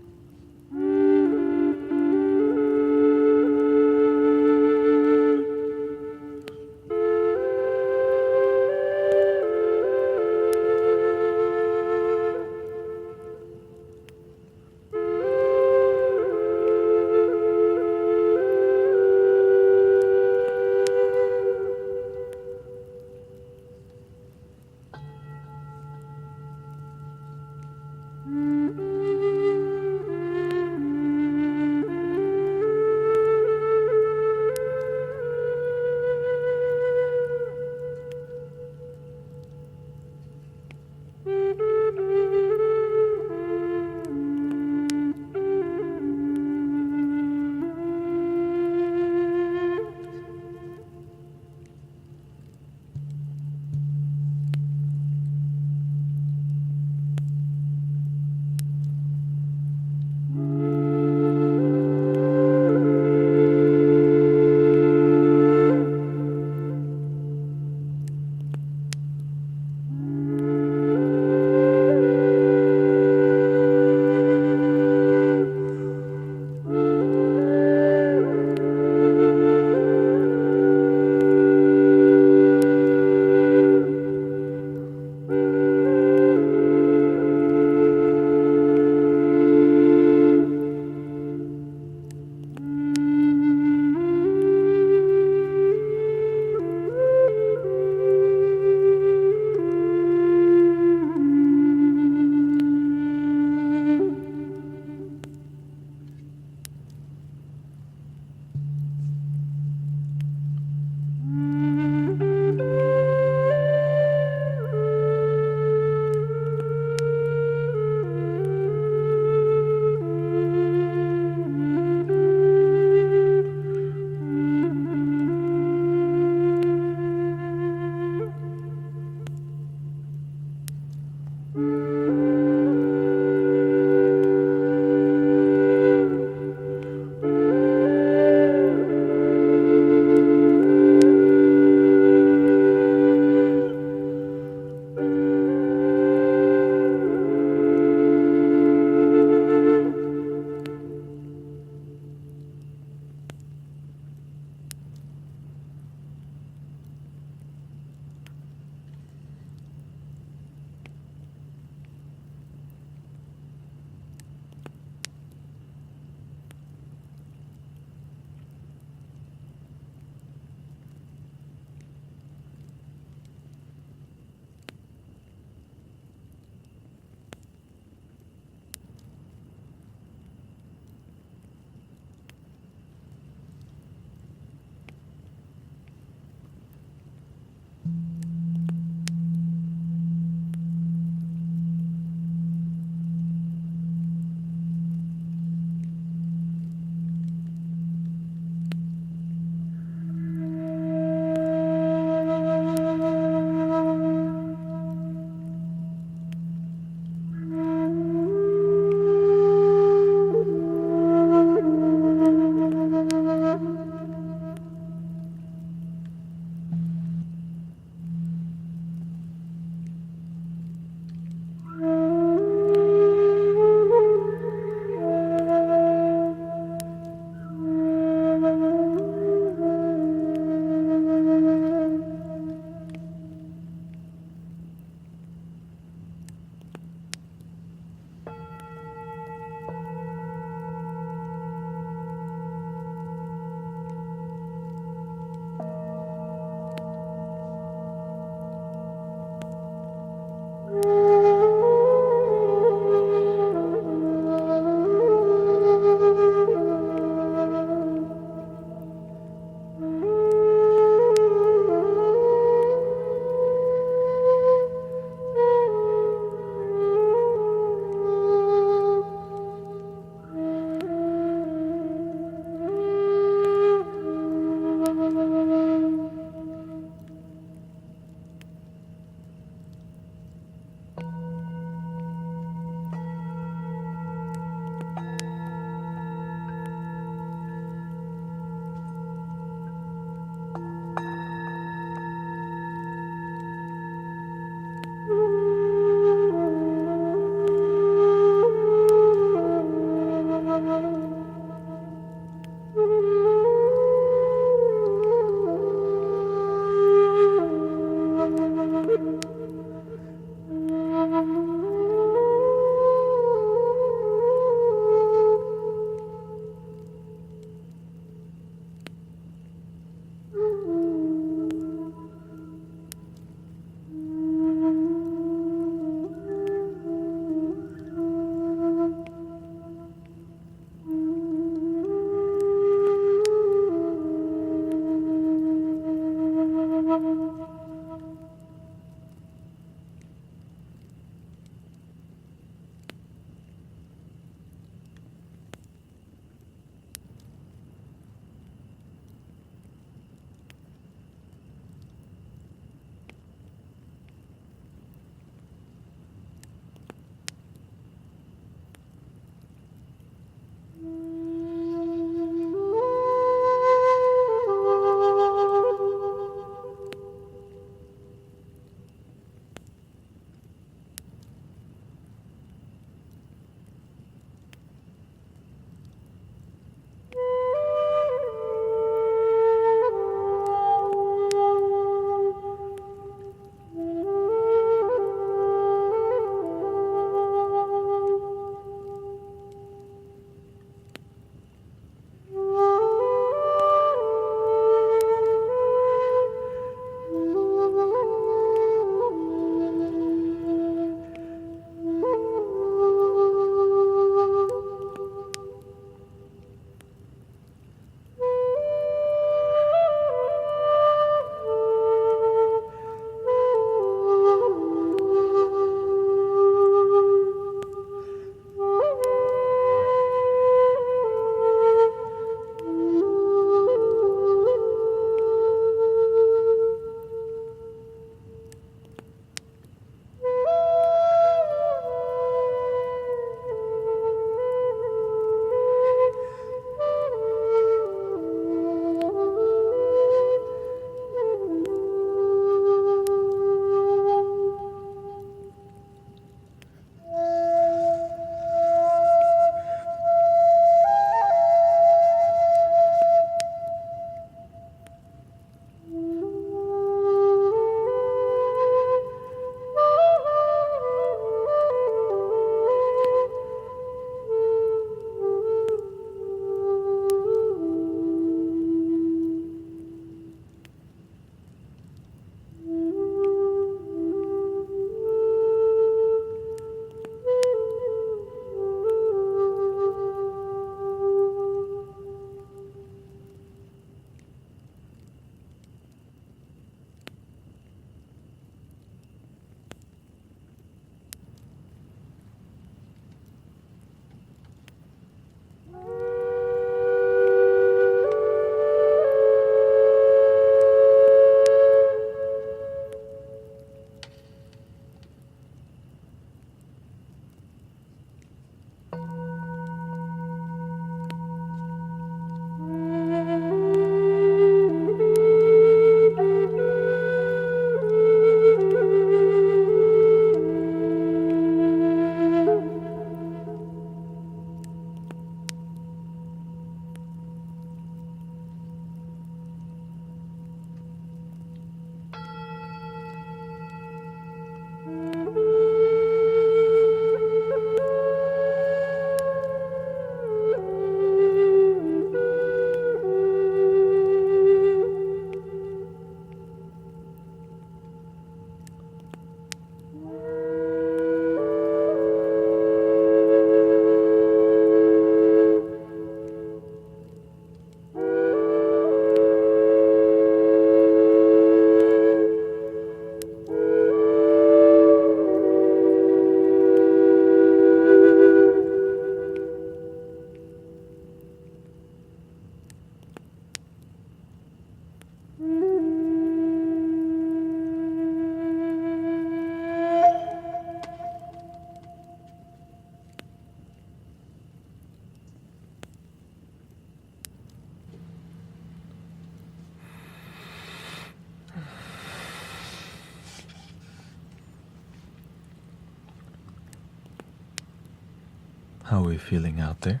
[SPEAKER 1] How are we feeling out there?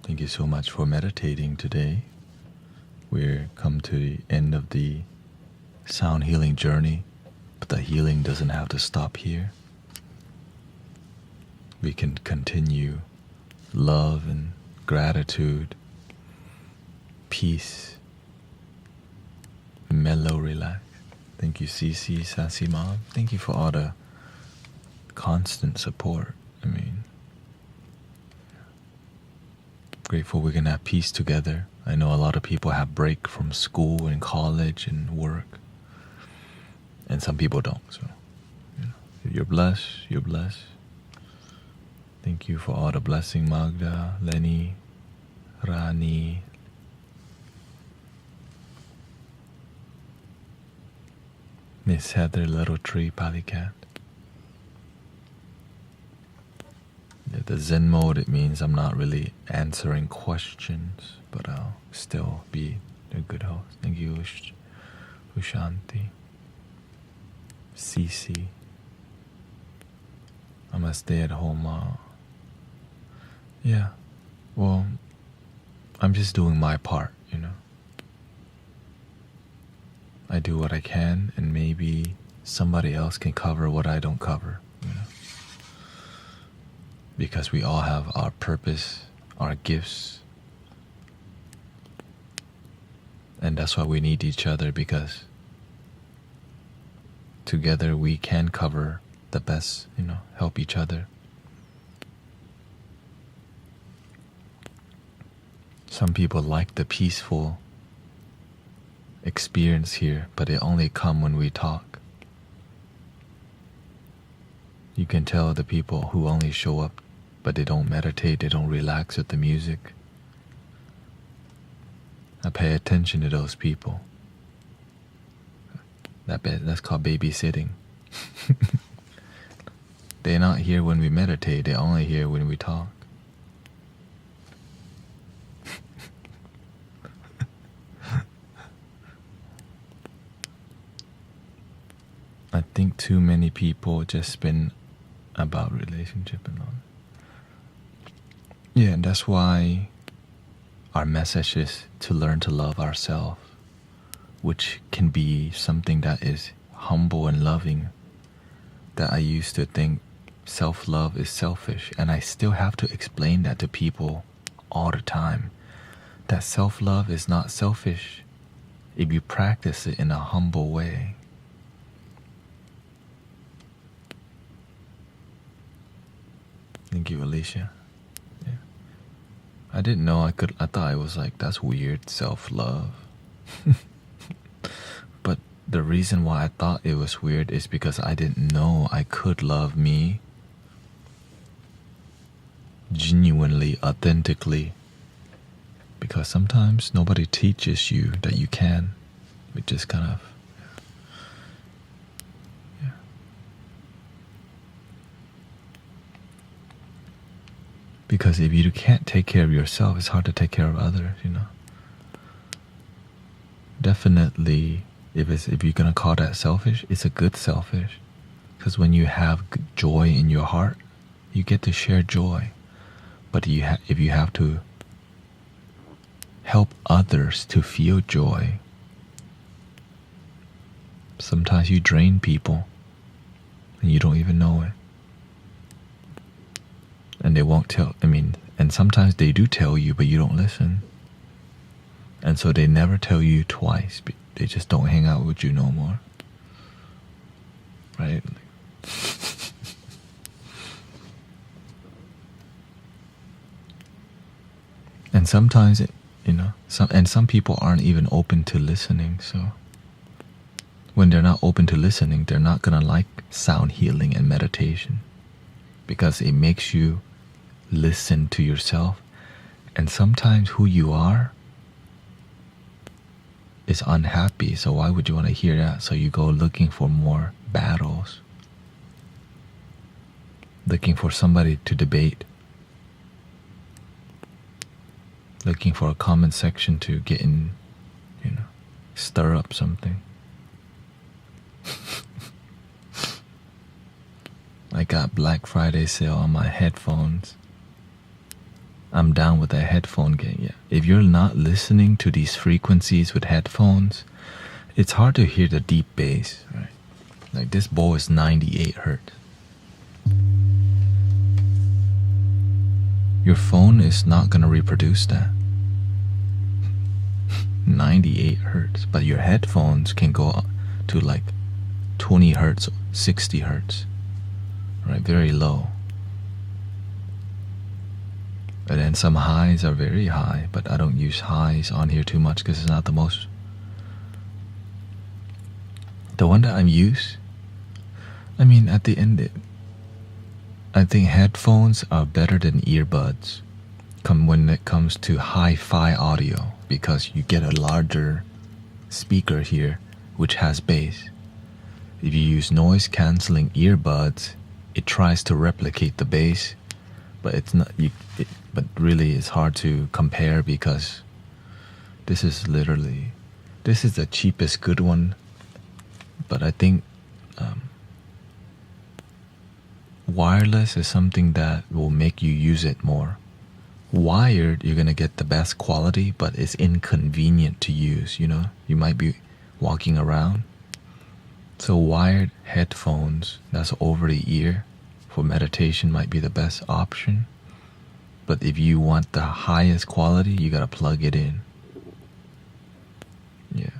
[SPEAKER 1] Thank you so much for meditating today. We're come to the end of the sound healing journey, but the healing doesn't have to stop here. We can continue love and gratitude, peace, mellow, relax. Thank you, Cece, Sassy Mom. Thank you for all the constant support. Grateful we're gonna have peace together. I know a lot of people have break from school and college and work, and some people don't. So, if you're blessed, you're blessed. Thank you for all the blessing, Magda, Lenny, Rani. Miss Heather, Little Tree, Polycat. The Zen mode, it means I'm not really answering questions, but I'll still be a good host. Thank you, Ushanti. Cece. I'm a stay-at-home mom. Yeah, well, I'm just doing my part, I do what I can, and maybe somebody else can cover what I don't cover, Because we all have our purpose, our gifts. And that's why we need each other, because together we can cover the best, help each other. Some people like the peaceful experience here, but it only comes when we talk. You can tell the people who only show up, but they don't meditate, they don't relax with the music. I pay attention to those people. That's called babysitting. They're not here when we meditate, they're only here when we talk. I think too many people just spin about relationship and all. Yeah, and that's why our message is to learn to love ourselves, which can be something that is humble and loving, that I used to think self-love is selfish, and I still have to explain that to people all the time, that self-love is not selfish if you practice it in a humble way. Thank you, Alicia. Yeah. I didn't know I thought it was like, that's weird, self-love. But the reason why I thought it was weird is because I didn't know I could love me genuinely, authentically. Because sometimes nobody teaches you that you can. It just kind of, yeah. Because if you can't take care of yourself, it's hard to take care of others, Definitely, if you're gonna call that selfish, it's a good selfish. Because when you have joy in your heart, you get to share joy. But if you have to help others to feel joy, sometimes you drain people and you don't even know it. And they won't tell, and sometimes they do tell you, but you don't listen. And so they never tell you twice. They just don't hang out with you no more. Right? And sometimes, some people aren't even open to listening. So when they're not open to listening, they're not gonna like sound healing and meditation, because it makes you listen to yourself. And sometimes who you are is unhappy, so why would you want to hear that? So you go looking for more battles, looking for somebody to debate, looking for a comment section to get in, stir up something. I got Black Friday sale on my headphones. I'm down with that headphone game. Yeah. If you're not listening to these frequencies with headphones, it's hard to hear the deep bass, right? Like this bowl is 98 hertz. Your phone is not gonna reproduce that. 98 hertz, but your headphones can go up to like 20 hertz, 60 hertz, right? Very low. And then some highs are very high, but I don't use highs on here too much because it's not the most. The one that I'm used, I mean, at the end, I think headphones are better than earbuds when it comes to hi-fi audio, because you get a larger speaker here which has bass. If you use noise cancelling earbuds, it tries to replicate the bass, but it's not. But really, it's hard to compare because this is the cheapest good one. But I think wireless is something that will make you use it more. Wired, you're gonna get the best quality, but it's inconvenient to use. You might be walking around. So wired headphones that's over the ear for meditation might be the best option. But if you want the highest quality, you gotta plug it in. Yeah,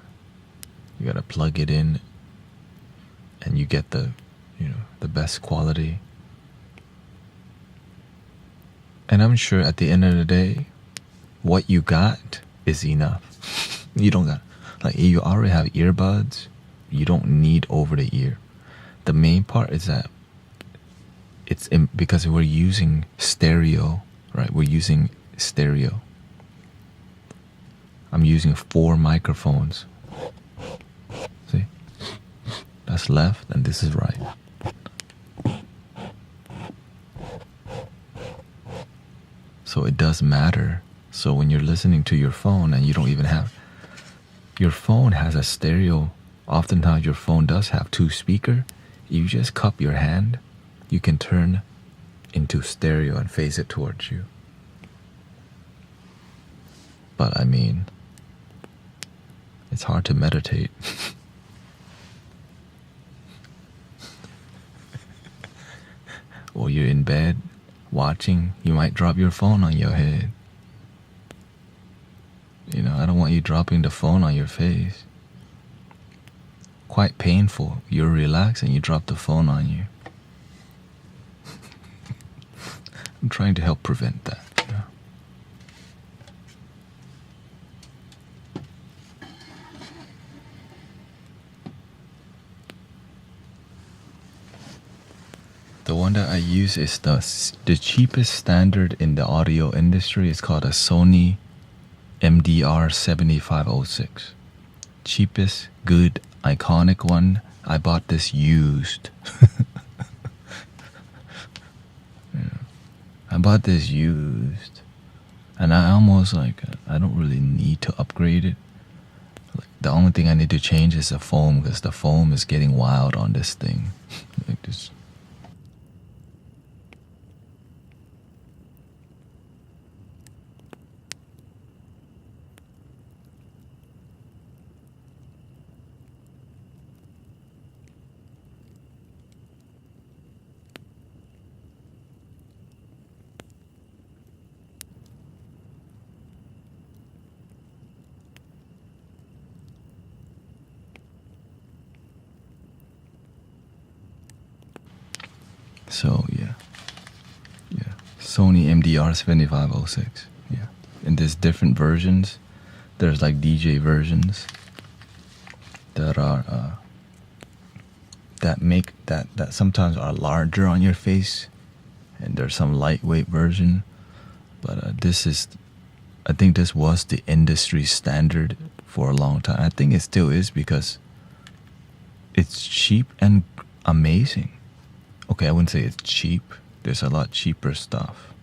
[SPEAKER 1] you gotta plug it in, and you get the best quality. And I'm sure at the end of the day, what you got is enough. You don't got, like, you already have earbuds. You don't need over the ear. The main part is that because we're using stereo, right? We're using stereo. I'm using 4 microphones. See? That's left and this is right. So it does matter. So when you're listening to your phone and you don't even have, your phone has a stereo. Oftentimes your phone does have 2 speakers. You just cup your hand, you can turn into stereo and face it towards you. But I mean, it's hard to meditate. Or you're in bed watching, you might drop your phone on your head. I don't want you dropping the phone on your face. Quite painful. You're relaxed and you drop the phone on you. I'm trying to help prevent that. The one that I use is the cheapest standard in the audio industry. It's called a Sony MDR 7506. Cheapest, good, iconic one. I bought this used. I bought this used, and I almost I don't really need to upgrade it. The only thing I need to change is the foam, because the foam is getting wild on this thing. Like this. So yeah, Sony MDR 7506. Yeah, and there's different versions. There's like DJ versions that are that sometimes are larger on your face, and there's some lightweight version. But I think this was the industry standard for a long time. I think it still is because it's cheap and amazing. Okay, I wouldn't say it's cheap. There's a lot cheaper stuff.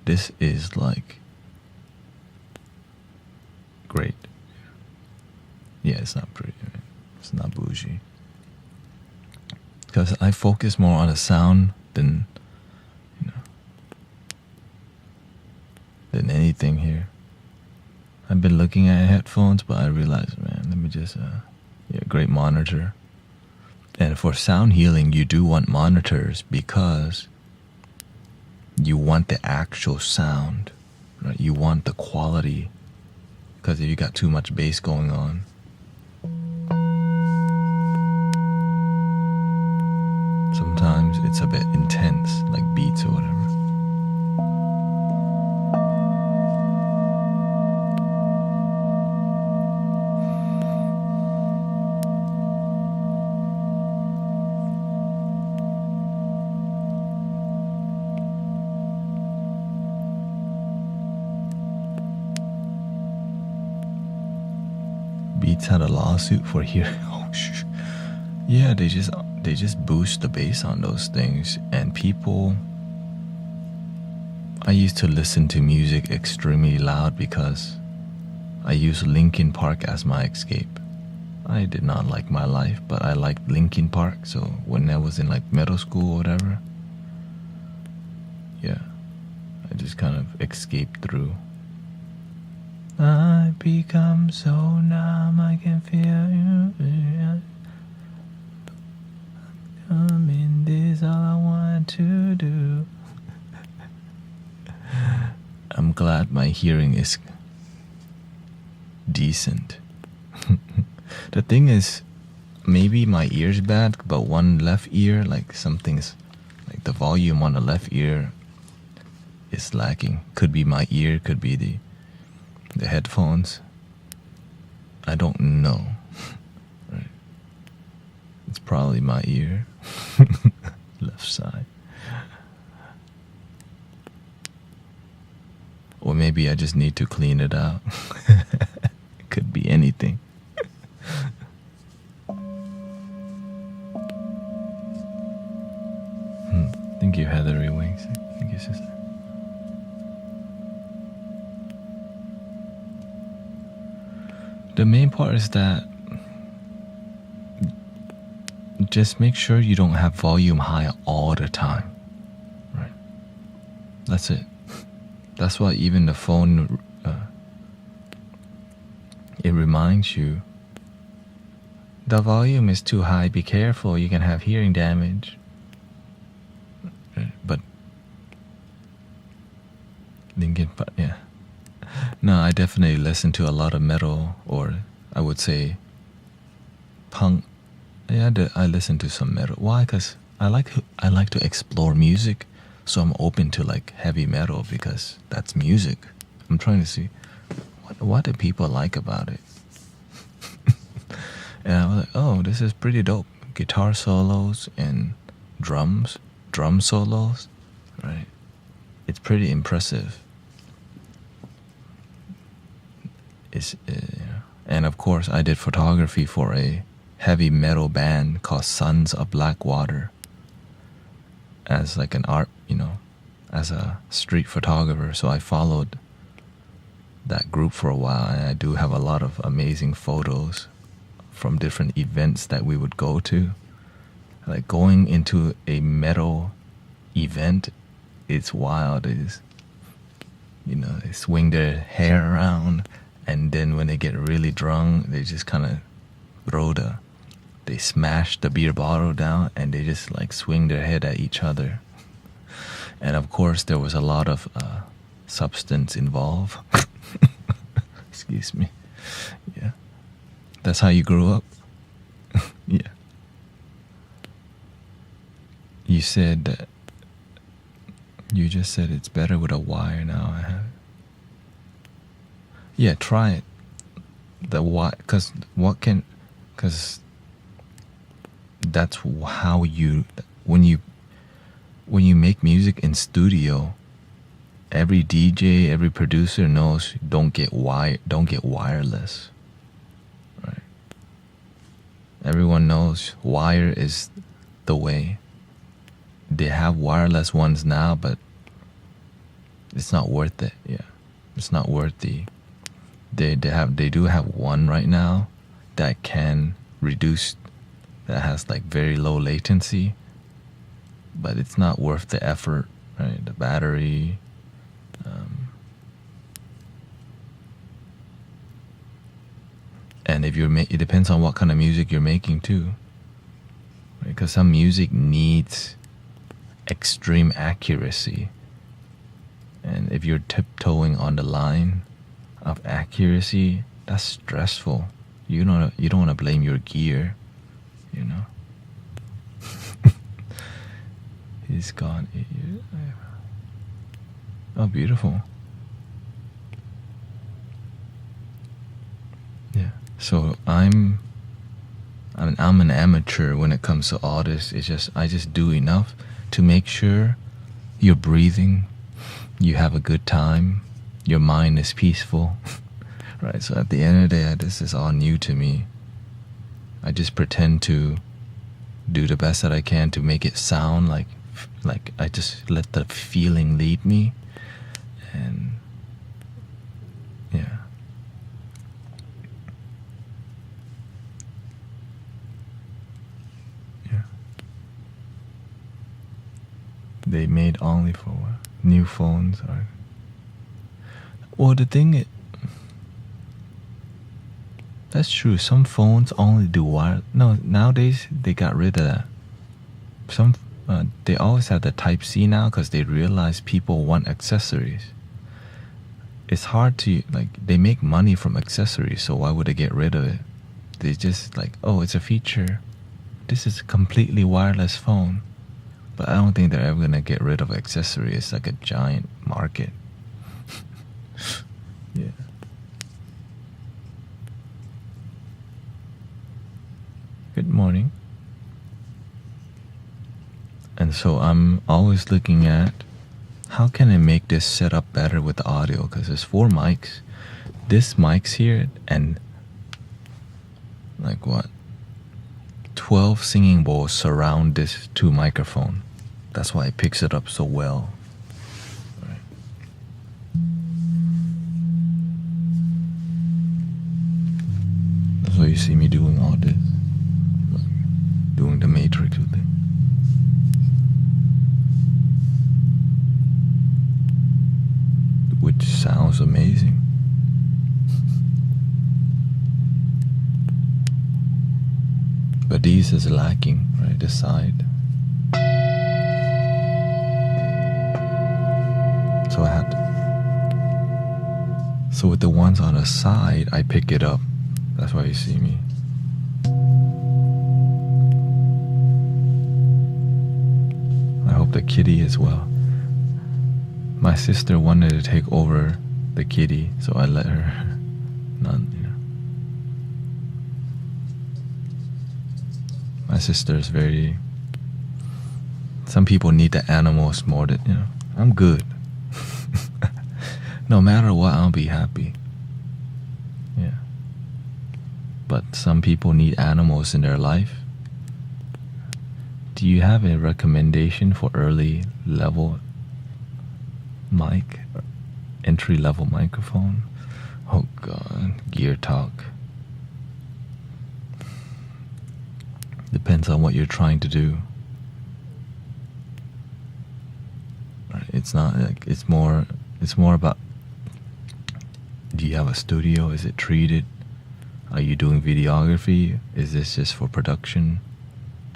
[SPEAKER 1] This is like great. Yeah, it's not pretty. It's not bougie. Because I focus more on the sound than, than anything here. I've been looking at headphones, but I realized, man, let me just, great monitor. And for sound healing, you do want monitors because you want the actual sound, right? You want the quality, because if you got too much bass going on, sometimes it's a bit intense, like beats or whatever. Beats had a lawsuit for hearing. Oh, yeah, they just boost the bass on those things, and people. I used to listen to music extremely loud because I used Linkin Park as my escape. I did not like my life, but I liked Linkin Park. So when I was in like middle school or whatever, yeah, I just kind of escaped through. I become so numb, I can feel you. I'm in this, all I want to do. I'm glad my hearing is decent. The thing is, maybe my ear's bad, but one left ear, like something's, like the volume on the left ear is lacking. Could be my ear, could be the headphones. I don't know. Right. It's probably my ear. Left side. Or maybe I just need to clean it out. It could be anything. Thank you, Heathery Wings. Thank you, sister. The main part is that just make sure you don't have volume high all the time. Right? That's it. That's why even the phone, it reminds you, the volume is too high, be careful, you can have hearing damage. But yeah. No, I definitely listen to a lot of metal, or I would say punk. Yeah, I listen to some metal. Why? Because I like to explore music, so I'm open to like heavy metal because that's music. I'm trying to see what do people like about it. And I was like, oh, this is pretty dope. Guitar solos and drum solos, right? It's pretty impressive. And of course, I did photography for a heavy metal band called Sons of Blackwater as like an art, as a street photographer. So I followed that group for a while, and I do have a lot of amazing photos from different events that we would go to. Like going into a metal event, it's wild. It's, they swing their hair around, and then when they get really drunk, they just kind of they smash the beer bottle down, and they just like swing their head at each other. And of course, there was a lot of substance involved. Excuse me. Yeah. That's how you grew up? Yeah. You just said it's better with a wire now. I have it. Yeah, try it. The wire, because that's how when you make music in studio, every DJ, every producer knows don't get wireless. Right? Everyone knows wire is the way. They have wireless ones now, but it's not worth it. Yeah. It's not worth the they do have one right now that can reduce, that has like very low latency, but it's not worth the effort, right? The battery, And if it depends on what kind of music you're making too, because some music needs extreme accuracy, and if you're tiptoeing on the line of accuracy, that's stressful. You don't want to blame your gear, you know. He's gone 8 years. Oh, beautiful. Yeah. So I'm an amateur when it comes to all this. I just do enough to make sure you're breathing, you have a good time, your mind is peaceful. Right. So at the end of the day, this is all new to me. I just pretend to do the best that I can to make it sound like I just let the feeling lead me. And yeah. Yeah. They made only for new phones or. Well, the thing is, that's true. Some phones only do wire. No, nowadays they got rid of that. They always have the Type-C now because they realize people want accessories. It's hard to, they make money from accessories, so why would they get rid of it? They just oh, it's a feature. This is a completely wireless phone. But I don't think they're ever going to get rid of accessories. It's like a giant market. Yeah. Good morning. And so I'm always looking at how can I make this setup better with the audio, because there's 4 mics. This mic's here and 12 singing bowls surround this 2 microphone. That's why it picks it up so well. Right. That's why you see me doing all this. Doing the matrix with it. Which sounds amazing. But these is lacking, right? This side. So I had to. So with the ones on the side, I pick it up. That's why you see me. I hope the kitty as well. My sister wanted to take over the kitty, so I let her. My sister is very. Some people need the animals more than, I'm good. No matter what, I'll be happy. Yeah. But some people need animals in their life. Do you have a recommendation for early level mic, entry level microphone? Oh God, gear talk. Depends on what you're trying to do. It's not it's more about, do you have a studio? Is it treated? Are you doing videography? Is this just for production?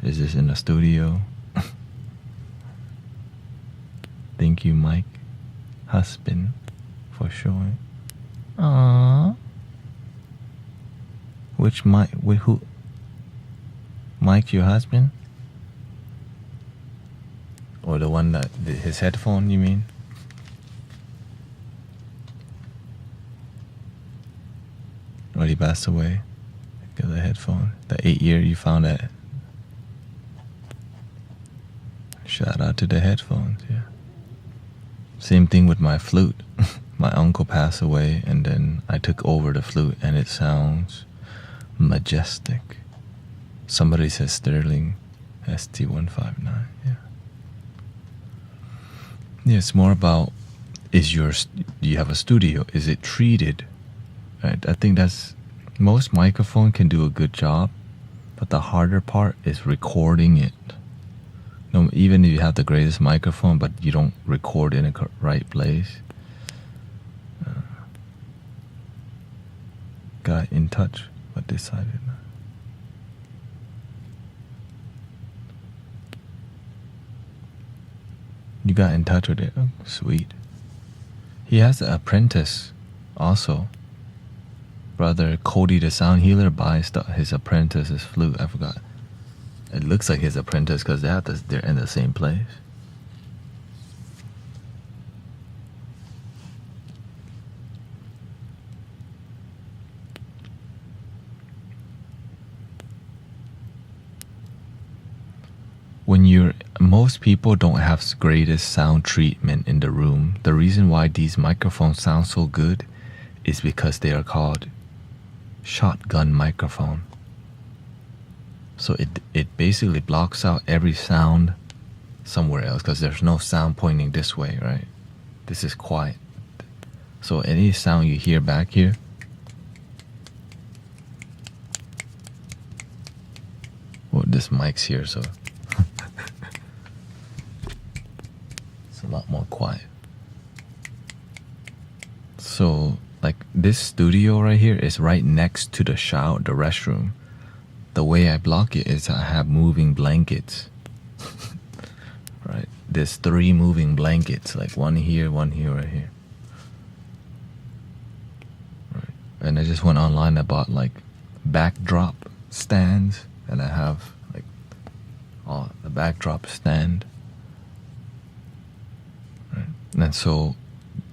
[SPEAKER 1] Is this in a studio? Thank you, Mike. Husband, for showing. Aww. Which Mike? Who? Mike, your husband? Or the one that his headphone? You mean? Or he passed away? Got the headphone. The 8 year you found that. Shout out to the headphones, yeah. Same thing with my flute. My uncle passed away and then I took over the flute and it sounds majestic. Somebody says Sterling ST159, yeah. Yeah, it's more about, do you have a studio? Is it treated? Right? I think that's, most microphone can do a good job, but the harder part is recording it. No, even if you have the greatest microphone, but you don't record in a right place. Got in touch. but decided not. You got in touch with it. Oh, sweet. He has an apprentice also. Brother Cody the sound healer buys his apprentice's flute. I forgot. It looks like his apprentice because they're in the same place. Most people don't have greatest sound treatment in the room. The reason why these microphones sound so good is because they are called shotgun microphone. So it basically blocks out every sound somewhere else because there's no sound pointing this way, right? This is quiet. So any sound you hear back here, well, this mic's here, so it's a lot more quiet. So like this studio right here is right next to the shower, the restroom. The way I block it is I have moving blankets. Right? There's 3 moving blankets, like one here, right here. Right. And I just went online, I bought like backdrop stands, and I have like the backdrop stand. Right. And so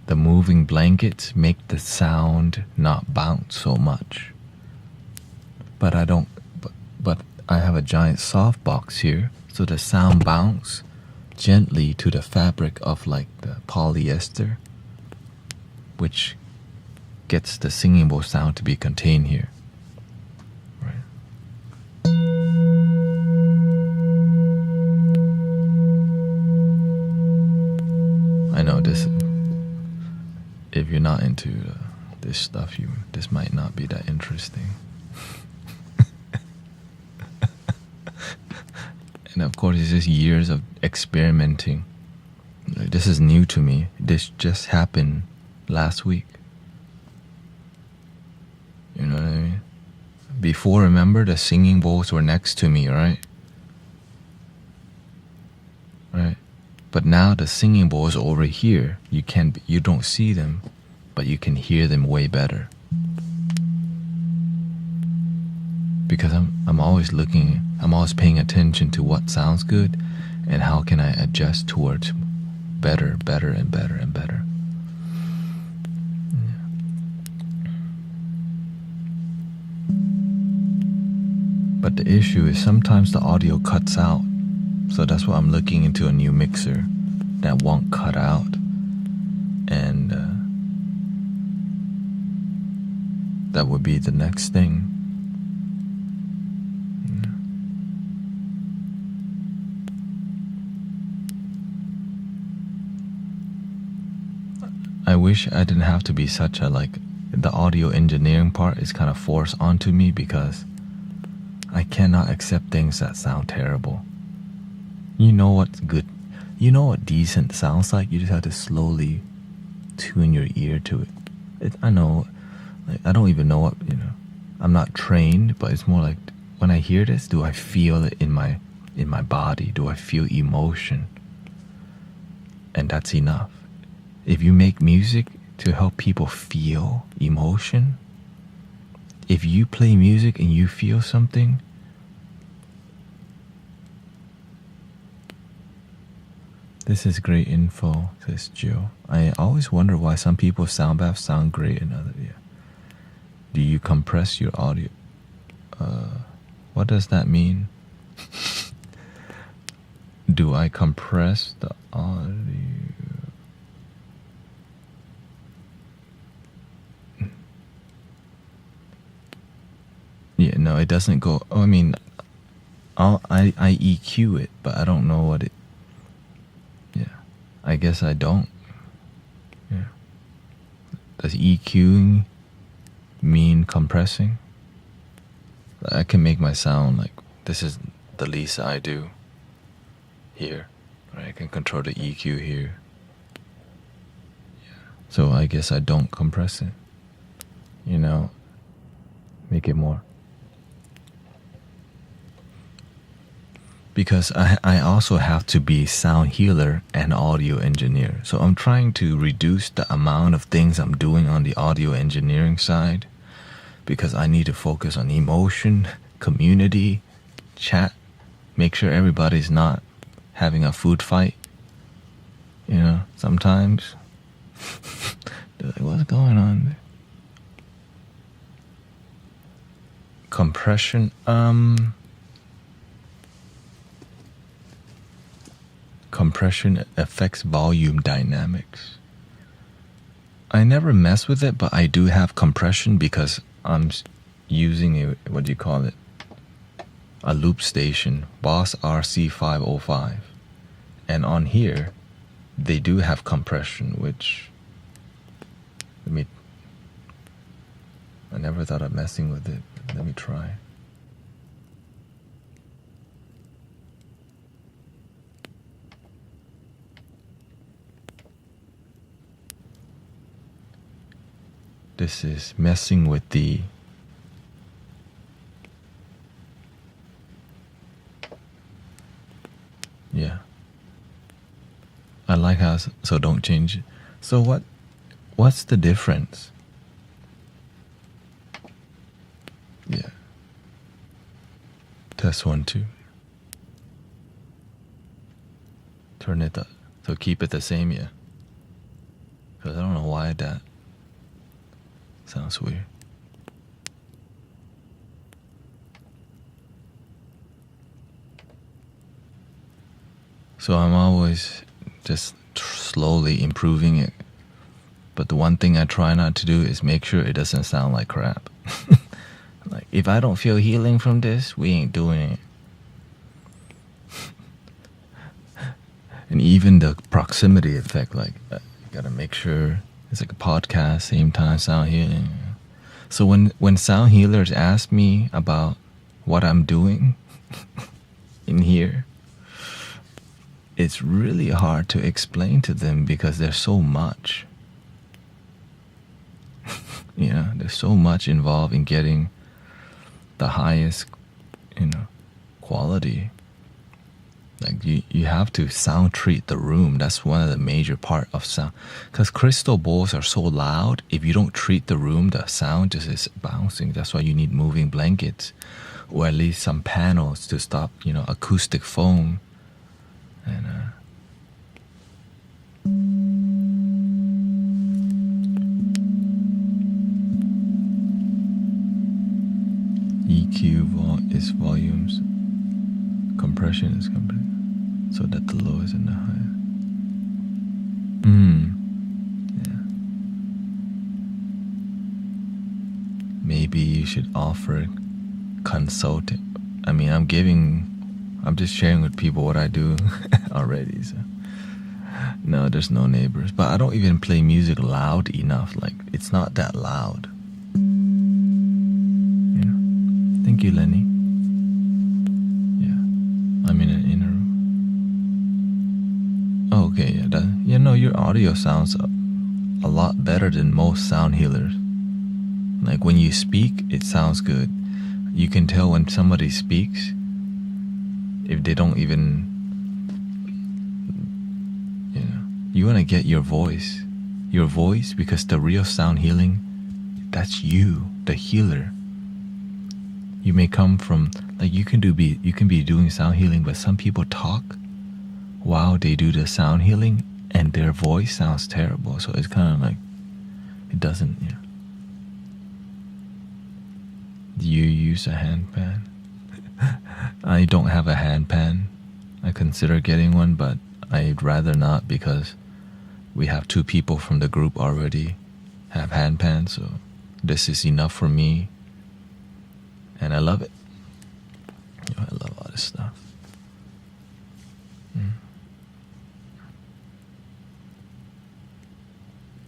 [SPEAKER 1] the moving blankets make the sound not bounce so much. But I have a giant soft box here, so the sound bounce gently to the fabric of like the polyester, which gets the singing bowl sound to be contained here. Right. I know this. If you're not into this stuff, this might not be that interesting. And of course, it's just years of experimenting. This is new to me. This just happened last week. You know what I mean? Before, remember, the singing bowls were next to me, right? Right? But now the singing bowls are over here. You don't see them, but you can hear them way better. Because I'm always paying attention to what sounds good and how can I adjust towards better and better and better. Yeah. But the issue is sometimes the audio cuts out. So that's why I'm looking into a new mixer that won't cut out. And that would be the next thing. I wish I didn't have to be such a the audio engineering part is kind of forced onto me because I cannot accept things that sound terrible. You know what's good? You know what decent sounds like? You just have to slowly tune your ear to it. I know, I don't even know what, I'm not trained, but it's more like when I hear this, do I feel it in my body? Do I feel emotion? And that's enough. If you make music to help people feel emotion, if you play music and you feel something, this is great info, says Jill. I always wonder why some people's sound baths sound great and others. Yeah. Do you compress your audio? What does that mean? Do I compress the audio? Yeah, no, it doesn't go. I mean, I EQ it, but I don't know what it. Yeah, I guess I don't. Yeah. Does EQing mean compressing? I can make my sound like this is the least I do. Here, right? I can control the EQ here. Yeah. So I guess I don't compress it. Make it more. because I also have to be sound healer and audio engineer. So I'm trying to reduce the amount of things I'm doing on the audio engineering side, because I need to focus on emotion, community, chat, make sure everybody's not having a food fight. You know, sometimes they're like, what's going on there? Compression, compression affects volume dynamics. I never mess with it, but I do have compression because I'm using a, what do you call it? A loop station, Boss RC505. And on here, they do have compression, which, I never thought of messing with it. Let me try. This is messing with the yeah. I like how, so don't change it. So what's the difference? Yeah. Test 1 2. Turn it up. So keep it the same, yeah. Because I don't know why that sounds weird. So I'm always just slowly improving it. But the one thing I try not to do is make sure it doesn't sound like crap. Like, if I don't feel healing from this, we ain't doing it. And even the proximity effect, like, you gotta make sure it's like a podcast, same time sound healing. So when sound healers ask me about what I'm doing in here, it's really hard to explain to them because there's so much. You know, there's so much involved in getting the highest, quality. Like you have to sound treat the room. That's one of the major part of sound. Because crystal bowls are so loud, if you don't treat the room, the sound just is bouncing. That's why you need moving blankets, or at least some panels to stop, acoustic foam. And EQ is volumes, compression is complete, so that the low is in the high. Yeah. Maybe you should offer consulting. I mean, I'm just sharing with people what I do already. So no, there's no neighbors, but I don't even play music loud enough. Like, it's not that loud. Thank you, Lenny. Yeah, I'm in an inner room. Oh, okay, yeah. Your audio sounds a lot better than most sound healers. Like, when you speak, it sounds good. You can tell when somebody speaks if they don't even, you want to get your voice, because the real sound healing, that's you, the healer. You may come from, like, you can be doing sound healing, but some people talk while they do the sound healing and their voice sounds terrible. So it's kind of like, it doesn't, Do you use a handpan? I don't have a handpan. I consider getting one, but I'd rather not, because we have 2 people from the group already have handpans, so this is enough for me. And I love it. I love all this stuff.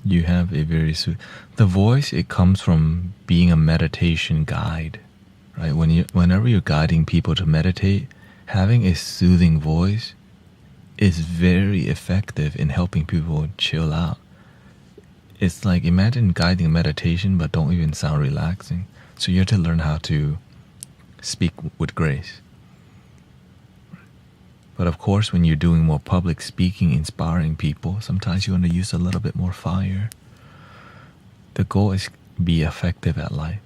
[SPEAKER 1] You have a very the voice, it comes from being a meditation guide, right? Whenever you're guiding people to meditate, having a soothing voice is very effective in helping people chill out. It's like, imagine guiding meditation but don't even sound relaxing. So you have to learn how to speak with grace. But of course, when you're doing more public speaking, inspiring people, sometimes you want to use a little bit more fire. The goal is be effective at life.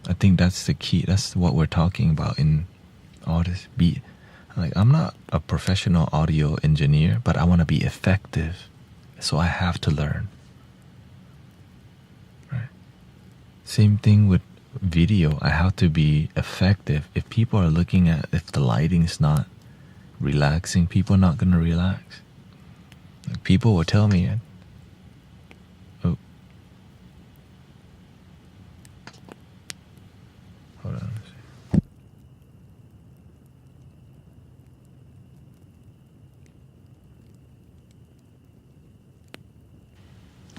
[SPEAKER 1] I think that's the key. That's what we're talking about in all this. I'm not a professional audio engineer, but I want to be effective. So I have to learn. Right? Same thing with video. I have to be effective. If people are looking at, if the lighting is not relaxing, people are not going to relax. Like, people will tell me, oh, hold on.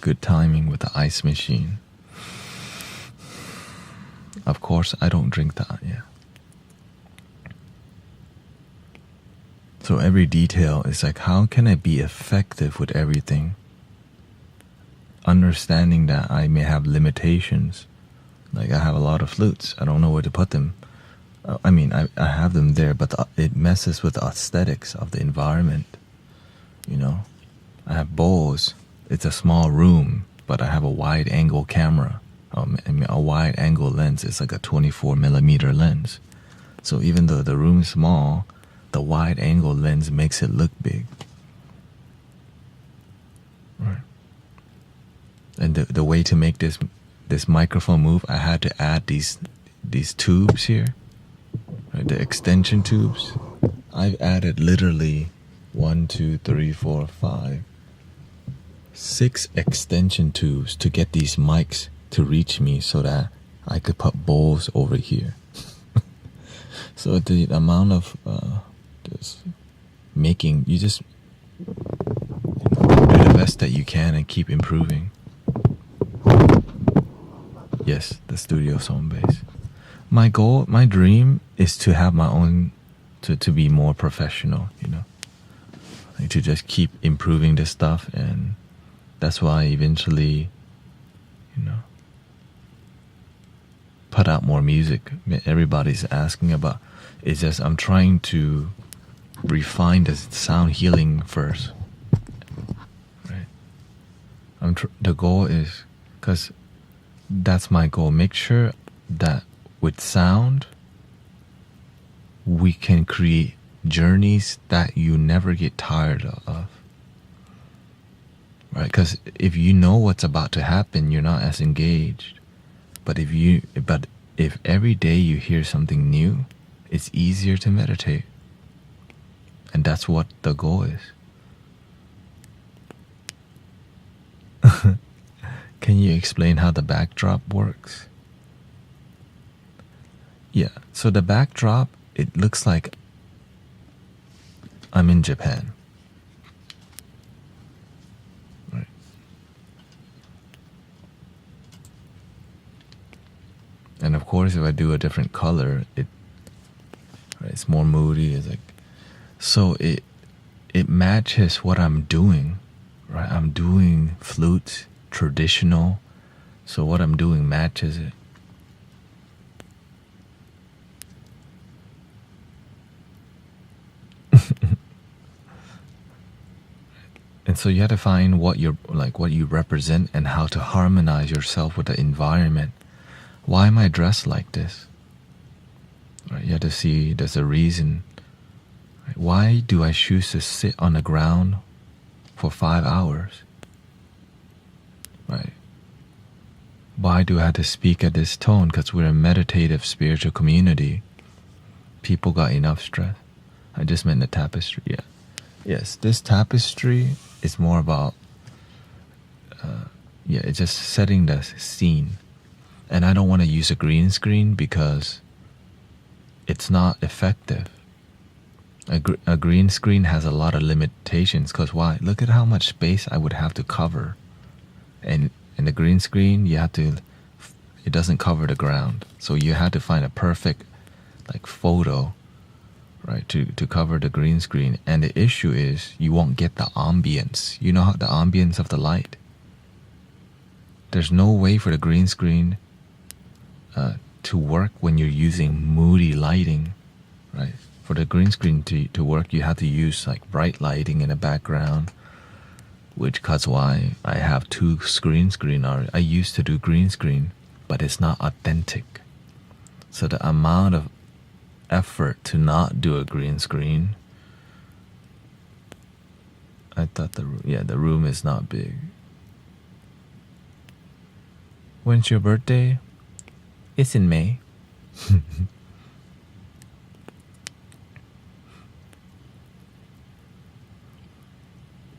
[SPEAKER 1] Good timing with the ice machine. Of course, I don't drink that, yeah. So every detail is like, how can I be effective with everything? Understanding that I may have limitations. Like, I have a lot of flutes. I don't know where to put them. I have them there, but it messes with the aesthetics of the environment. You know, I have bowls. It's a small room, but I have a wide angle camera. A wide angle lens is like a 24 millimeter lens. So even though the room is small, the wide angle lens makes it look big. Right. And the way to make this microphone move, I had to add these tubes here, right? The extension tubes. I've added literally 6 extension tubes to get these mics to reach me so that I could put bowls over here. So the amount of this making, you just do the best that you can and keep improving. Yes, the studio's home base. My goal, my dream is to have my own, to be more professional, you know, like to just keep improving this stuff. And that's why eventually, you know, put out more music. Everybody's asking about. It's just I'm trying to refine the sound healing first. Right. The goal is, because that's my goal. Make sure that with sound, we can create journeys that you never get tired of. Right? Because if you know what's about to happen, you're not as engaged. But if every day you hear something new, it's easier to meditate. And that's what the goal is. Can you explain how the backdrop works? Yeah, so the backdrop, it looks like I'm in Japan. Right. And of course, if I do a different color, it's more moody. It's like, so it matches what I'm doing, right? I'm doing flutes, traditional, so what I'm doing matches it. And so you have to find what you represent and how to harmonize yourself with the environment. Why am I dressed like this? Right? You have to see there's a reason. Right? Why do I choose to sit on the ground for 5 hours? Right? Why do I have to speak at this tone? Because we're a meditative spiritual community. People got enough stress. I just meant the tapestry. Yeah. Yes, this tapestry is more about it's just setting the scene. And I don't want to use a green screen because it's not effective. A green screen has a lot of limitations. Because why? Look at how much space I would have to cover. And in the green screen, it doesn't cover the ground. So you have to find a perfect photo, right, to cover the green screen. And the issue is you won't get the ambience. You know the ambience of the light. There's no way for the green screen to work when you're using moody lighting, right? for the green screen to work, you have to use like bright lighting in the background, which cuts why I have two green screen. I used to do green screen, but it's not authentic. So the amount of effort to not do a green screen, I thought the room is not big. When's your birthday? It's in May.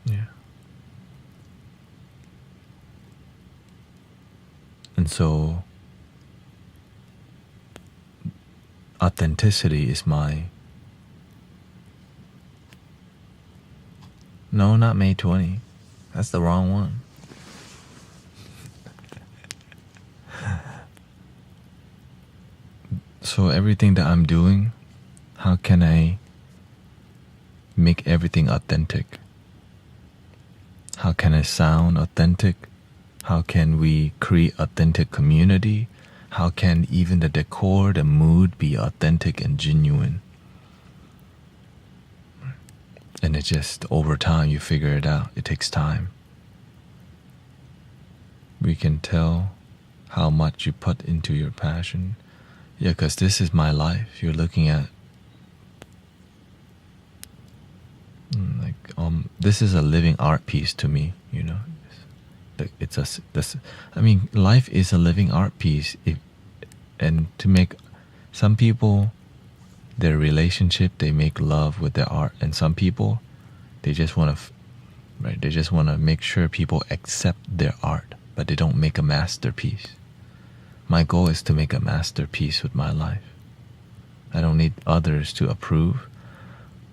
[SPEAKER 1] Yeah. And so authenticity is my... No, not May 20. That's the wrong one. So everything that I'm doing, how can I make everything authentic? How can I sound authentic? How can we create authentic community? How can even the decor, the mood be authentic and genuine? And it just, over time, you figure it out. It takes time. We can tell how much you put into your passion. Yeah, because this is my life. You're looking at this is a living art piece to me, you know. Life is a living art piece. And to make some people, their relationship, they make love with their art, and some people, they just want to, they just want to make sure people accept their art, but they don't make a masterpiece. My goal is to make a masterpiece with my life. I don't need others to approve,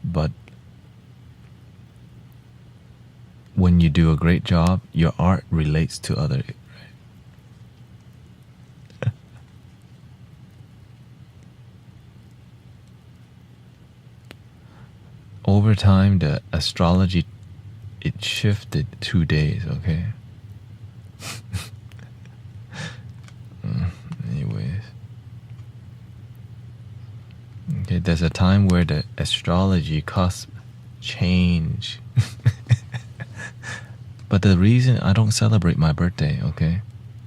[SPEAKER 1] but when you do a great job, your art relates to others. Over time, the astrology, it shifted 2 days, okay? Anyways. Okay, there's a time where the astrology cusp change. But the reason I don't celebrate my birthday, okay?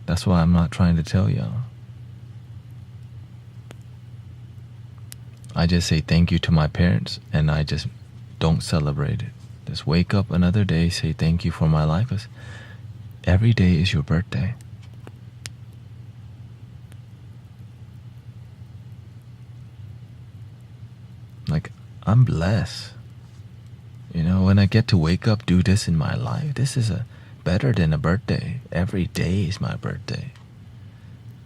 [SPEAKER 1] That's why I'm not trying to tell y'all. I just say thank you to my parents, and I just don't celebrate it. Just wake up another day, say thank you for my life. 'Cause every day is your birthday. Like, I'm blessed. You know, when I get to wake up, do this in my life, this is better than a birthday. Every day is my birthday.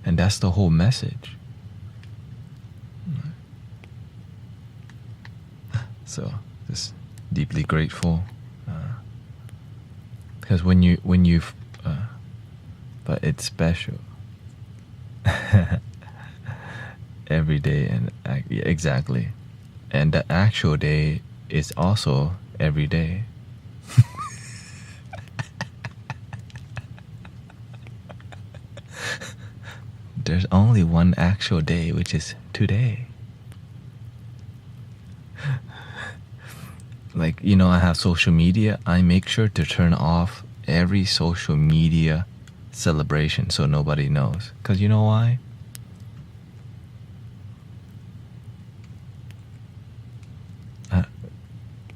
[SPEAKER 1] And that's the whole message. So, just deeply grateful. Because when you but it's special. Every day, and exactly. And the actual day is also every day. There's only one actual day, which is today. Like, you know, I have social media. I make sure to turn off every social media celebration so nobody knows. 'Cause you know why?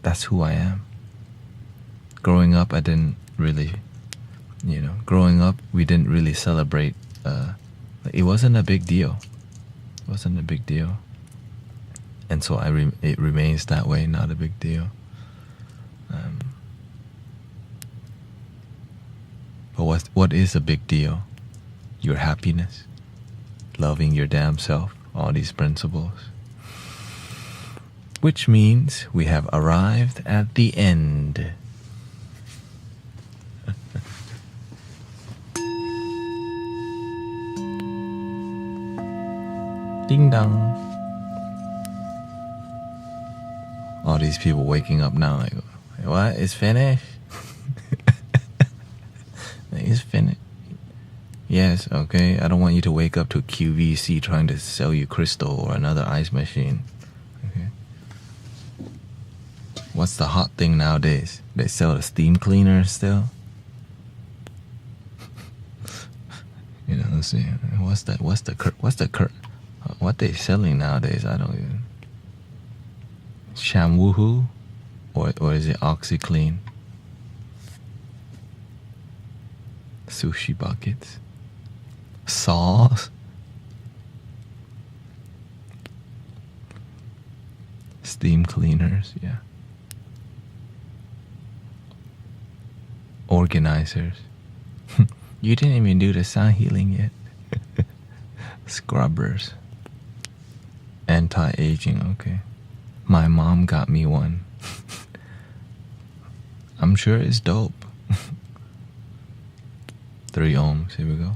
[SPEAKER 1] That's who I am. Growing up, I didn't really, growing up, we didn't really celebrate. It wasn't a big deal. It wasn't a big deal. And so it remains that way, not a big deal. But what is a big deal? Your happiness, loving your damn self, all these principles. Which means we have arrived at the end. Ding dong. All these people waking up now like, what? It's finished? It's finished. Yes, okay. I don't want you to wake up to QVC trying to sell you crystal or another ice machine. Okay. What's the hot thing nowadays? They sell the steam cleaners still. You know, let's see. What's what they selling nowadays? I don't even. Shamwoohoo, or is it OxyClean? Sushi buckets, saws, steam cleaners, yeah. Organizers. You didn't even do the sound healing yet. Scrubbers. Anti-aging, okay. My mom got me one. I'm sure it's dope. 3 ohms, here we go.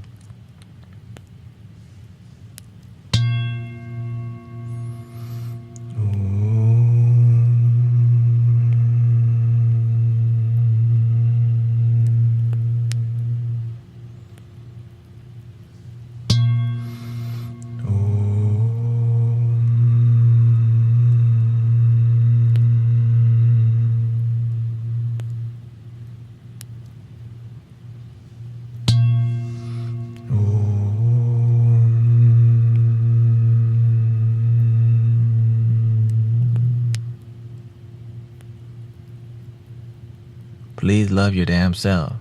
[SPEAKER 1] Please love your damn self.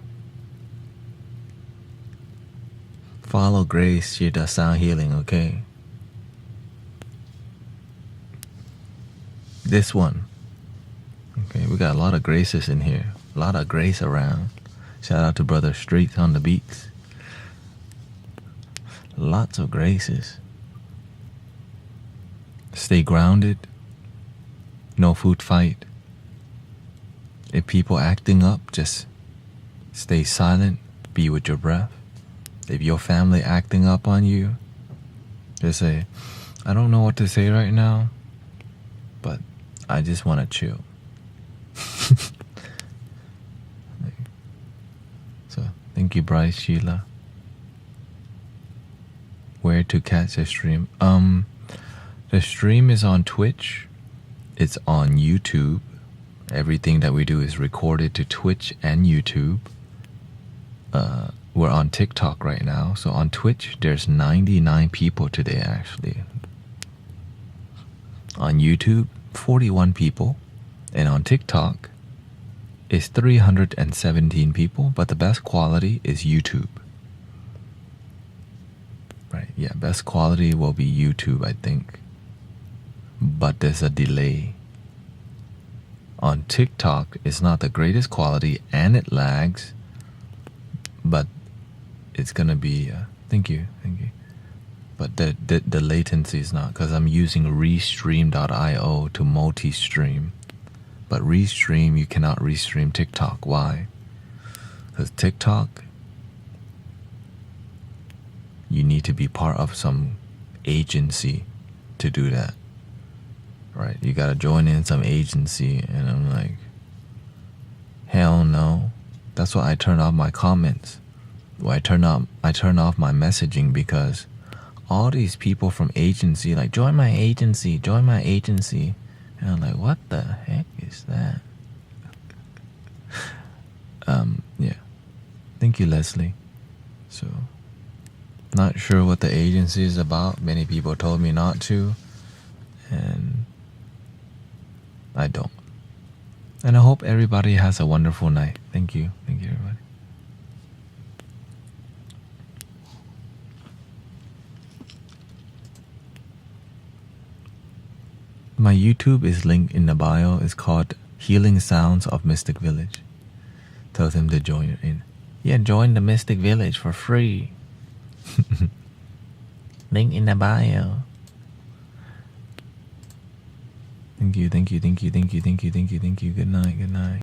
[SPEAKER 1] Follow Grace. She does sound healing, okay? This one. Okay, we got a lot of Graces in here. A lot of Grace around. Shout out to Brother Streets on the beats. Lots of Graces. Stay grounded. No food fight. If people acting up, just stay silent, be with your breath. If your family acting up on you, just say, I don't know what to say right now, but I just want to chill. So, thank you, Bryce, Sheila. Where to catch the stream? The stream is on Twitch. It's on YouTube. Everything that we do is recorded to Twitch and YouTube. We're on TikTok right now. So on Twitch, there's 99 people today, actually. On YouTube, 41 people. And on TikTok, it's 317 people. But the best quality is YouTube. Right, yeah, best quality will be YouTube, I think. But there's a delay. On TikTok, it's not the greatest quality and it lags, but it's gonna be, thank you. But the latency is not, because I'm using restream.io to multi-stream. But Restream, you cannot restream TikTok. Why? Because TikTok, you need to be part of some agency to do that. Right, you gotta join in some agency, and I'm like, hell no. That's why I turn off my comments. I turn off my messaging, because all these people from agency like, join my agency, and I'm like, what the heck is that? Yeah. Thank you, Leslie. So, not sure what the agency is about. Many people told me not to, and I don't. And I hope everybody has a wonderful night. Thank you, everybody. My YouTube is linked in the bio. It's called Healing Sounds of Mystic Village. Tell them to join in. Yeah, join the Mystic Village for free. Link in the bio. Thank you. Good night.